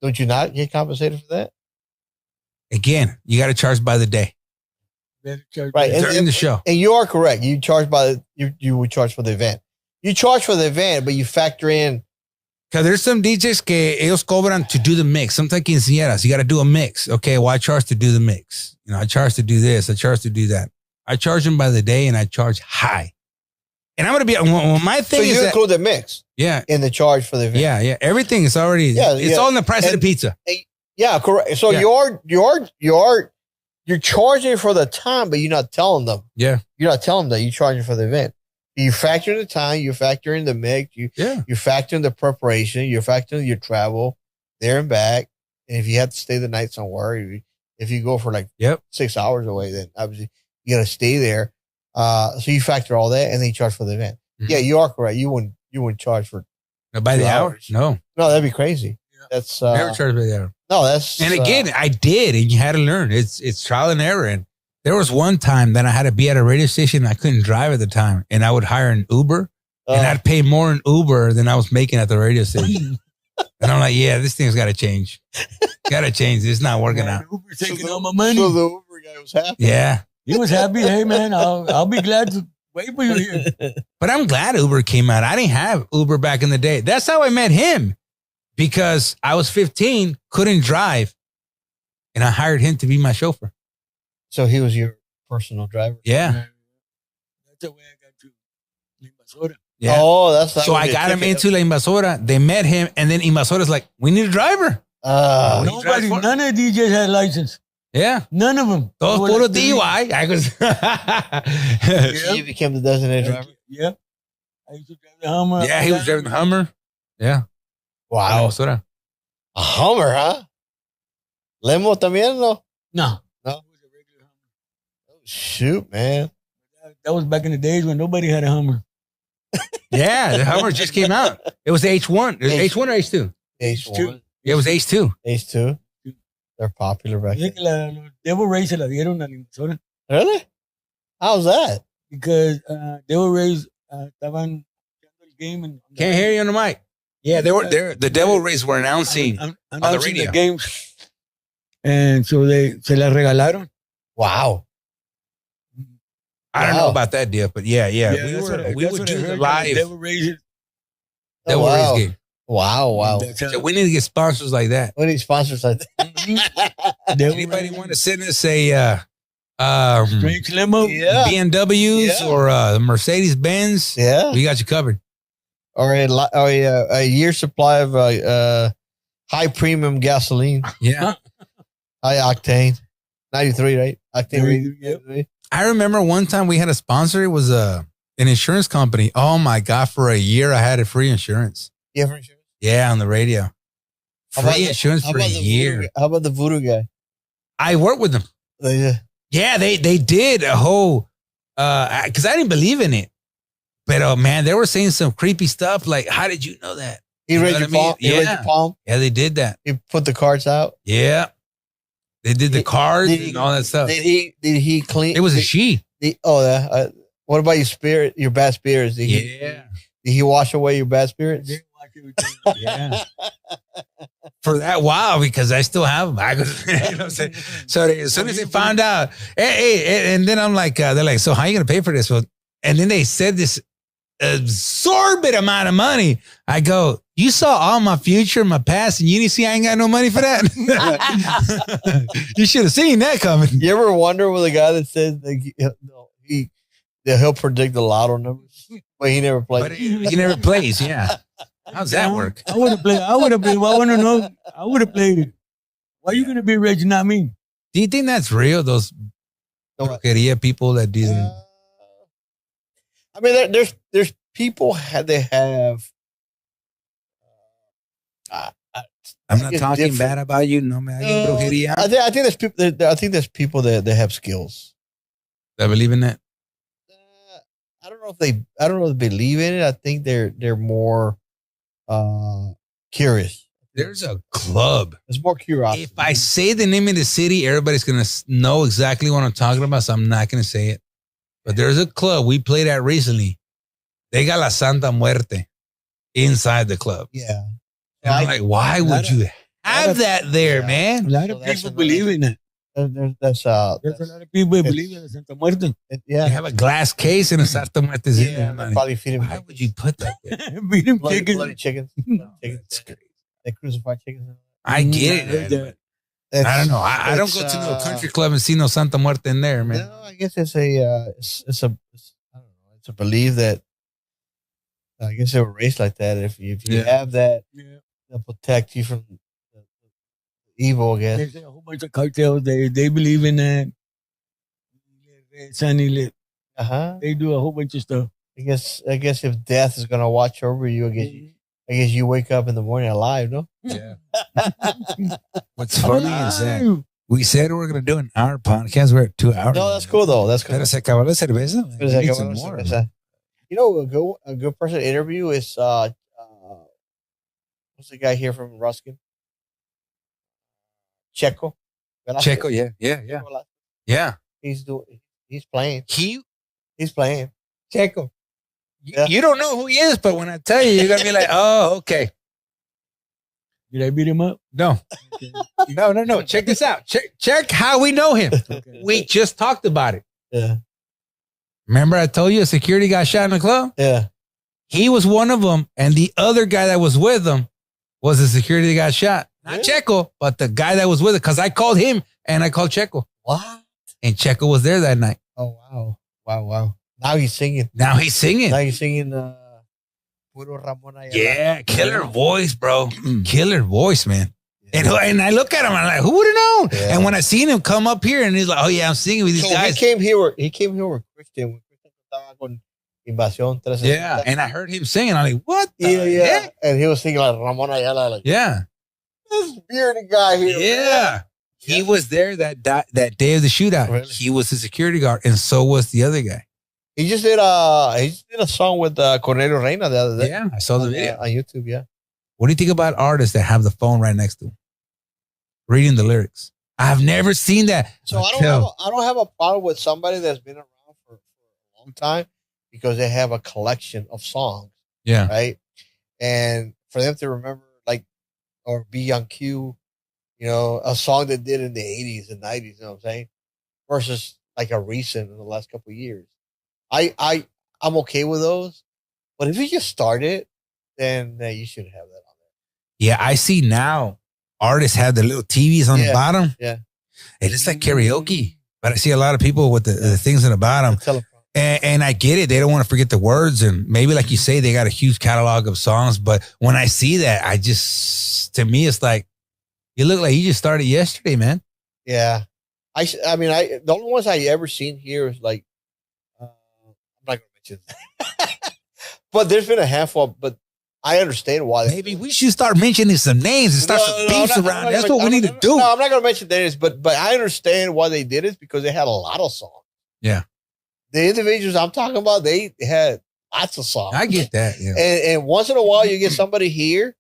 don't you not get compensated for that? Again, you got to charge by the day. Right, during the show. And you are correct. You charge you would charge for the event. You charge for the event, but you factor in. Because there's some DJs que ellos cobran to do the mix. Sometimes quinceañeras, you got to do a mix. Okay, well, I charge to do the mix. I charge to do this. I charge to do that. I charge them by the day, and I charge high. And I'm going to be, my thing is you include the mix. Yeah. In the charge for the event. Yeah. Everything is already, it's all in the price of the pizza. Yeah, correct. So you're charging for the time, but you're not telling them. Yeah. You're not telling them that you're charging for the event. You factor in the time, you factor in the mix, you factor in the preparation, you factor in your travel there and back. And if you have to stay the night somewhere, if you go for 6 hours away, then obviously you got to stay there. So you factor all that and then you charge for the event. Mm-hmm. Yeah, you are correct. You wouldn't charge for by the hour. No, that'd be crazy. That's never charge by the hour. No, that's and again, I did, and you had to learn. It's trial and error. And there was one time that I had to be at a radio station and I couldn't drive at the time, and I would hire an Uber, and I'd pay more in Uber than I was making at the radio station. And I'm like, yeah, this thing's got to change. Got to change. It's not working out. Uber taking all my money. So the Uber guy was happy. Yeah. He was happy. Hey, man, I'll be glad to wait for you here. But I'm glad Uber came out. I didn't have Uber back in the day. That's how I met him, because I was 15, couldn't drive, and I hired him to be my chauffeur. So he was your personal driver? Yeah. That's the way I got to La Invasora. Yeah. Oh, that's so I got him into La Invasora. They met him, and then Invasora's like, we need a driver. None of the DJs had a license. Yeah. None of them. Todos puro DUI. You became the designated driver? Yeah. I used to drive the Hummer. Yeah, he was driving the Hummer. Yeah. Wow. A Hummer, huh? Lemo también, no? No. It was a regular Hummer. Oh, shoot, man. That was back in the days when nobody had a Hummer. Yeah, the Hummer just came out. It was H1. H1 or H2? H1. Yeah, it was H2. H2. They're popular back then. Los Devil Rays se la dieron a la Invasora. Really? How's that? Because Devil Rays estaban el game. And can't hear you on the mic. Yeah, they were there. The Devil Rays were announcing on the radio. The games. And so se la regalaron. Wow. I don't know about that deal, but yeah. We would do the live Devil Rays game. Wow. So we need to get sponsors like that. We need sponsors like that. Anybody want to send us a Strange limo? Yeah. BMWs or Mercedes Benz? Yeah. We got you covered. Or a year supply of high premium gasoline. Yeah. High octane. 93, right? Octane. Yep. I remember one time we had a sponsor. It was an insurance company. Oh my God. For a year, I had a free insurance. You have insurance? Yeah, on the radio. Free insurance for a year. How about the voodoo guy? I worked with them. Yeah, they did a whole, because I didn't believe in it. But man, they were saying some creepy stuff like, how did you know that? He read your palm? Yeah. He read your palm? Yeah, they did that. He put the cards out? Yeah. They did the cards and all that stuff. Did he clean? It was a she. What about your bad spirits? Did he wash away your bad spirits? Yeah. for that while because I still have them. You know what I'm saying? So as soon as they found out, and then I'm like, they're like, so how are you going to pay for this? Well, and then they said this absorbent amount of money. I go, you saw all my future, my past, and you didn't see I ain't got no money for that? You should have seen that coming. You ever wonder with a guy that says he'll predict the lotto numbers, but he never plays? But he never plays, yeah. How's that work? I would have played. I want to know. I would have played it. Why are you going to be rich, not me? Do you think that's real, those brujeria people that do that? I mean, there's people they have. I'm not talking bad about you. No, man. I think there's people. I think there's people that have skills. I believe in that. I don't know if they believe in it. I think they're more curious. There's a club. There's more curiosity. If I say the name of the city, everybody's gonna know exactly what I'm talking about. So I'm not gonna say it. But there's a club we played at recently. They got La Santa Muerte inside the club. Yeah. And I'm like, why would you have that there, man? A lot of people believe in it. There's a lot of people believe in Santa Muerte. Yeah. You have a glass case and a Santa Muerte's in there. They're probably feeding. Why would you put that there? Feed him Bloody chickens. That's crazy. They crucified chickens. I get it. Man, but I don't know. I don't go to no country club and see no Santa Muerte in there, man. No, I guess it's a I don't know. It's a belief that I guess they were raised like that. If you have that, they'll protect you from the evil. I guess there's a whole bunch of cartels. They believe in that. Sunny They do a whole bunch of stuff. I guess if death is gonna watch over you, I guess you wake up in the morning alive, no? Yeah. What's funny is that we said we're going to do an hour podcast. We're at 2 hours. No, that's cool though. That's cool. Pero se acabó la cerveza. We need some more. You know, a good person to interview is what's the guy here from Ruskin? Checo. Checo, yeah. Yeah. He's playing. He's playing. Checo. You don't know who he is, but when I tell you, you're going to be like, oh, okay. Did I beat him up? No. Okay. No. Check this out. Check how we know him. Okay. We just talked about it. Yeah. Remember I told you a security got shot in the club? Yeah. He was one of them, and the other guy that was with him was the security that got shot. Not Checo, but the guy that was with it, because I called him, and I called Checo. What? And Checo was there that night. Oh, wow. Now he's singing. Now he's singing. Puro Ramona. Yeah, killer voice, bro. Killer voice, man. Yeah. And I look at him, I'm like, who would have known? Yeah. And when I seen him come up here, and he's like, oh yeah, I'm singing with these guys. He came here with Christian. Yeah, and I heard him singing. I'm like, what? Yeah. And he was singing like Ramona Ayala. Like, yeah. This bearded guy here. Yeah. He was there that day of the shootout. Really? He was the security guard, and so was the other guy. He just did a song with Cornelio Reina the other day. Yeah, I saw the video on YouTube. Yeah. What do you think about artists that have the phone right next to them, reading the lyrics? I've never seen that. So I don't have a problem with somebody that's been around for a long time because they have a collection of songs. Yeah. Right. And for them to remember, like, or be on cue, you know, a song they did in the 80s and 90s. You know what I'm saying? Versus like a recent in the last couple of years. I'm okay with those, but if you just started, then you should have that on there. Yeah, I see now artists have the little TVs on the bottom. Yeah, it is like karaoke, but I see a lot of people with the things in the bottom. And I get it; they don't want to forget the words, and maybe like you say, they got a huge catalog of songs. But when I see that, to me, it's like you look like you just started yesterday, man. Yeah, I mean, the only ones I ever seen here is like. I'm not going to mention but there's been a handful, but I understand why. Maybe we should start mentioning some names and start some beefs around. That's what we need to do. No, I'm not going to mention names, but I understand why they did it because they had a lot of songs. Yeah. The individuals I'm talking about, they had lots of songs. I get that. Yeah. And once in a while, you get somebody here,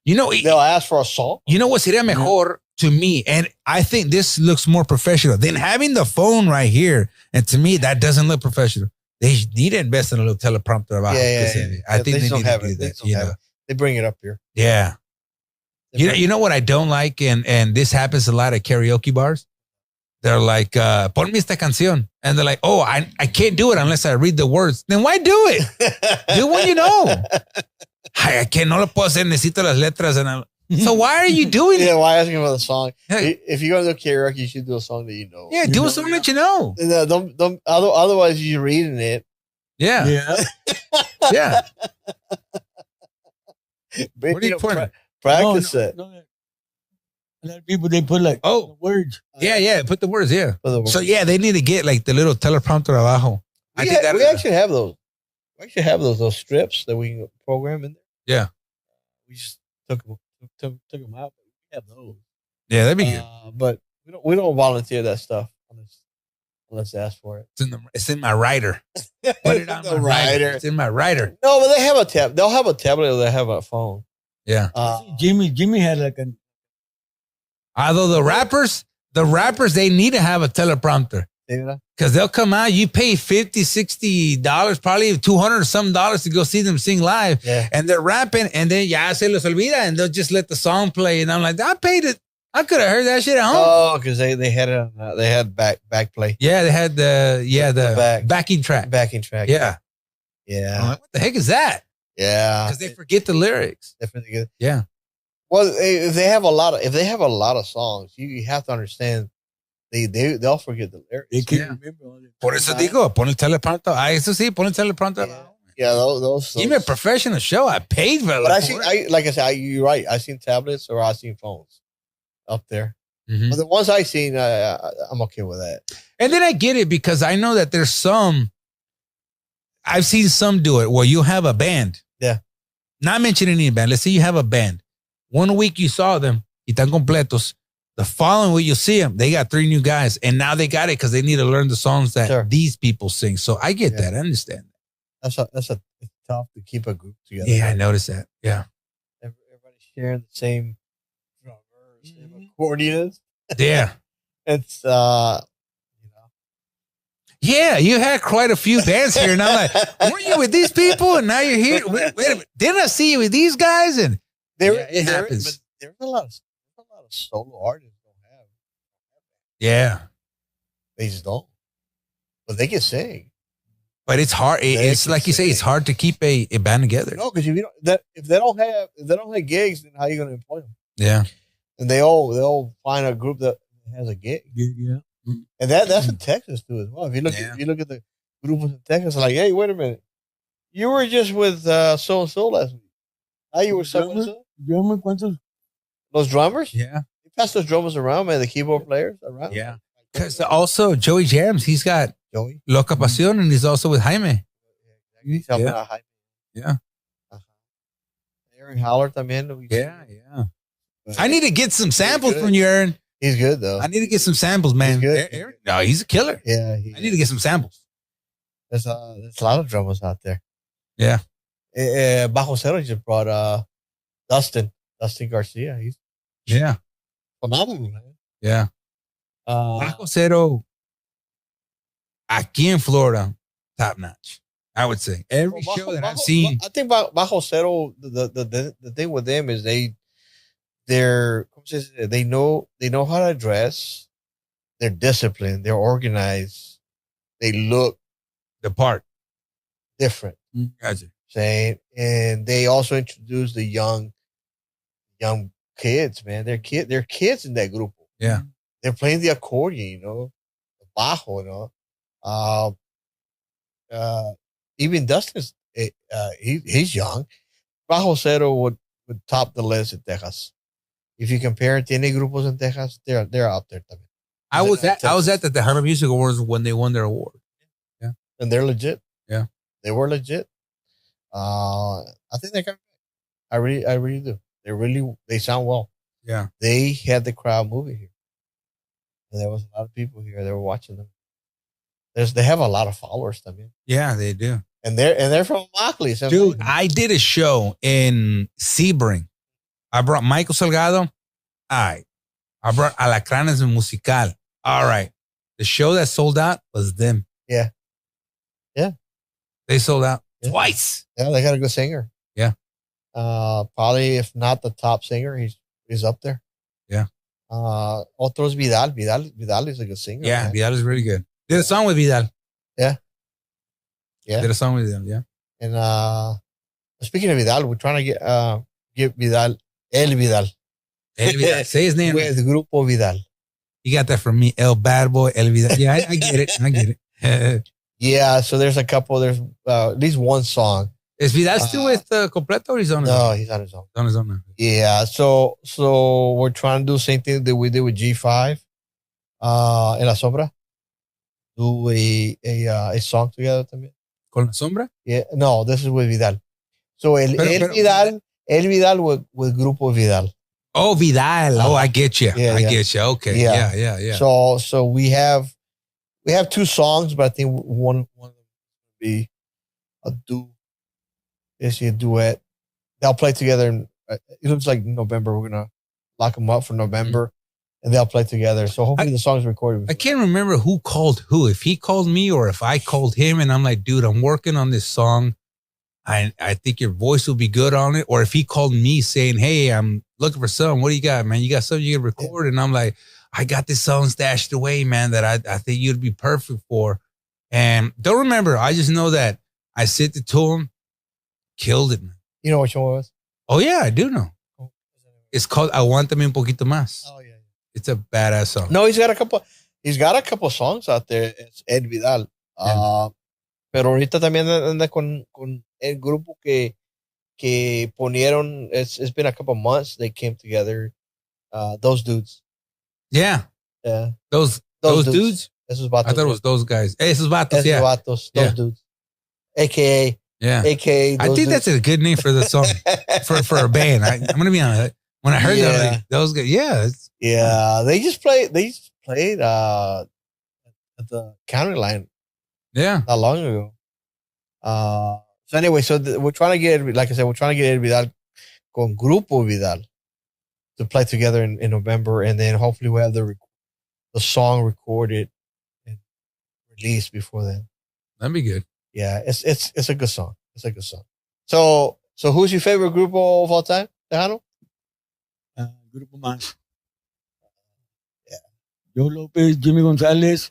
they'll ask for a song. You know what sería mejor to me? And I think this looks more professional than having the phone right here. And to me, that doesn't look professional. They need to invest in a little teleprompter about it. I think they need to do that. They bring it up here. Yeah. You know what I don't like, and this happens a lot at karaoke bars. They're like, "Ponme esta canción," and they're like, "Oh, I can't do it unless I read the words." Then why do it? Do what you know. I can't. No lo puedo hacer. Necesito las letras, so why are you doing it? Yeah, why asking for the song? If you're going to do karaoke, you should do a song that you know. Yeah, do a song that you know. Don't. Otherwise, you're reading it. Yeah. Yeah. But, What are you putting? Practice it. No. A lot of people, they put like words. Yeah. Put the words. Yeah. For the words. So yeah, they need to get like the little teleprompter abajo. We actually have those. We actually have those strips that we can program in there. Yeah. We just took them out. But we have those. Yeah, that'd be good. But we don't volunteer that stuff unless they ask for it. It's in my writer. Put it on my writer. It's in my writer. No, but they have a tab. They'll have a tablet or they have a phone. Yeah. Jimmy had like Although the rappers, they need to have a teleprompter. Because they'll come out, you pay $50, $60, probably $200 or some dollars to go see them sing live. Yeah. And they're rapping, and then ya se los olvida, and they'll just let the song play. And I'm like, I paid it. I could have heard that shit at home. Oh, because they had it on, they had back play. Yeah, they had the backing track. Backing track. Yeah. Yeah. I'm like, what the heck is that? Yeah. Because they forget the lyrics. Yeah. Well, if they have a lot of songs, you have to understand they'll forget the lyrics. They can't remember. Por eso digo, pon el teleprompter. Eso sí, pon el teleprompter. Yeah, those. Give me a professional show. I paid for it. But like I said, you're right. I've seen tablets or I've seen phones up there. Mm-hmm. But the ones I've seen, I'm okay with that. And then I get it because I know that there's some. I've seen some do it where you have a band. Yeah. Not mentioning any band. Let's say you have a band. 1 week you saw them, y están completos. The following week you see them, they got 3 new guys, and now they got it because they need to learn the songs that these people sing. So I get that. I understand that. It's tough to keep a group together. Yeah, I noticed that. Yeah. Everybody's sharing the same drummers, same accordions. Yeah. It's Yeah, you had quite a few bands here, and I'm like, weren't you with these people? And now you're here. Wait a minute. Didn't I see you with these guys? And it happens. But there's a lot of solo artists don't have. Yeah. They just don't. But they can sing. But it's hard. It's like you say, it's hard to keep a band together. No, because if they don't have gigs, then how are you going to employ them? Yeah. And they'll find a group that has a gig. Yeah. And that's in Texas too as well. If you look at the groups in Texas, like, hey, wait a minute, you were just with so and so last week. Now you were so and so. Those drummers? Yeah. You pass those drummers around, man. The keyboard players around. Yeah. Because also Joey Jams, he's got Loca Pasión, and he's also with Jaime. He's helping out Jaime. Yeah. Aaron Howler también. Yeah. I need to get some samples from you, Aaron. He's good though. I need to get some samples, man. He's good. Aaron, no, he's a killer. Yeah. I need to get some samples. There's a lot of drummers out there. Yeah. Bajo Cero just brought Dustin Garcia. He's phenomenal, man. Yeah. Bajo Cero, aquí en Florida, top notch. I would say every show that I've seen. I think Bajo Cero, the thing with them is they know how to dress. They're disciplined. They're organized. They look the part different. Gotcha. Saying, and they also introduce the young kids, man. They're kids in that group. Yeah. They're playing the accordion, the bajo, even Dustin's, he's young. Bajo Cero would top the list in Texas. If you compare it to any grupos in Texas, they're out there. I was at the Tejano Music Awards when they won their award. Yeah. And they're legit. Yeah. They were legit. I think they got. I really do. They sound well. Yeah. They had the crowd moving here. And there was a lot of people here. They were watching them. They have a lot of followers. I mean. Yeah, they do. And they're from Immokalee. So dude, I did a show in Sebring. I brought Michael Salgado. All right. I brought Alacranes Musical. All right. The show that sold out was them. Yeah. Yeah. They sold out twice. Yeah, they got a good singer. Yeah. Probably, if not the top singer, he's is up there. Yeah. Otros Vidal. Vidal is a good singer. Yeah, man. Vidal is really good. Did a song with Vidal. Yeah. Did a song with him, yeah. And speaking of Vidal, we're trying to get Vidal, El Vidal. El Vidal. Say his name. With Grupo Vidal. You got that from me, El Bad Boy, El Vidal. Yeah, I get it. I get it. Yeah, so there's a couple. There's at least one song. Is Vidal still with Completo or he's on his own? No, he's on his own. On his own now. Yeah, so we're trying to do the same thing that we did with G5, En La Sombra. Do a song together también. ¿Con la sombra? Yeah, no, this is with Vidal. So El Vidal with Grupo Vidal. Oh, Vidal. Oh, I get you. I get you. Okay. Yeah. So we have two songs, but I think one will be a duet. They'll play together. It looks like November. We're gonna lock them up for November, and they'll play together. So hopefully the song's recorded. I can't remember who called who. If he called me or if I called him, and I'm like, dude, I'm working on this song. I think your voice will be good on it. Or if he called me saying, hey, I'm looking for something. What do you got, man? You got something you can record? Yeah. And I'm like, I got this song stashed away, man, that I think you'd be perfect for. And don't remember. I just know that I sent it to him, killed it, man. You know which one it was? Oh, yeah, I do know. It's called Aguántame un poquito más. Oh, yeah. It's a badass song. No, he's got a couple songs out there. It's Ed Vidal. Yeah. Pero ahorita también anda con el grupo que ponieron. It's been a couple months. They came together. Those dudes. Yeah. Yeah. Those dudes? Esos vatos. I thought it was those guys. Esos vatos, yeah. Vatos, those dudes. AKA. Yeah. AKA. I think dudes. That's a good name for the song, for a band. I'm going to be honest. When I heard that, like, those guys, yeah. They just played at the county line. Yeah. Not long ago. So anyway, we're trying to get, like I said, Ed Vidal con Grupo Vidal to play together in November, and then hopefully we'll have the song recorded and released before then. That'd be good. Yeah, it's a good song. It's a good song. So who's your favorite grupo of all time, Tejano? Grupo Más. Yeah. Joe Lopez, Jimmy Gonzalez.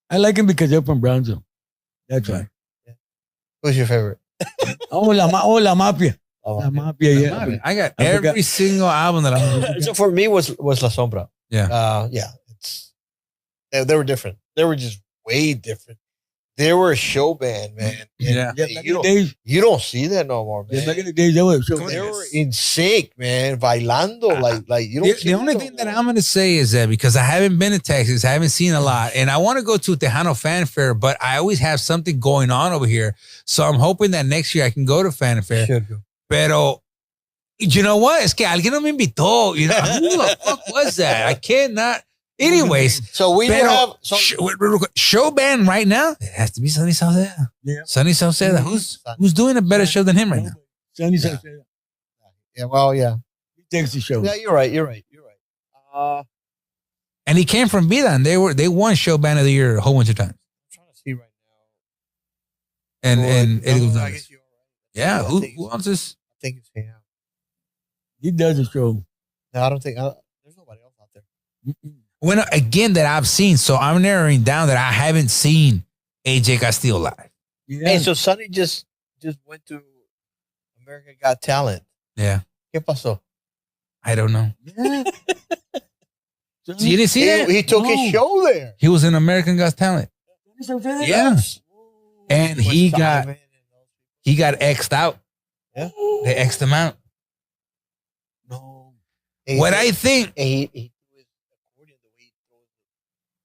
I like him because they're from Brownsville. That's right. Yeah. Who's your favorite? La Mafia. La Mafia, yeah. I got every single album that I So for me was La Sombra. Yeah. They were different. They were just way different. They were a show band, man. Yeah. You don't see that no more, man. Back in the days, they were in sync, man. Bailando, like you don't see the only thing that I'm going to say is that because I haven't been to Texas, I haven't seen a lot, and I want to go to Tejano Fan Fair, but I always have something going on over here. So I'm hoping that next year I can go to Fan Fair. Should go. Pero, you know what? Es que alguien no me invitó. You know, who the fuck was that? I cannot. Anyways, so we have show band right now. It has to be Sonny Sauceda. Yeah, Sonny Sauceda. Who's doing a better show than him right now? Sonny Sauceda. Yeah, well, yeah. He takes the show. Yeah, you're right. And he came from Vida, and they won show band of the year a whole bunch of times. I'm trying to see right now. And Eddie Gonzalez. I guess you're right. Yeah, who else is? I think it's him. He does a show. No, I don't think there's nobody else out there. When again that I've seen, so I'm narrowing down that I haven't seen AJ Castillo live. Yeah. Hey, so Sonny just went to America Got Talent. Yeah. ¿Qué pasó? I don't know. Yeah. So you didn't see that? He took his show there. He was in American Got Talent. Yeah. And he got X'd out. Yeah. They X'd him out. No. What I think.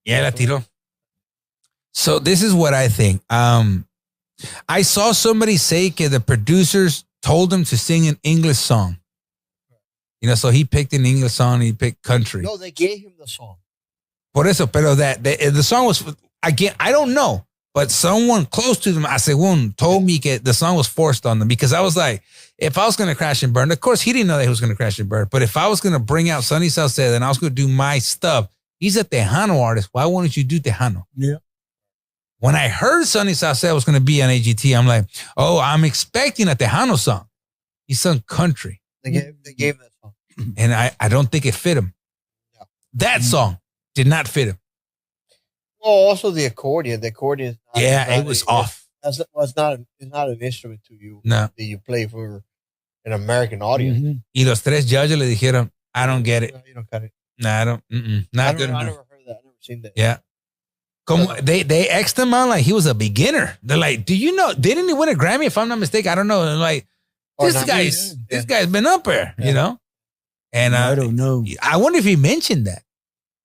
Yeah, la tiró. So this is what I think. I saw somebody say that the producers told him to sing an English song. You know, so he picked an English song. He picked country. No, they gave him the song. Por eso, pero the song was, again, I don't know, but someone close to them, told me that the song was forced on them, because I was like, if I was going to crash and burn, of course he didn't know that he was going to crash and burn, but if I was going to bring out Sonny Sauceda and I was going to do my stuff, he's a Tejano artist. Why wouldn't you do Tejano? Yeah. When I heard Sonny Sauceda was going to be on AGT, I'm like, oh, I'm expecting a Tejano song. He sung country. They gave that song. And I don't think it fit him. No. That song did not fit him. Well, also the accordion. The accordion. It was off. It's not an instrument to you. No. That you play for an American audience. Mhm. Y los tres judges le dijeron, I don't get it. No, you don't cut it. Nah, I don't. Not good I enough. never heard that. I never seen that. Yeah. Como they X'd him out like he was a beginner. They're like, do you know? Didn't he win a Grammy? If I'm not mistaken, I don't know. And like, this guy's been up there, you know. And I don't know. I wonder if he mentioned that.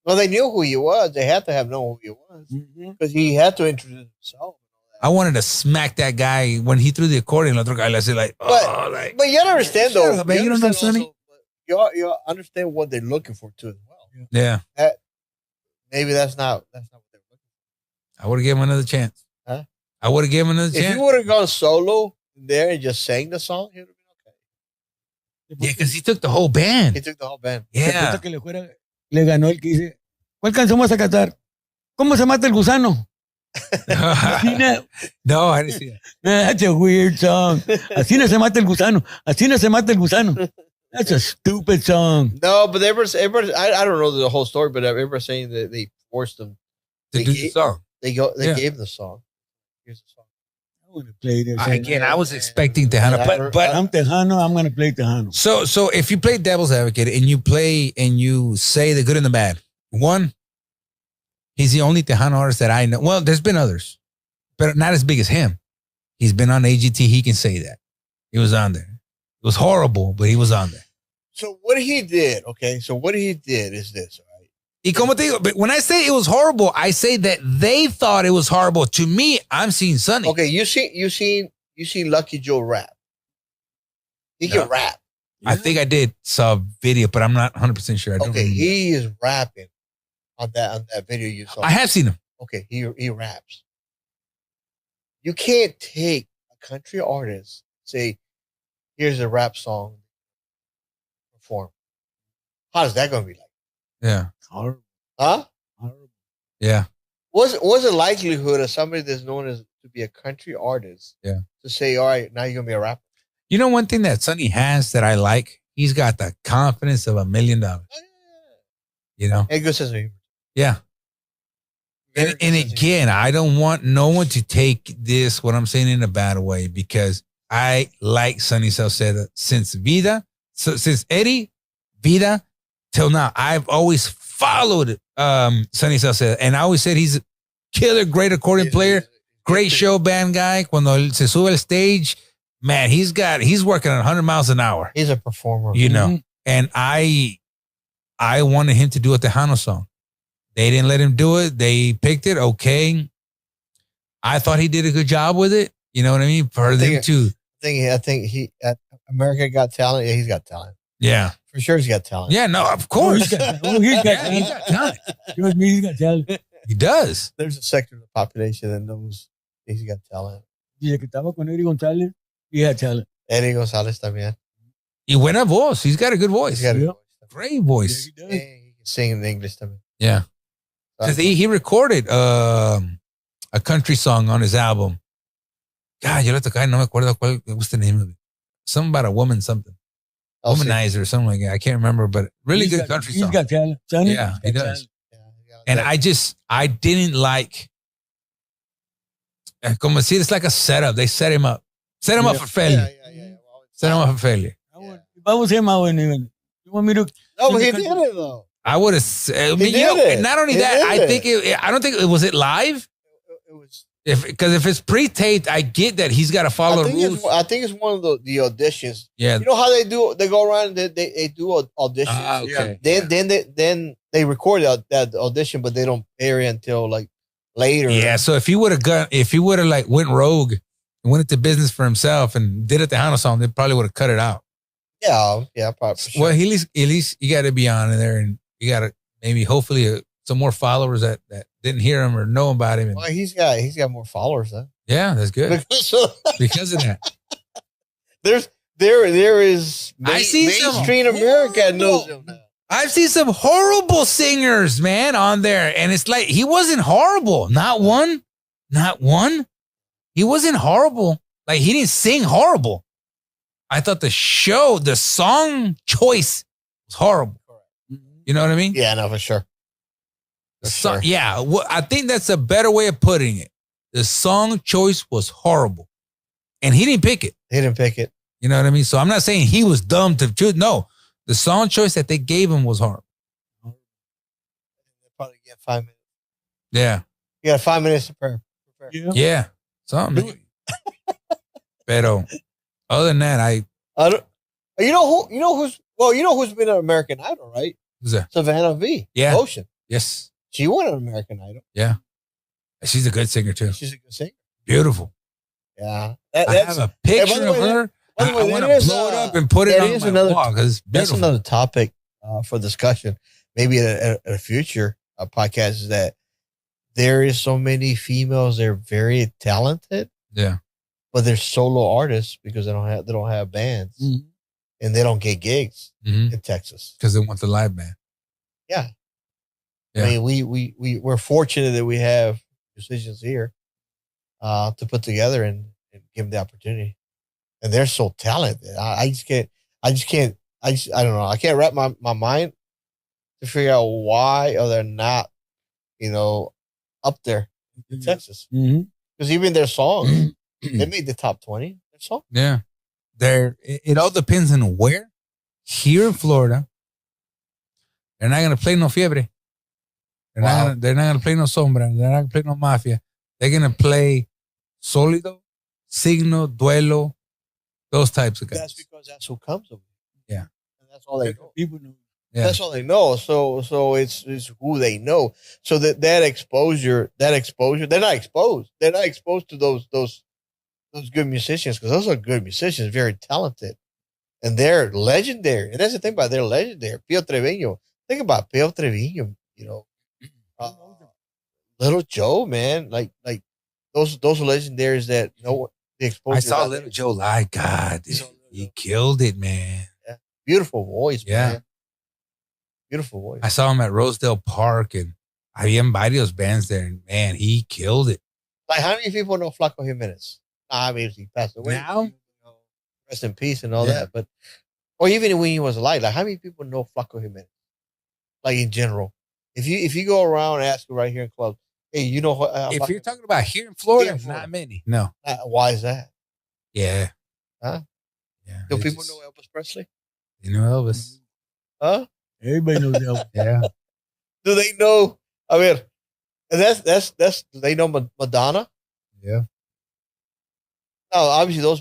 Well, they knew who he was. They had to have known who he was because he had to introduce himself. I wanted to smack that guy when he threw the accordion. The other guy, let's say, like, But you gotta understand though. Shut up, man. You don't know Sonny? You understand what they're looking for too as well. Yeah. Maybe that's not what they're looking I would have given him another chance. Huh? I would have given him another for. If chance. you would have gone solo there and just sang the song, he would have been okay. Yeah, because he took the whole band. He took the whole band. Yeah. Que le ganó el que dice, ¿cuál canción vas a cantar? ¿Cómo se mata el gusano? No, I didn't see that. That's a weird song. Así no se mata el gusano. Así no se mata el gusano. That's a stupid song. No, but everybody I don't know the whole story, but everybody's saying that they forced them To do the song. They gave the song. Here's the song. I want to play this. Again, I was expecting Tejano, but I'm Tejano. I'm going to play Tejano. So if you play devil's advocate and you play and you say the good and the bad, one, he's the only Tejano artist that I know. Well, there's been others, but not as big as him. He's been on AGT. He can say that. He was on there. It was horrible, but he was on there. So what he did, okay? So what he did is this, all right? Y como te digo, but when I say it was horrible, I say that they thought it was horrible. To me, I'm seeing Sonny. Okay, you seen Lucky Joe rap. He can rap. I think I did saw a video, but I'm not 100% sure. I don't Okay, remember. he is rapping on that video you saw. I have seen him. Okay, he raps. You can't take a country artist, say, here's a rap song, perform. How's that gonna be like? Yeah. Horrible. Huh? Horrible. Yeah. What's the likelihood of somebody that's known as to be a country artist to say, all right, now you're gonna be a rapper? You know, one thing that Sonny has that I like, he's got the confidence of $1 million. You know? And good sense of humor. Yeah. And again, I don't want no one to take this, what I'm saying, in a bad way, because I like Sonny Saucedo since since Eddie, Vida, till now. I've always followed Sonny Saucedo, and I always said he's a killer, great accordion player, great show band guy. Cuando él se sube al stage, man, he's working at 100 miles an hour. He's a performer. You know, and I wanted him to do a Tejano song. They didn't let him do it. They picked it. Okay. I thought he did a good job with it. You know what I mean? For them to. I think he at America Got Talent. Yeah, he's got talent. Yeah. For sure he's got talent. Yeah, no, of course. He's got talent. He's got talent. He does. There's a sector of the population that knows he's got talent. Dice que estaba con Eddie González. He had talent. Eddie González también. Y buena voz. He's got a good voice. He's got a good voice. Great voice. Yeah, he can sing in English también. Yeah. Because he recorded a country song on his album. God, yo le tocaba, no me acuerdo cuál, what's the name of it? Something about a woman, something. Womanizer or something like that. I can't remember, but really good country song. He's got talent. Sonny, yeah, he does. Yeah, and I didn't like, como decir, it's like a setup. They set him up. Set him up for failure. Set him up for failure. If I was him, I wouldn't even. You want me to? No, but he did it though. I would have. I mean, you know, not only that, I think I don't think it was it live. It was because if it's pre-taped, I get that he's got to follow rules. I think it's one of the auditions. Yeah, you know how they do? They go around. They do auditions. Okay. Then they record that audition, but they don't air it until like later. Yeah. So if he would have like went rogue and went into business for himself and did it the Hannah song, they probably would have cut it out. Yeah, probably. For sure. Well, at least you got to be on in there, and you got to maybe hopefully some more followers that didn't hear him or know about him. And, well, he's got more followers then. Yeah, that's good. Because of that. There is mainstream America knows him now. I've seen some horrible singers, man, on there. And it's like, he wasn't horrible. Not one. He wasn't horrible. Like, he didn't sing horrible. I thought the song choice was horrible. You know what I mean? Yeah, no, for sure. Sure. Yeah, I think that's a better way of putting it. The song choice was horrible. And he didn't pick it. He didn't pick it. You know what I mean? So I'm not saying he was dumb to choose. No, the song choice that they gave him was horrible. They probably get 5 minutes. Yeah. You got 5 minutes to prepare. Yeah. Something. Pero other than that, I don't. You know who's been an American Idol, right? Who's that? Savannah V. Yeah. Ocean. Yes. She won an American Idol. Yeah. She's a good singer too. She's a good singer. Beautiful. Yeah. I have a picture of her. I want to blow it up and put it on my wall because that's another topic for discussion. Maybe at a future podcast is that there is so many females. They're very talented. Yeah. But they're solo artists because they don't have bands, and they don't get gigs in Texas because they want the live band. Yeah. Yeah. I mean, we're fortunate that we have musicians here to put together and give them the opportunity. And they're so talented. I don't know. I can't wrap my mind to figure out why they're not, up there in Texas. Because even their songs, they made the top 20. Their song. Yeah. It all depends on where. Here in Florida, they're not going to play no Fiebre. They're not going to play no Sombra. They're not going to play no Mafia. They're going to play Sólido, Signo, Duelo, those types of guys. That's because that's who comes with it. Yeah. And that's all they know. People know. Yeah. That's all they know. So it's who they know. So that exposure, they're not exposed. They're not exposed to those good musicians because those are good musicians, very talented. And they're legendary. And that's the thing about it, they're legendary. Pio Treviño. Think about Pio Treviño, Little Joe, man. Like those legendaries that know the exposure. I saw Little Joe live. God, he killed it, man. Yeah. Beautiful voice, man. Beautiful voice. I saw him at Rosedale Park and habían varios bands there. And man, he killed it. Like how many people know Flaco Jimenez? I mean, he passed away. Now? Rest in peace and all that. But or even when he was alive, like how many people know Flaco Jimenez? Like in general. If you go around and ask right here in clubs, hey, if you're talking about here in Florida, not many. No. Why is that? Yeah. Huh? Yeah. Do people know Elvis Presley? You know Elvis. Huh? Everybody knows Elvis. Yeah. Do they know? I mean, that's do they know Madonna? Yeah. No, obviously those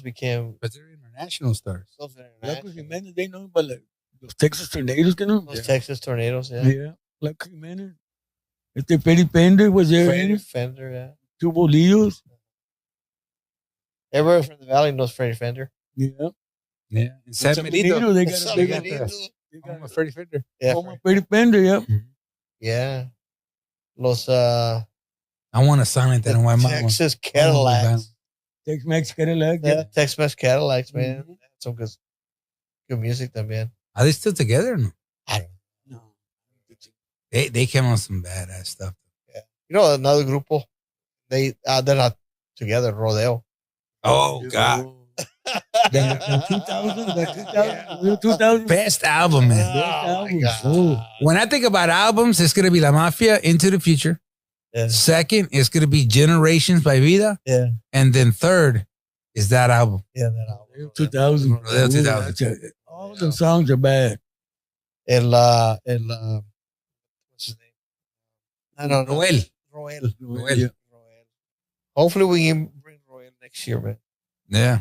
became. But they're international stars. Those are international. Jimenez, they know about like those Texas Tornadoes, Those Texas Tornadoes, yeah. Yeah. Like Jimenez. Freddie Fender was there. Freddie Fender, yeah. Two Bolillos. Everyone from the Valley knows Freddie Fender. Yeah. Yeah. In San Benito. They got Freddie Fender. Yeah. Freddie Fender, yeah. Yeah. Los I want to sound like that in my mouth. Texas Cadillacs. Tex-Mex Cadillac. Yeah, Tex-Mex Cadillacs, man. Some good music también. Are they still together or no? I don't know. They came on some badass stuff. Yeah. Another grupo, they're not together, Rodeo. Oh, God. The 2000. Best album, man. Best album. When I think about albums, it's going to be La Mafia, Into the Future. Yeah. Second, it's going to be Generations by Vida. Yeah. And then third is that album. Yeah, that album. 2000. Rodeo 2000. All the songs are bad. What's his name? I don't know. Roel. Hopefully we can bring Roel next year, man. Yeah.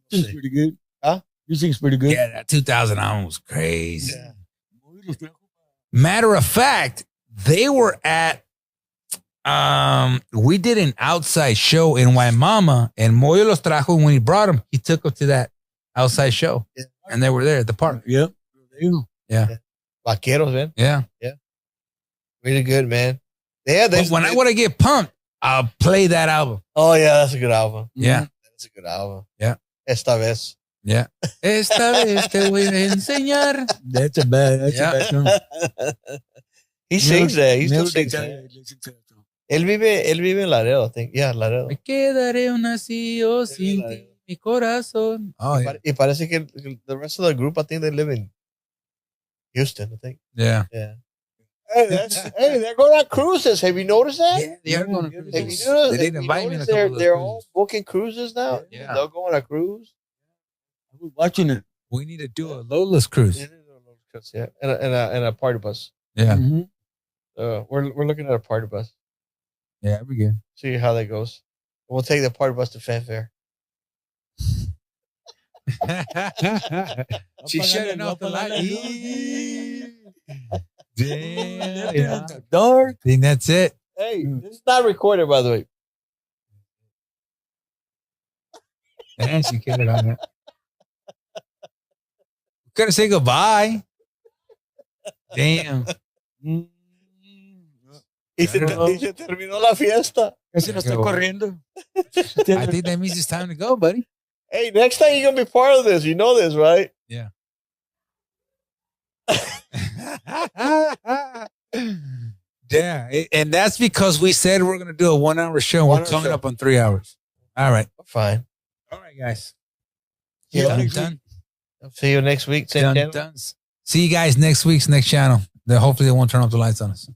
You think pretty good. Huh? You think it's pretty good? Yeah, that 2000 album was crazy. Yeah. Matter of fact, they were at, we did an outside show in Waimama, and Moyo los trajo, and when he brought them, he took them to that outside show. Yeah. And they were there at the park. Yep. Yeah. Vaqueros, man. Yeah. Really good, man. Yeah. When I want to get pumped, I'll play that album. Oh, yeah, that's a good album. Yeah. That's a good album. Yeah. Esta vez. Yeah. Esta vez te voy a enseñar. That's a bad song. He sings that. He still sings that. Él vive en Laredo, I think. Yeah, Laredo. Me quedaré un así o sin ti. Mi corazón. Oh, yeah. Y parece que the rest of the group, I think they live in Houston, I think. Yeah. Yeah. Hey, they're going on cruises. Have you noticed that? Yeah, they are going on cruises. Have you noticed, They didn't invite me to they're all booking cruises now. Yeah. They'll go on a cruise. I was watching it. We need to do a Lola's cruise. Yeah, and a party bus. Yeah. Mm-hmm. We're looking at a party bus. Yeah, we good. See how that goes. We'll take the party bus to Fanfare. She's shutting off the light. Damn. Yeah. Dark. I think that's it. Hey, this is not recorded, by the way. And she killed it on it. Gotta say goodbye. Damn. Y se terminó la fiesta. Casi no estoy corriendo. I think that means it's time to go, buddy. Hey, next time you're gonna be part of this. You know this, right? Yeah. Yeah. And that's because we said we're going to do a 1 hour show. We're coming up on 3 hours. All right. Fine. All right, guys. Yeah. Done. I'll see you next week. Same channel. Done. See you guys next week's next channel. Hopefully they won't turn off the lights on us.